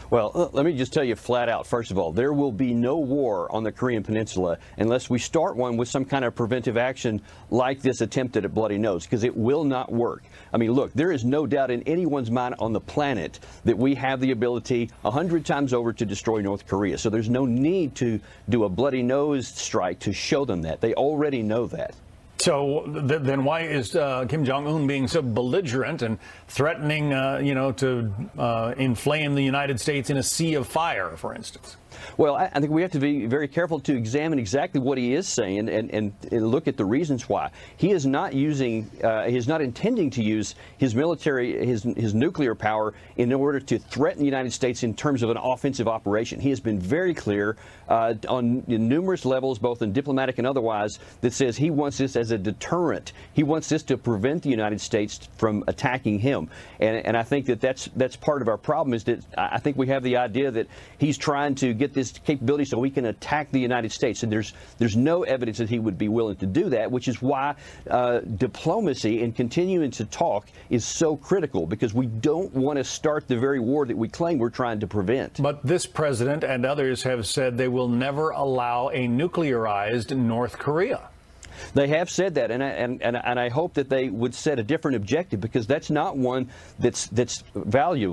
Well, let me just tell you flat out, first of all, there will be no war on the Korean Peninsula unless we start one with some kind of preventive action like this attempt at a bloody nose, because it will not work. I mean, look, there is no doubt in anyone's mind on the planet that we have the ability 100 times over to destroy North Korea. So there's no need to do a bloody nose strike to show them that. They already know that. So then why is Kim Jong-un being so belligerent and threatening, to inflame the United States in a sea of fire, for instance? Well, I think we have to be very careful to examine exactly what he is saying and look at the reasons why. He is not using, he is not intending to use his military, his nuclear power in order to threaten the United States in terms of an offensive operation. He has been very clear on numerous levels, both in diplomatic and otherwise, that says he wants this as a deterrent. He wants this to prevent the United States from attacking him. And I think that that's part of our problem, is that I think we have the idea that he's trying to get this capability so we can attack the United States, and there's no evidence that he would be willing to do that, which is why diplomacy and continuing to talk is so critical, because we don't want to start the very war that we claim we're trying to prevent. But this president and others have said they will never allow a nuclearized North Korea. They have said that, and I hope that they would set a different objective, because that's not one that's valid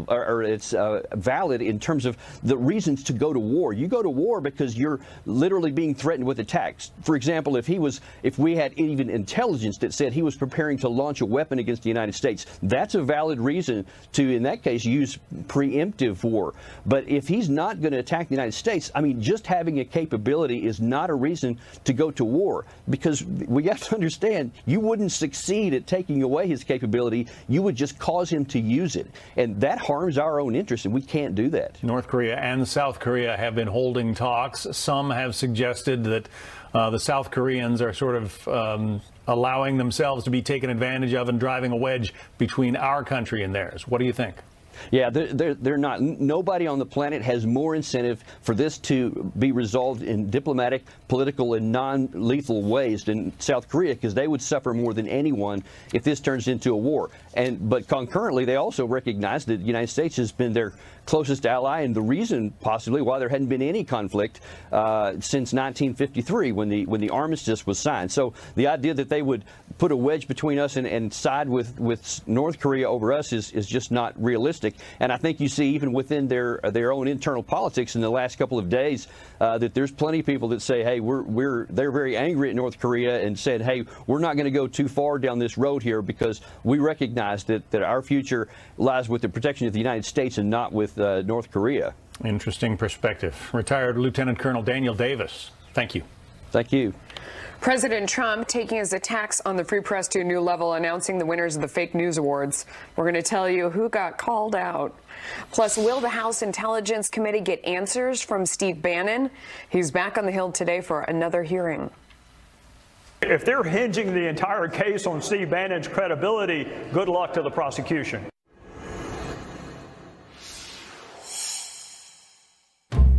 in terms of the reasons to go to war. You go to war because you're literally being threatened with attacks. For example, if we had even intelligence that said he was preparing to launch a weapon against the United States, that's a valid reason to, in that case, use preemptive war. But if he's not going to attack the United States, I mean, just having a capability is not a reason to go to war, because we have to understand, you wouldn't succeed at taking away his capability. You would just cause him to use it. And that harms our own interests, and we can't do that. North Korea and South Korea have been holding talks. Some have suggested that the South Koreans are sort of allowing themselves to be taken advantage of and driving a wedge between our country and theirs. What do you think? Yeah, they're not. Nobody on the planet has more incentive for this to be resolved in diplomatic, political, and non-lethal ways than South Korea, because they would suffer more than anyone if this turns into a war. But concurrently, they also recognize that the United States has been their closest ally, and the reason possibly why there hadn't been any conflict since 1953, when the armistice was signed. So the idea that they would put a wedge between us and side with North Korea over us is just not realistic. And I think you see even within their own internal politics in the last couple of days that there's plenty of people that say, hey, they're very angry at North Korea and said, hey, we're not going to go too far down this road here, because we recognize that our future lies with the protection of the United States and not with North Korea. Interesting perspective. Retired Lieutenant Colonel Daniel Davis, thank you. Thank you. President Trump taking his attacks on the free press to a new level, announcing the winners of the fake news awards. We're going to tell you who got called out. Plus, will the House Intelligence Committee get answers from Steve Bannon? He's back on the Hill today for another hearing. If they're hinging the entire case on Steve Bannon's credibility, good luck to the prosecution.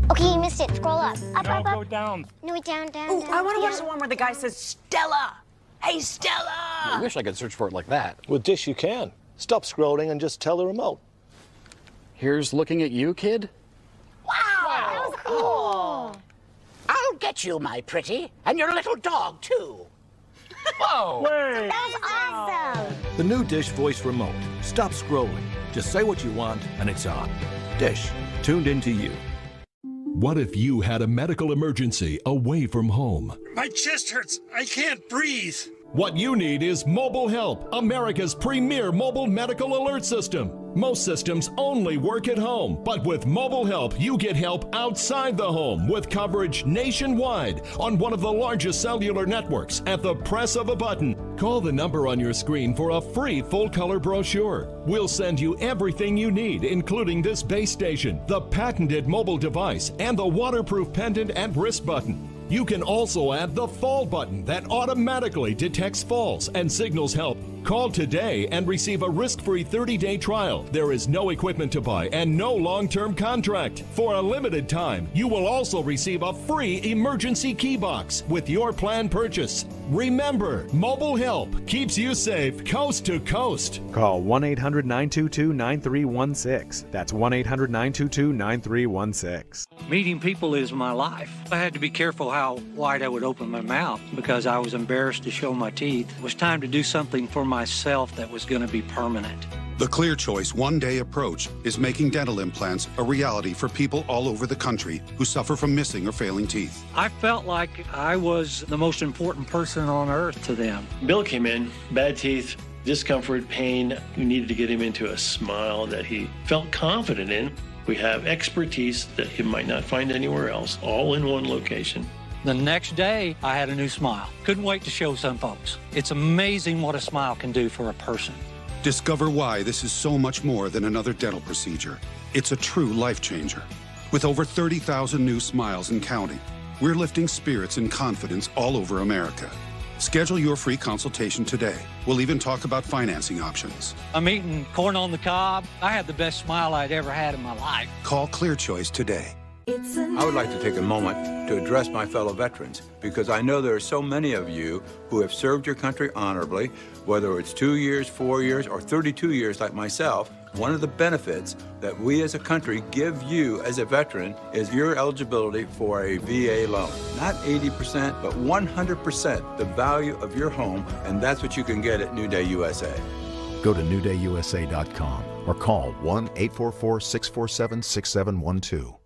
Okay, you missed it. Scroll up. Up, no, up, up. Go down. No, down, down, Ooh, down. I want to down. watch the one where the guy says, Stella. Hey, Stella. I wish I could search for it like that. With Dish, you can. Stop scrolling and just tell the remote. Here's looking at you, kid. Wow, that was cool. I'll get you, my pretty. And your little dog, too. Whoa. Wait. That was awesome. The new Dish voice remote. Stop scrolling. Just say what you want, and it's on. Dish, tuned into you. What if you had a medical emergency away from home? My chest hurts. I can't breathe. What you need is Mobile Help, America's premier mobile medical alert system. Most systems only work at home, but with Mobile Help, you get help outside the home with coverage nationwide on one of the largest cellular networks at the press of a button. Call the number on your screen for a free full-color brochure. We'll send you everything you need, including this base station, the patented mobile device, and the waterproof pendant and wrist button. You can also add the fall button that automatically detects falls and signals help Call today and receive a risk-free 30-day trial. There is no equipment to buy and no long-term contract. For a limited time, you will also receive a free emergency key box with your plan purchase. Remember, mobile help keeps you safe coast to coast. Call 1-800-922-9316. That's 1-800-922-9316. Meeting people is my life. I had to be careful how wide I would open my mouth because I was embarrassed to show my teeth. It was time to do something for myself that was going to be permanent. The Clear Choice one-day approach is making dental implants a reality for people all over the country who suffer from missing or failing teeth. I felt like I was the most important person on earth to them. Bill came in, bad teeth, discomfort, pain. We needed to get him into a smile that he felt confident in. We have expertise that he might not find anywhere else, all in one location. The next day, I had a new smile. Couldn't wait to show some folks. It's amazing what a smile can do for a person. Discover why this is so much more than another dental procedure. It's a true life changer. With over 30,000 new smiles and counting, we're lifting spirits and confidence all over America. Schedule your free consultation today. We'll even talk about financing options. I'm eating corn on the cob. I had the best smile I'd ever had in my life. Call Clear Choice today. I would like to take a moment to address my fellow veterans because I know there are so many of you who have served your country honorably, whether it's 2 years, 4 years, or 32 years like myself. One of the benefits that we as a country give you as a veteran is your eligibility for a VA loan. Not 80%, but 100% the value of your home, and that's what you can get at New Day USA. Go to newdayusa.com or call 1-844-647-6712.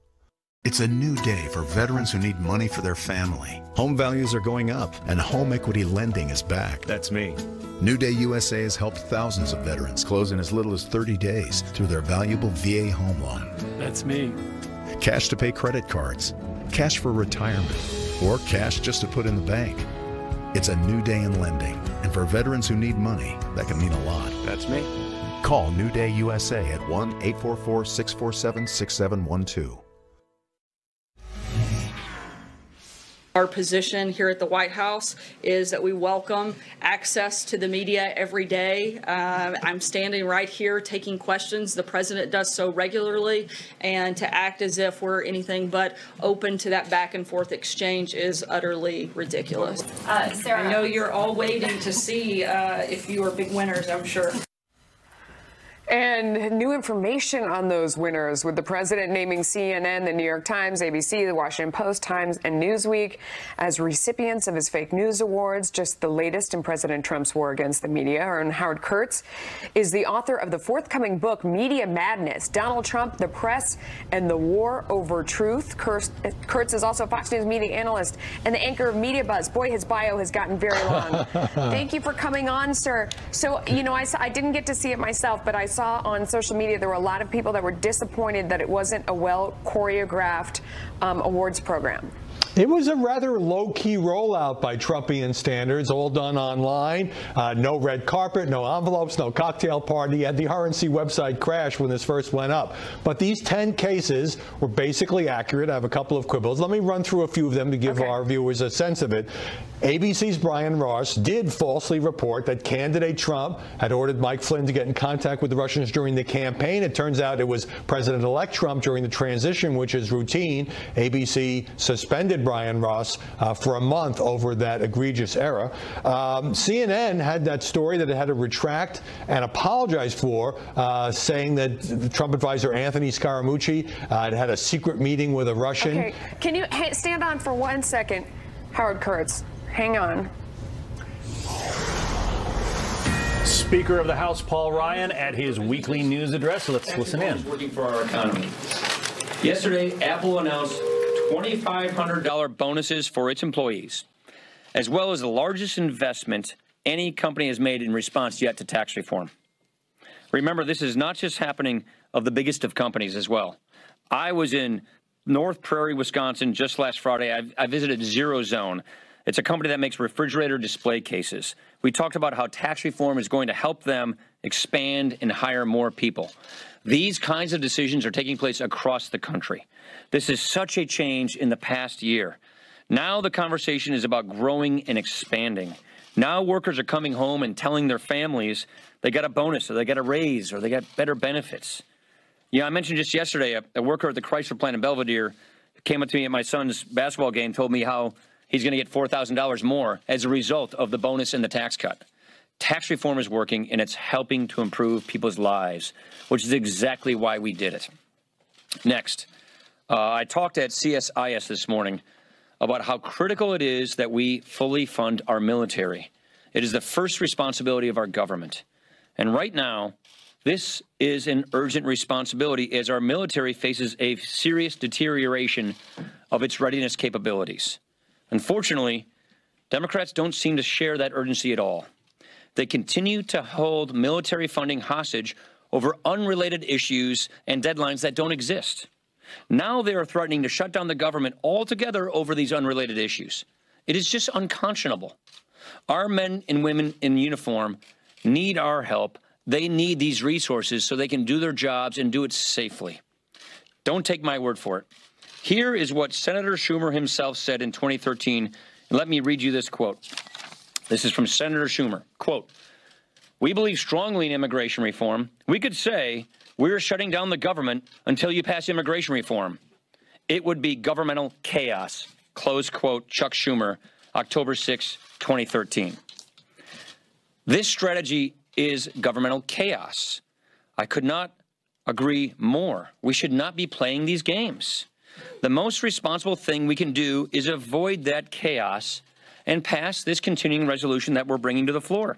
It's a new day for veterans who need money for their family. Home values are going up, and home equity lending is back. That's me. New Day USA has helped thousands of veterans close in as little as 30 days through their valuable VA home loan. That's me. Cash to pay credit cards, cash for retirement, or cash just to put in the bank. It's a new day in lending, and for veterans who need money, that can mean a lot. That's me. Call New Day USA at 1-844-647-6712. Our position here at the White House is that we welcome access to the media every day. I'm standing right here taking questions. The president does so regularly, and to act as if we're anything but open to that back and forth exchange is utterly ridiculous. Sarah, I know you're all waiting to see if you are big winners, I'm sure. And new information on those winners, with the president naming CNN, the New York Times, ABC, the Washington Post, Times, and Newsweek as recipients of his fake news awards, just the latest in President Trump's war against the media. And Howard Kurtz is the author of the forthcoming book, Media Madness, Donald Trump, the Press, and the War Over Truth. Kurtz is also a Fox News media analyst and the anchor of Media Buzz. Boy, his bio has gotten very long. Thank you for coming on, sir. So, you know, I didn't get to see it myself, but I saw on social media there were a lot of people that were disappointed that it wasn't a well choreographed awards program. It was a rather low-key rollout by Trumpian standards, all done online. No red carpet, no envelopes, no cocktail party. Had the RNC website crash when this first went up. But these 10 cases were basically accurate. I have a couple of quibbles. Let me run through a few of them to give our viewers a sense of it. ABC's Brian Ross did falsely report that candidate Trump had ordered Mike Flynn to get in contact with the Russians during the campaign. It turns out it was President-elect Trump during the transition, which is routine. ABC suspended Brian Ross for a month over that egregious error. CNN had that story that it had to retract and apologize for, saying that the Trump advisor Anthony Scaramucci had a secret meeting with a Russian. Okay, can you stand on for 1 second? Howard Kurtz, hang on. Speaker of the House Paul Ryan at his weekly news address. Let's listen in. Working for our economy. Yesterday, Apple announced $2,500 bonuses for its employees, as well as the largest investment any company has made in response yet to tax reform. Remember, this is not just happening of the biggest of companies as well. I was in North Prairie, Wisconsin just last Friday. I visited Zero Zone. It's a company that makes refrigerator display cases. We talked about how tax reform is going to help them expand and hire more people. These kinds of decisions are taking place across the country. This is such a change in the past year. Now the conversation is about growing and expanding. Now workers are coming home and telling their families they got a bonus or they got a raise or they got better benefits. I mentioned just yesterday a worker at the Chrysler plant in Belvedere came up to me at my son's basketball game, told me how he's going to get $4,000 more as a result of the bonus and the tax cut. Tax reform is working, and it's helping to improve people's lives, which is exactly why we did it. Next, I talked at CSIS this morning about how critical it is that we fully fund our military. It is the first responsibility of our government. And right now, this is an urgent responsibility as our military faces a serious deterioration of its readiness capabilities. Unfortunately, Democrats don't seem to share that urgency at all. They continue to hold military funding hostage over unrelated issues and deadlines that don't exist. Now they are threatening to shut down the government altogether over these unrelated issues. It is just unconscionable. Our men and women in uniform need our help. They need these resources so they can do their jobs and do it safely. Don't take my word for it. Here is what Senator Schumer himself said in 2013. And let me read you this quote. This is from Senator Schumer. Quote, "We believe strongly in immigration reform. We could say we're shutting down the government until you pass immigration reform. It would be governmental chaos." Close quote, Chuck Schumer, October 6, 2013. This strategy is governmental chaos. I could not agree more. We should not be playing these games. The most responsible thing we can do is avoid that chaos and pass this continuing resolution that we're bringing to the floor.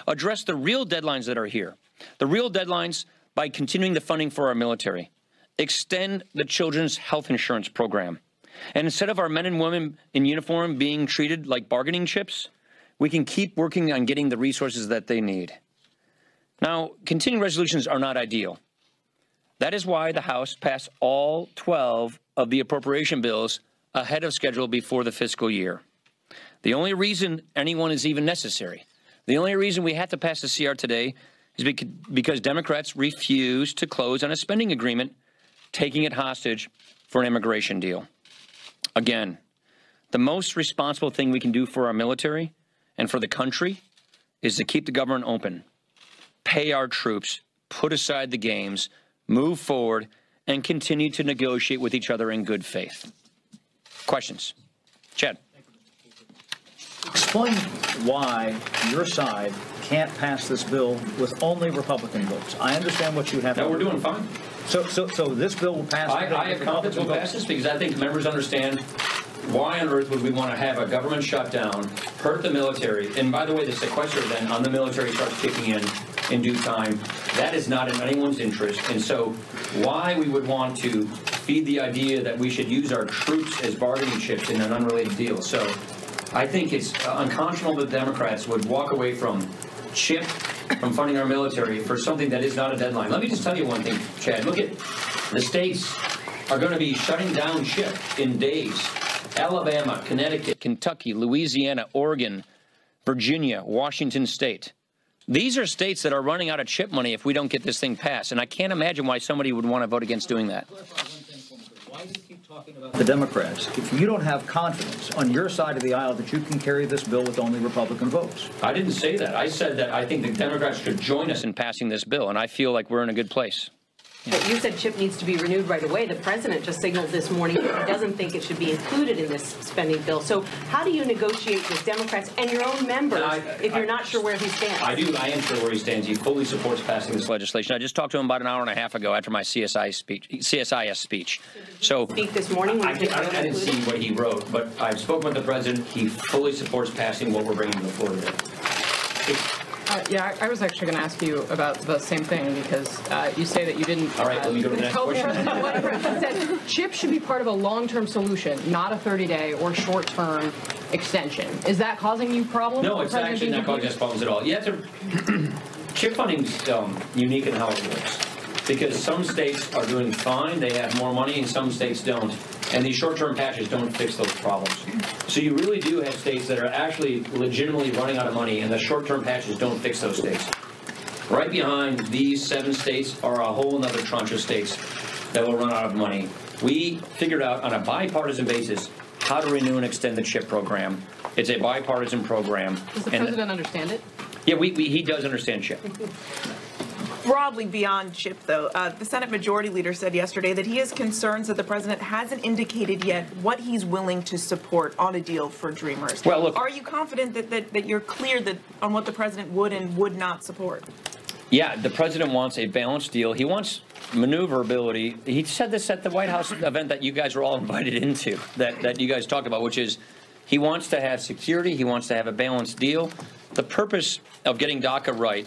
Address the real deadlines that are here. The real deadlines by continuing the funding for our military. Extend the children's health insurance program. And instead of our men and women in uniform being treated like bargaining chips, we can keep working on getting the resources that they need. Now, continuing resolutions are not ideal. That is why the House passed all 12 of the appropriation bills ahead of schedule before the fiscal year. The only reason anyone is even necessary, the only reason we had to pass the CR today is because Democrats refused to close on a spending agreement, taking it hostage for an immigration deal. Again, the most responsible thing we can do for our military and for the country is to keep the government open, pay our troops, put aside the games, move forward, and continue to negotiate with each other in good faith. Questions? Chad. Explain why your side can't pass this bill with only Republican votes. I understand what you have. No, we're doing fine. So this bill will pass. I have confidence we'll pass this because I think members understand why on earth would we want to have a government shutdown, hurt the military, and by the way, the sequester then on the military starts kicking in due time. That is not in anyone's interest. And so why we would want to feed the idea that we should use our troops as bargaining chips in an unrelated deal. So I think it's unconscionable that Democrats would walk away from from funding our military for something that is not a deadline. Let me just tell you one thing, Chad. Look at the states are going to be shutting down CHIP in days. Alabama, Connecticut, Kentucky, Louisiana, Oregon, Virginia, Washington State. These are states that are running out of CHIP money if we don't get this thing passed. And I can't imagine why somebody would want to vote against doing that. Why do you keep talking about the Democrats if you don't have confidence on your side of the aisle that you can carry this bill with only Republican votes? I didn't say that. I said that I think the Democrats should join us in passing this bill, and I feel like we're in a good place. But you said CHIP needs to be renewed right away. The president just signaled this morning that he doesn't think it should be included in this spending bill. So how do you negotiate with Democrats and your own members if you're not sure where he stands? I am sure where he stands. He fully supports passing this legislation. I just talked to him about an hour and a half ago after my CSIS speech. So speak this morning. I didn't see what he wrote, but I've spoken with the president. He fully supports passing what we're bringing to the floor today. Yeah, I was actually going to ask you about the same thing because you say that you didn't. All right, let me go to the next question. President said CHIP should be part of a long-term solution, not a 30-day or short-term extension. Is that causing you problems? No, it's actually not causing us problems at all. CHIP funding is unique in how it works because some states are doing fine, they have more money, and some states don't. And these short-term patches don't fix those problems. So you really do have states that are actually legitimately running out of money, and the short-term patches don't fix those states. Right behind these 7 states are a whole other tranche of states that will run out of money. We figured out on a bipartisan basis how to renew and extend the CHIP program. It's a bipartisan program. Does the president understand it? Yeah, he does understand CHIP. Broadly beyond CHIP, though, the Senate Majority Leader said yesterday that he has concerns that the president hasn't indicated yet what he's willing to support on a deal for Dreamers. Well, look, are you confident that you're clear that on what the president would and would not support? Yeah, the president wants a balanced deal. He wants maneuverability. He said this at the White House event that you guys were all invited into, that you guys talked about, which is he wants to have security. He wants to have a balanced deal. The purpose of getting DACA right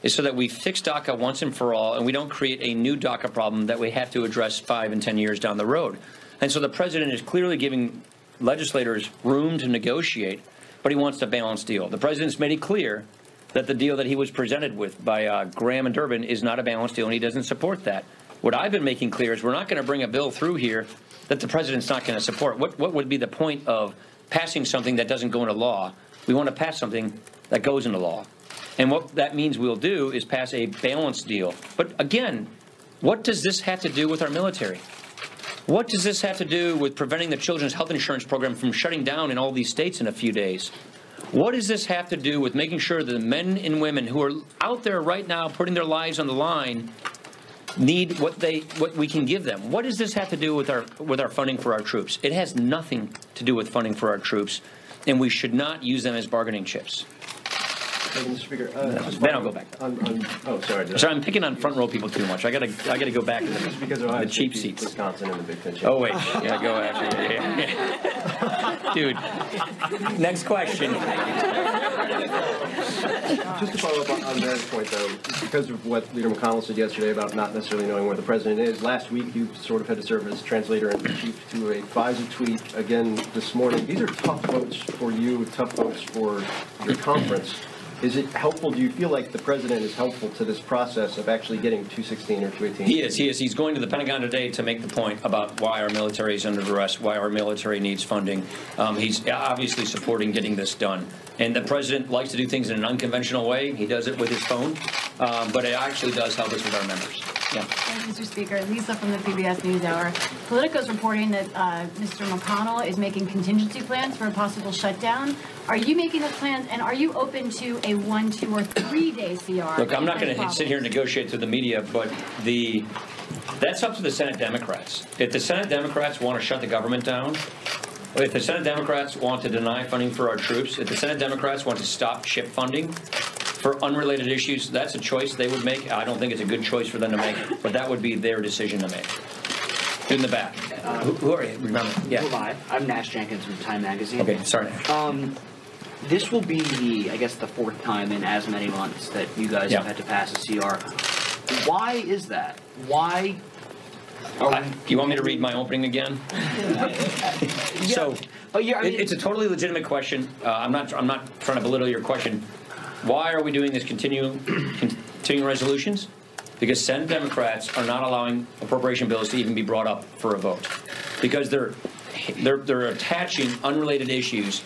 is so that we fix DACA once and for all, and we don't create a new DACA problem that we have to address 5 and 10 years down the road. And so the president is clearly giving legislators room to negotiate, but he wants a balanced deal. The president's made it clear that the deal that he was presented with by Graham and Durbin is not a balanced deal, and he doesn't support that. What I've been making clear is we're not going to bring a bill through here that the president's not going to support. What would be the point of passing something that doesn't go into law? We want to pass something that goes into law. And what that means we'll do is pass a balanced deal. But again, what does this have to do with our military? What does this have to do with preventing the Children's Health Insurance Program from shutting down in all these states in a few days? What does this have to do with making sure that the men and women who are out there right now putting their lives on the line need what we can give them? What does this have to do with our funding for our troops? It has nothing to do with funding for our troops, and we should not use them as bargaining chips. Mr. Speaker, then I'll go back. Oh, sorry. Sorry, I'm picking on front row people too much. I gotta go back to the cheap seats. Wisconsin and the Big Ten. Oh wait, yeah, go after. Yeah. Dude, next question. Just to follow up on Mary's point, though, because of what Leader McConnell said yesterday about not necessarily knowing where the president is, last week you sort of had to serve as translator in chief to a FISA tweet again this morning. These are tough votes for you, tough votes for your conference. Is it helpful? Do you feel like the president is helpful to this process of actually getting 216 or 218? He is. He's going to the Pentagon today to make the point about why our military is under duress, why our military needs funding. He's obviously supporting getting this done. And the president likes to do things in an unconventional way. He does it with his phone, but it actually does help us with our members. Yeah. Thank you, Mr. Speaker. Lisa from the PBS NewsHour. Politico is reporting that Mr. McConnell is making contingency plans for a possible shutdown. Are you making those plans, and are you open to a 1, 2, or 3 day CR? Look, I'm not going to sit here and negotiate through the media, but that's up to the Senate Democrats. If the Senate Democrats want to shut the government down, if the Senate Democrats want to deny funding for our troops, if the Senate Democrats want to stop CHIP funding for unrelated issues, that's a choice they would make. I don't think it's a good choice for them to make, but that would be their decision to make. In the back. Who are you? Remember? Yeah. Who am I? I'm Nash Jenkins from Time Magazine. Okay, sorry, Nash. This will be the 4th time in as many months that you guys have had to pass a CR. Why is that? Why? You want me to read my opening again? So, it's a totally legitimate question. I'm not trying to belittle your question. Why are we doing this continuing resolutions? Because Senate Democrats are not allowing appropriation bills to even be brought up for a vote, because they're attaching unrelated issues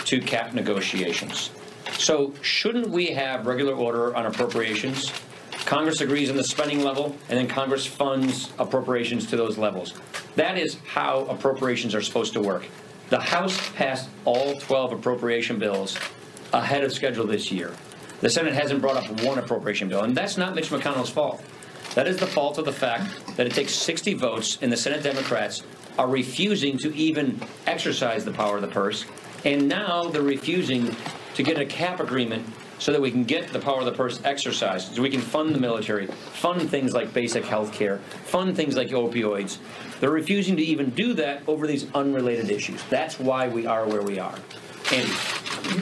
to cap negotiations. So shouldn't we have regular order on appropriations? Congress agrees on the spending level, and then Congress funds appropriations to those levels. That is how appropriations are supposed to work. The House passed all 12 appropriation bills ahead of schedule this year. The Senate hasn't brought up one appropriation bill, and that's not Mitch McConnell's fault. That is the fault of the fact that it takes 60 votes, and the Senate Democrats are refusing to even exercise the power of the purse, and now they're refusing to get a cap agreement so that we can get the power of the purse exercised, so we can fund the military, fund things like basic health care, fund things like opioids. They're refusing to even do that over these unrelated issues. That's why we are where we are. Andy.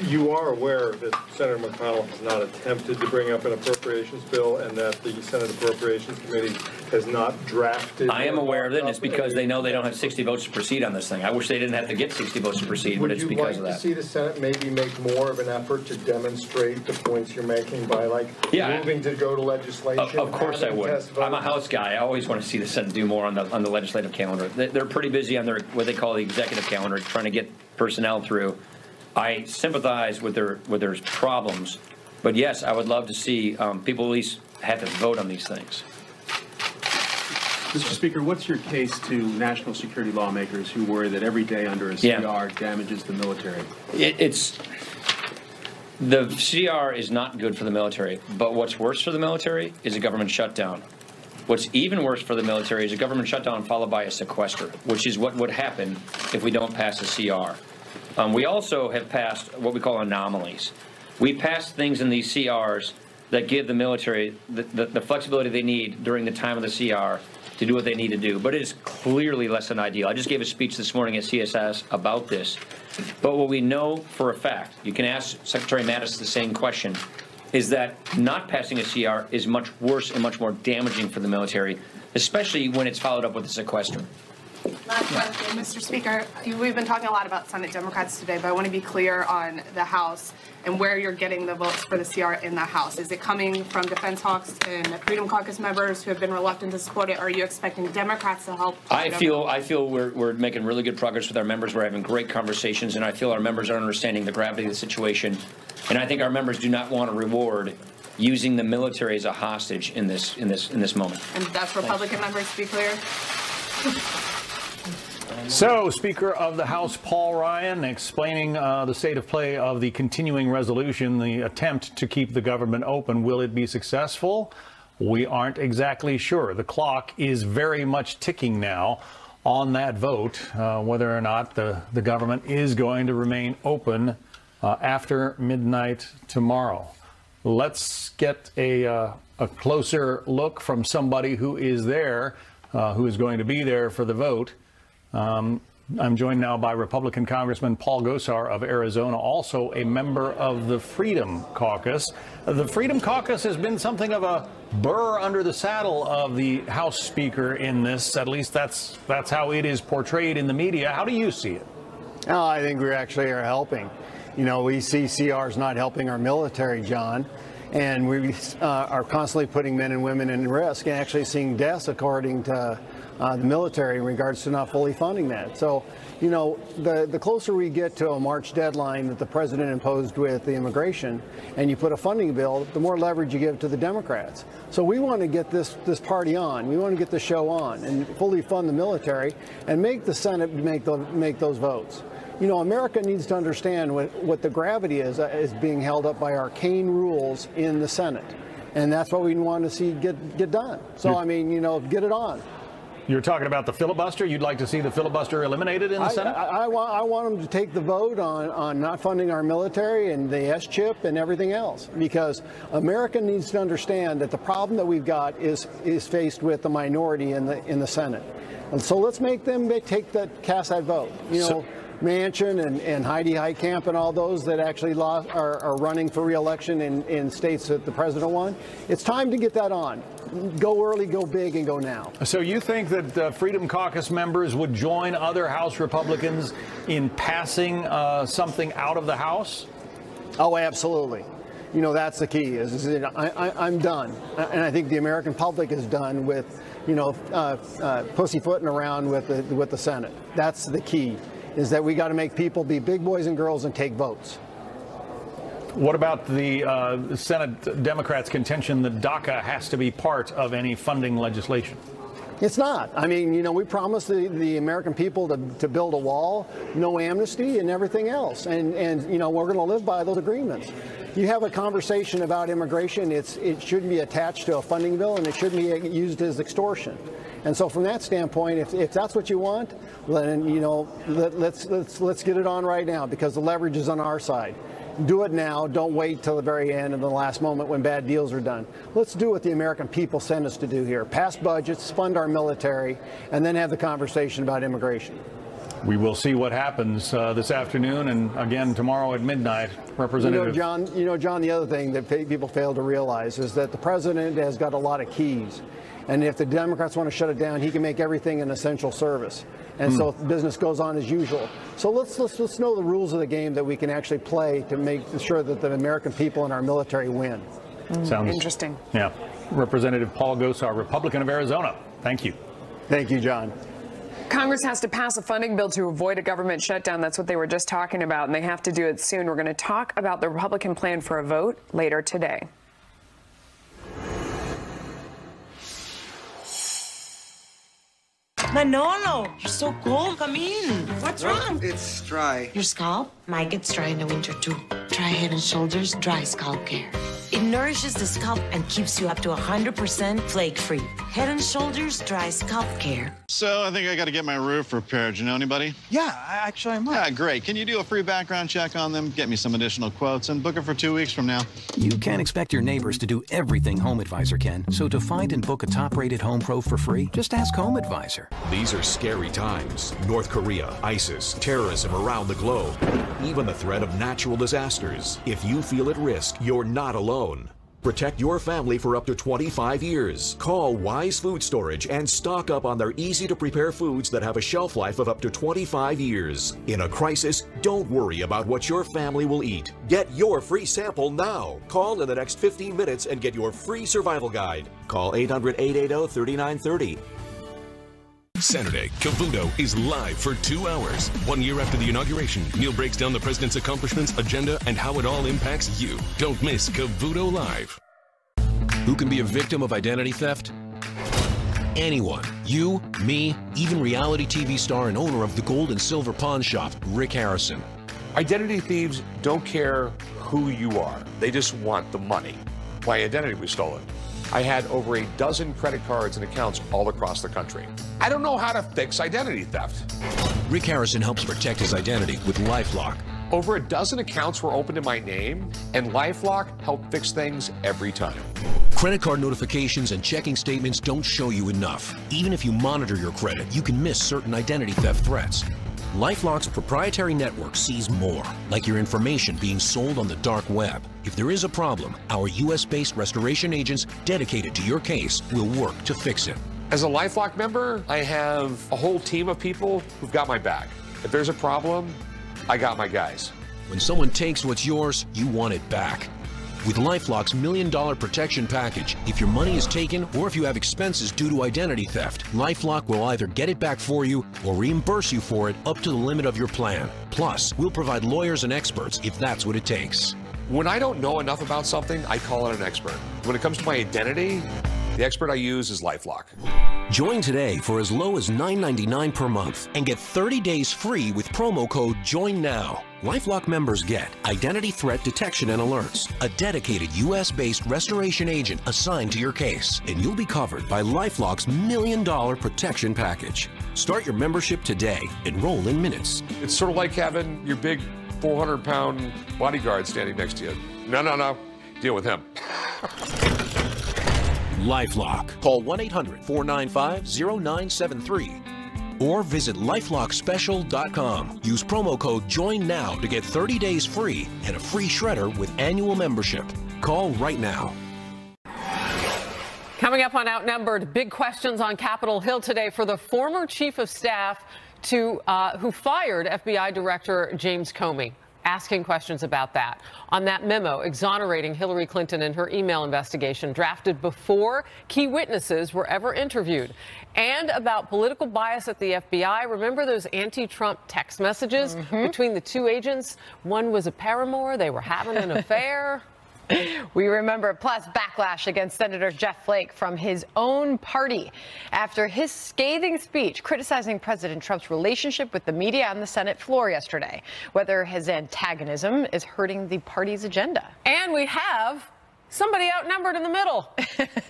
You are aware that Senator McConnell has not attempted to bring up an appropriations bill, and that the Senate Appropriations Committee has not drafted. I am aware of it, and it's because they know they don't have 60 votes to proceed on this thing. I wish they didn't have to get 60 votes to proceed, but it's because of that. Would you like to see the Senate maybe make more of an effort to demonstrate the points you're making by, moving to go to legislation? Of course I would. I'm a House guy. I always want to see the Senate do more on the legislative calendar. They're pretty busy on their what they call the executive calendar, trying to get personnel through. I sympathize with their problems, but yes, I would love to see people at least have to vote on these things. Mr. Speaker, what's your case to national security lawmakers who worry that every day under a CR damages the military? The CR is not good for the military, but what's worse for the military is a government shutdown. What's even worse for the military is a government shutdown followed by a sequester, which is what would happen if we don't pass a CR. We also have passed what we call anomalies. We passed things in these CRs that give the military the flexibility they need during the time of the CR to do what they need to do. But it is clearly less than ideal. I just gave a speech this morning at CSS about this. But what we know for a fact, you can ask Secretary Mattis the same question, is that not passing a CR is much worse and much more damaging for the military, especially when it's followed up with a sequester. Last question, Mr. Speaker. We've been talking a lot about Senate Democrats today, but I want to be clear on the House and where you're getting the votes for the CR in the House. Is it coming from Defense Hawks and Freedom Caucus members who have been reluctant to support it, or are you expecting Democrats to help? I feel we're making really good progress with our members. We're having great conversations, and I feel our members are understanding the gravity of the situation. And I think our members do not want to reward using the military as a hostage in this moment. And that's Republican members, to be clear? So, Speaker of the House Paul Ryan explaining the state of play of the continuing resolution, the attempt to keep the government open. Will it be successful? We aren't exactly sure. The clock is very much ticking now on that vote, whether or not the government is going to remain open after midnight tomorrow. Let's get a closer look from somebody who is there, who is going to be there for the vote. I'm joined now by Republican Congressman Paul Gosar of Arizona, also a member of the Freedom Caucus. The Freedom Caucus has been something of a burr under the saddle of the House Speaker in this. At least that's how it is portrayed in the media. How do you see it? Oh, I think we actually are helping. You know, we see CRs not helping our military, John, and we are constantly putting men and women in risk and actually seeing deaths according to the military in regards to not fully funding that. So, you know, the closer we get to a March deadline that the president imposed with the immigration, and you put a funding bill, the more leverage you give to the Democrats. So we want to get this party on. We want to get the show on and fully fund the military and make the Senate make those votes. You know, America needs to understand what the gravity is being held up by arcane rules in the Senate. And that's what we want to see get done. So, I mean, you know, get it on. You're talking about the filibuster? You'd like to see the filibuster eliminated in the Senate? I want them to take the vote on not funding our military and the S-chip and everything else, because America needs to understand that the problem that we've got is faced with the minority in the Senate. And so let's make them cast that vote. You know, Manchin and Heidi Heitkamp and all those that actually are running for re-election in states that the president won. It's time to get that on. Go early, go big, and go now. So you think that Freedom Caucus members would join other House Republicans in passing something out of the House? Oh, absolutely. You know, that's the key. I'm done. And I think the American public is done with, you know, pussyfooting around with the Senate. That's the key, is that we got to make people be big boys and girls and take votes. What about the Senate Democrats' contention that DACA has to be part of any funding legislation? It's not. I mean, you know, we promised the American people to build a wall, no amnesty, and everything else. And you know, we're going to live by those agreements. You have a conversation about immigration, it shouldn't be attached to a funding bill, and it shouldn't be used as extortion. And so from that standpoint, if that's what you want, then, you know, let's get it on right now, because the leverage is on our side. Do it now. Don't wait till the very end and the last moment when bad deals are done. Let's do what the American people sent us to do here. Pass budgets, fund our military, and then have the conversation about immigration. We will see what happens this afternoon and again tomorrow at midnight. Representative. You know, John, the other thing that people fail to realize is that the president has got a lot of keys. And if the Democrats want to shut it down, he can make everything an essential service. And so business goes on as usual. So let's know the rules of the game that we can actually play to make sure that the American people and our military win. Sounds interesting. Yeah. Representative Paul Gosar, Republican of Arizona. Thank you. Thank you, John. Congress has to pass a funding bill to avoid a government shutdown. That's what they were just talking about, and they have to do it soon. We're going to talk about the Republican plan for a vote later today. Manolo, you're so cold. Come in. What's wrong? It's dry. Your scalp might get dry in the winter too. Try Head & Shoulders Dry Scalp Care. It nourishes the scalp and keeps you up to 100% flake-free. Head & Shoulders Dry Scalp Care. So I think I got to get my roof repaired. You know anybody? Yeah, actually I might. Yeah, great. Can you do a free background check on them, get me some additional quotes, and book it for 2 weeks from now? You can't expect your neighbors to do everything HomeAdvisor can. So to find and book a top-rated home pro for free, just ask HomeAdvisor. These are scary times. North Korea, ISIS, terrorism around the globe, even the threat of natural disasters. If you feel at risk, you're not alone. Protect your family for up to 25 years. Call Wise Food Storage and stock up on their easy-to-prepare foods that have a shelf life of up to 25 years. In a crisis, don't worry about what your family will eat. Get your free sample now. Call in the next 15 minutes and get your free survival guide. Call 800-880-3930. Saturday, Cavuto is live for 2 hours. 1 year after the inauguration, Neil breaks down the president's accomplishments, agenda, and how it all impacts you. Don't miss Cavuto Live. Who can be a victim of identity theft? Anyone. You, me, even reality TV star and owner of the Gold and Silver Pawn Shop, Rick Harrison. Identity thieves don't care who you are. They just want the money. My identity was stolen. I had over a dozen credit cards and accounts all across the country. I don't know how to fix identity theft. Rick Harrison helps protect his identity with LifeLock. Over a dozen accounts were opened in my name, and LifeLock helped fix things every time. Credit card notifications and checking statements don't show you enough. Even if you monitor your credit, you can miss certain identity theft threats. LifeLock's proprietary network sees more, like your information being sold on the dark web. If there is a problem, our US-based restoration agents dedicated to your case will work to fix it. As a LifeLock member, I have a whole team of people who've got my back. If there's a problem, I got my guys. When someone takes what's yours, you want it back. With LifeLock's $1 Million Protection Package, if your money is taken or if you have expenses due to identity theft, LifeLock will either get it back for you or reimburse you for it up to the limit of your plan. Plus, we'll provide lawyers and experts if that's what it takes. When I don't know enough about something, I call in an expert. When it comes to my identity, the expert I use is LifeLock. Join today for as low as $9.99 per month and get 30 days free with promo code JOINNOW. LifeLock members get identity threat detection and alerts, a dedicated US-based restoration agent assigned to your case, and you'll be covered by LifeLock's $1 Million Protection Package. Start your membership today. Enroll in minutes. It's sort of like having your big 400-pound bodyguard standing next to you. No. Deal with him. LifeLock. Call 1-800-495-0973 or visit LifeLockSpecial.com. Use promo code JOINNOW to get 30 days free and a free shredder with annual membership. Call right now. Coming up on Outnumbered, big questions on Capitol Hill today for the former chief of staff who fired FBI Director James Comey. Asking questions about that. On that memo exonerating Hillary Clinton in her email investigation drafted before key witnesses were ever interviewed. And about political bias at the FBI. Remember those anti-Trump text messages between the two agents? One was a paramour. They were having an affair. We remember, plus backlash against Senator Jeff Flake from his own party after his scathing speech criticizing President Trump's relationship with the media on the Senate floor yesterday, whether his antagonism is hurting the party's agenda. And we have somebody outnumbered in the middle.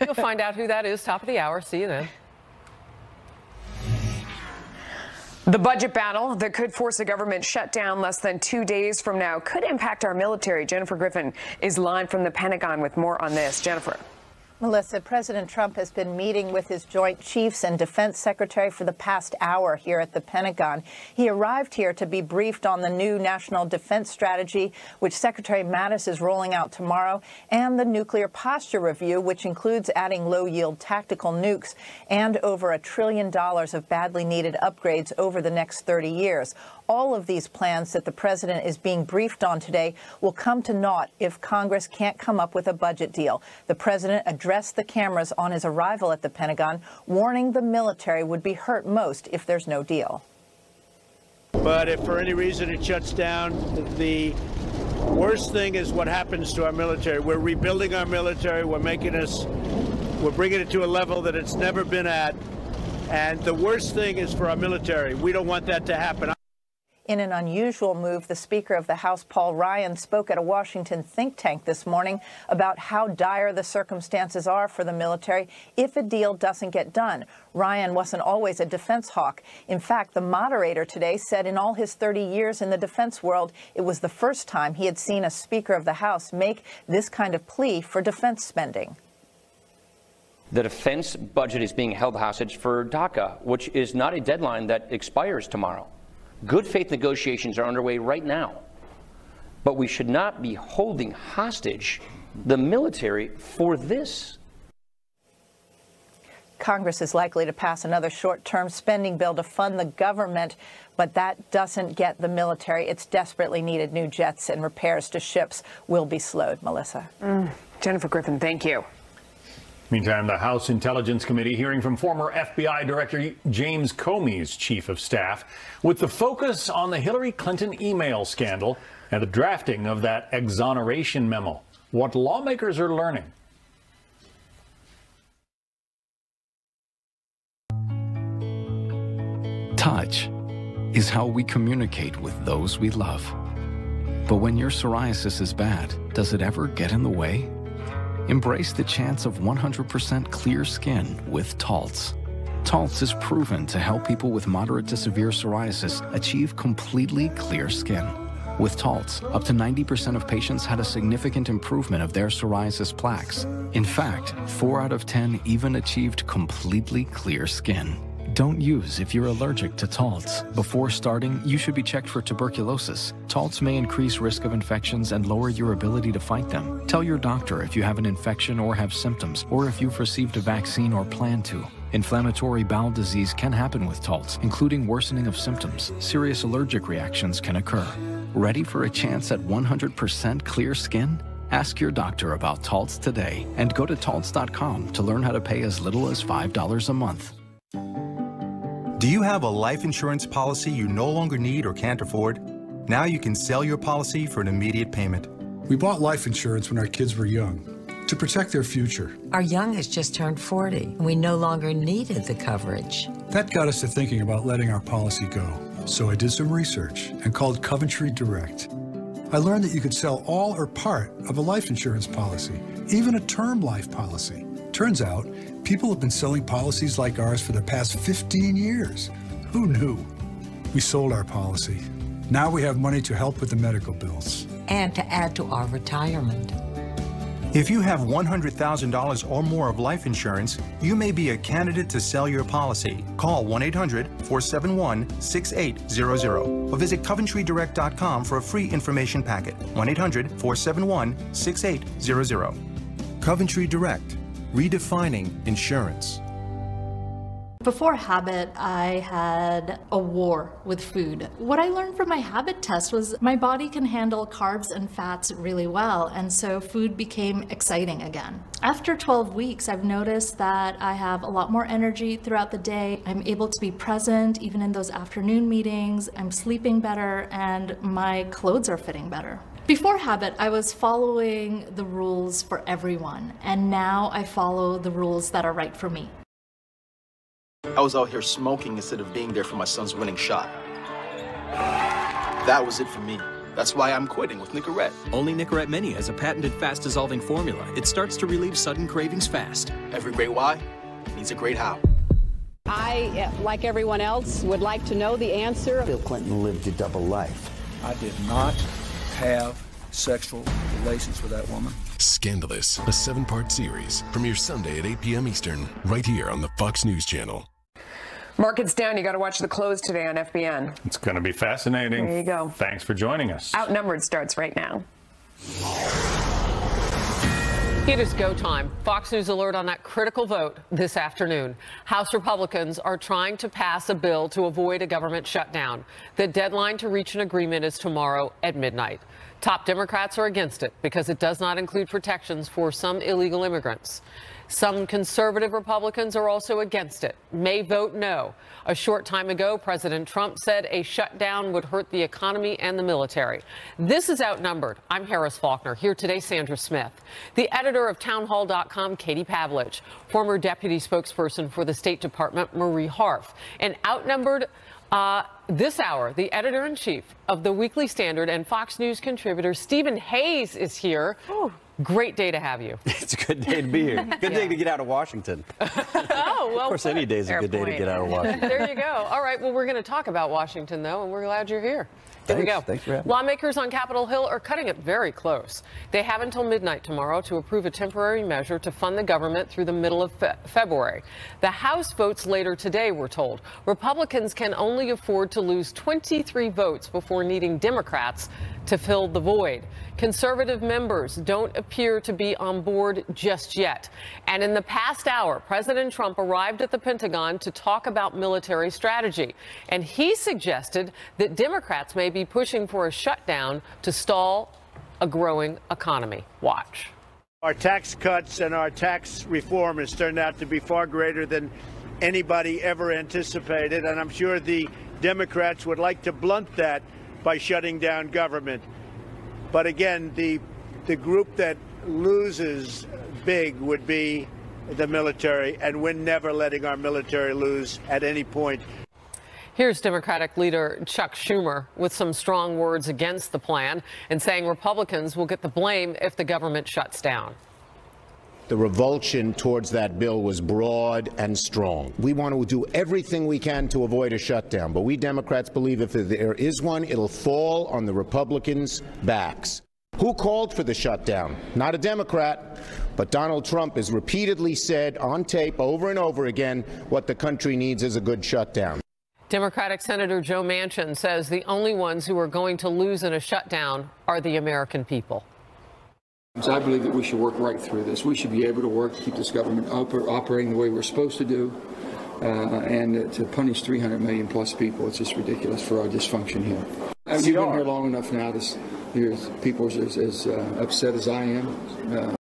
You'll find out who that is, top of the hour. See you then. The budget battle that could force a government shutdown less than 2 days from now could impact our military. Jennifer Griffin is live from the Pentagon with more on this. Jennifer. Melissa, President Trump has been meeting with his Joint Chiefs and Defense Secretary for the past hour here at the Pentagon. He arrived here to be briefed on the new National Defense Strategy, which Secretary Mattis is rolling out tomorrow, and the Nuclear Posture Review, which includes adding low-yield tactical nukes and over $1 trillion of badly needed upgrades over the next 30 years. All of these plans that the president is being briefed on today will come to naught if Congress can't come up with a budget deal. The president addressed the cameras on his arrival at the Pentagon, warning the military would be hurt most if there's no deal. But if for any reason it shuts down, the worst thing is what happens to our military. We're rebuilding our military. We're bringing it to a level that it's never been at. And the worst thing is for our military. We don't want that to happen. In an unusual move, the Speaker of the House, Paul Ryan, spoke at a Washington think tank this morning about how dire the circumstances are for the military if a deal doesn't get done. Ryan wasn't always a defense hawk. In fact, the moderator today said in all his 30 years in the defense world, it was the first time he had seen a Speaker of the House make this kind of plea for defense spending. The defense budget is being held hostage for DACA, which is not a deadline that expires tomorrow. Good faith negotiations are underway right now, but we should not be holding hostage the military for this. Congress is likely to pass another short-term spending bill to fund the government, but that doesn't get the military its desperately needed new jets, and repairs to ships will be slowed. Melissa. Jennifer Griffin, thank you. Meantime, the House Intelligence Committee hearing from former FBI Director James Comey's chief of staff, with the focus on the Hillary Clinton email scandal and the drafting of that exoneration memo. What lawmakers are learning. Touch is how we communicate with those we love. But when your psoriasis is bad, does it ever get in the way? Embrace the chance of 100% clear skin with Taltz. Taltz is proven to help people with moderate to severe psoriasis achieve completely clear skin. With Taltz, up to 90% of patients had a significant improvement of their psoriasis plaques. In fact, 4 out of 10 even achieved completely clear skin. Don't use if you're allergic to Taltz. Before starting, you should be checked for tuberculosis. Taltz may increase risk of infections and lower your ability to fight them. Tell your doctor if you have an infection or have symptoms, or if you've received a vaccine or plan to. Inflammatory bowel disease can happen with Taltz, including worsening of symptoms. Serious allergic reactions can occur. Ready for a chance at 100% clear skin? Ask your doctor about Taltz today and go to Taltz.com to learn how to pay as little as $5 a month. Do you have a life insurance policy you no longer need or can't afford? Now you can sell your policy for an immediate payment. We bought life insurance when our kids were young to protect their future. Our youngest just turned 40, and we no longer needed the coverage. That got us to thinking about letting our policy go. So I did some research and called Coventry Direct. I learned that you could sell all or part of a life insurance policy, even a term life policy. Turns out, people have been selling policies like ours for the past 15 years. Who knew? We sold our policy. Now we have money to help with the medical bills. And to add to our retirement. If you have $100,000 or more of life insurance, you may be a candidate to sell your policy. Call 1-800-471-6800 or visit CoventryDirect.com for a free information packet. 1-800-471-6800. Coventry Direct. Redefining insurance. Before Habit, I had a war with food. What I learned from my Habit test was my body can handle carbs and fats really well, and so food became exciting again. After 12 weeks, I've noticed that I have a lot more energy throughout the day. I'm able to be present even in those afternoon meetings. I'm sleeping better, and my clothes are fitting better. Before Habit, I was following the rules for everyone, and now I follow the rules that are right for me. I was out here smoking instead of being there for my son's winning shot. That was it for me. That's why I'm quitting with Nicorette. Only Nicorette Mini has a patented fast-dissolving formula. It starts to relieve sudden cravings fast. Every great why needs a great how. I, like everyone else, would like to know the answer. Bill Clinton lived a double life. I did not have sexual relations with that woman. Scandalous, a 7-part series. Premieres Sunday at 8 p.m. Eastern, right here on the Fox News Channel. Markets down. You got to watch the close today on FBN. It's going to be fascinating. There you go. Thanks for joining us. Outnumbered starts right now. It is go time. Fox News alert on that critical vote this afternoon. House Republicans are trying to pass a bill to avoid a government shutdown. The deadline to reach an agreement is tomorrow at midnight. Top Democrats are against it because it does not include protections for some illegal immigrants. Some conservative Republicans are also against it, may vote no. A short time ago, President Trump said a shutdown would hurt the economy and the military. This is Outnumbered. I'm Harris Faulkner. Here today, Sandra Smith. The editor of townhall.com, Katie Pavlich. Former deputy spokesperson for the State Department, Marie Harf. And Outnumbered this hour, the editor-in-chief of the Weekly Standard and Fox News contributor, Stephen Hayes, is here. Ooh. Great day to have you. It's a good day to be here. Good day to get out of Washington. Oh, well, of course, any day is a good day to get out of Washington. There you go. All right, well, we're going to talk about Washington, though, and we're glad you're here. Here we go. Thanks for having me. Lawmakers on Capitol Hill are cutting it very close. They have until midnight tomorrow to approve a temporary measure to fund the government through the middle of February. The House votes later today, we're told. Republicans can only afford to lose 23 votes before needing Democrats to fill the void. Conservative members don't appear to be on board just yet. And in the past hour, President Trump arrived at the Pentagon to talk about military strategy. And he suggested that Democrats may be pushing for a shutdown to stall a growing economy. Watch. Our tax cuts and our tax reform has turned out to be far greater than anybody ever anticipated. And I'm sure the Democrats would like to blunt that by shutting down government. But again, the group that loses big would be the military, and we're never letting our military lose at any point. Here's Democratic leader Chuck Schumer with some strong words against the plan and saying Republicans will get the blame if the government shuts down. The revulsion towards that bill was broad and strong. We want to do everything we can to avoid a shutdown, but we Democrats believe if there is one, it'll fall on the Republicans' backs. Who called for the shutdown? Not a Democrat, but Donald Trump has repeatedly said on tape over and over again what the country needs is a good shutdown. Democratic Senator Joe Manchin says the only ones who are going to lose in a shutdown are the American people. I believe that we should work right through this. We should be able to work to keep this government operating the way we're supposed to do, and to punish 300 million plus people. It's just ridiculous for our dysfunction here. You've been here long enough now to hear people as upset as I am.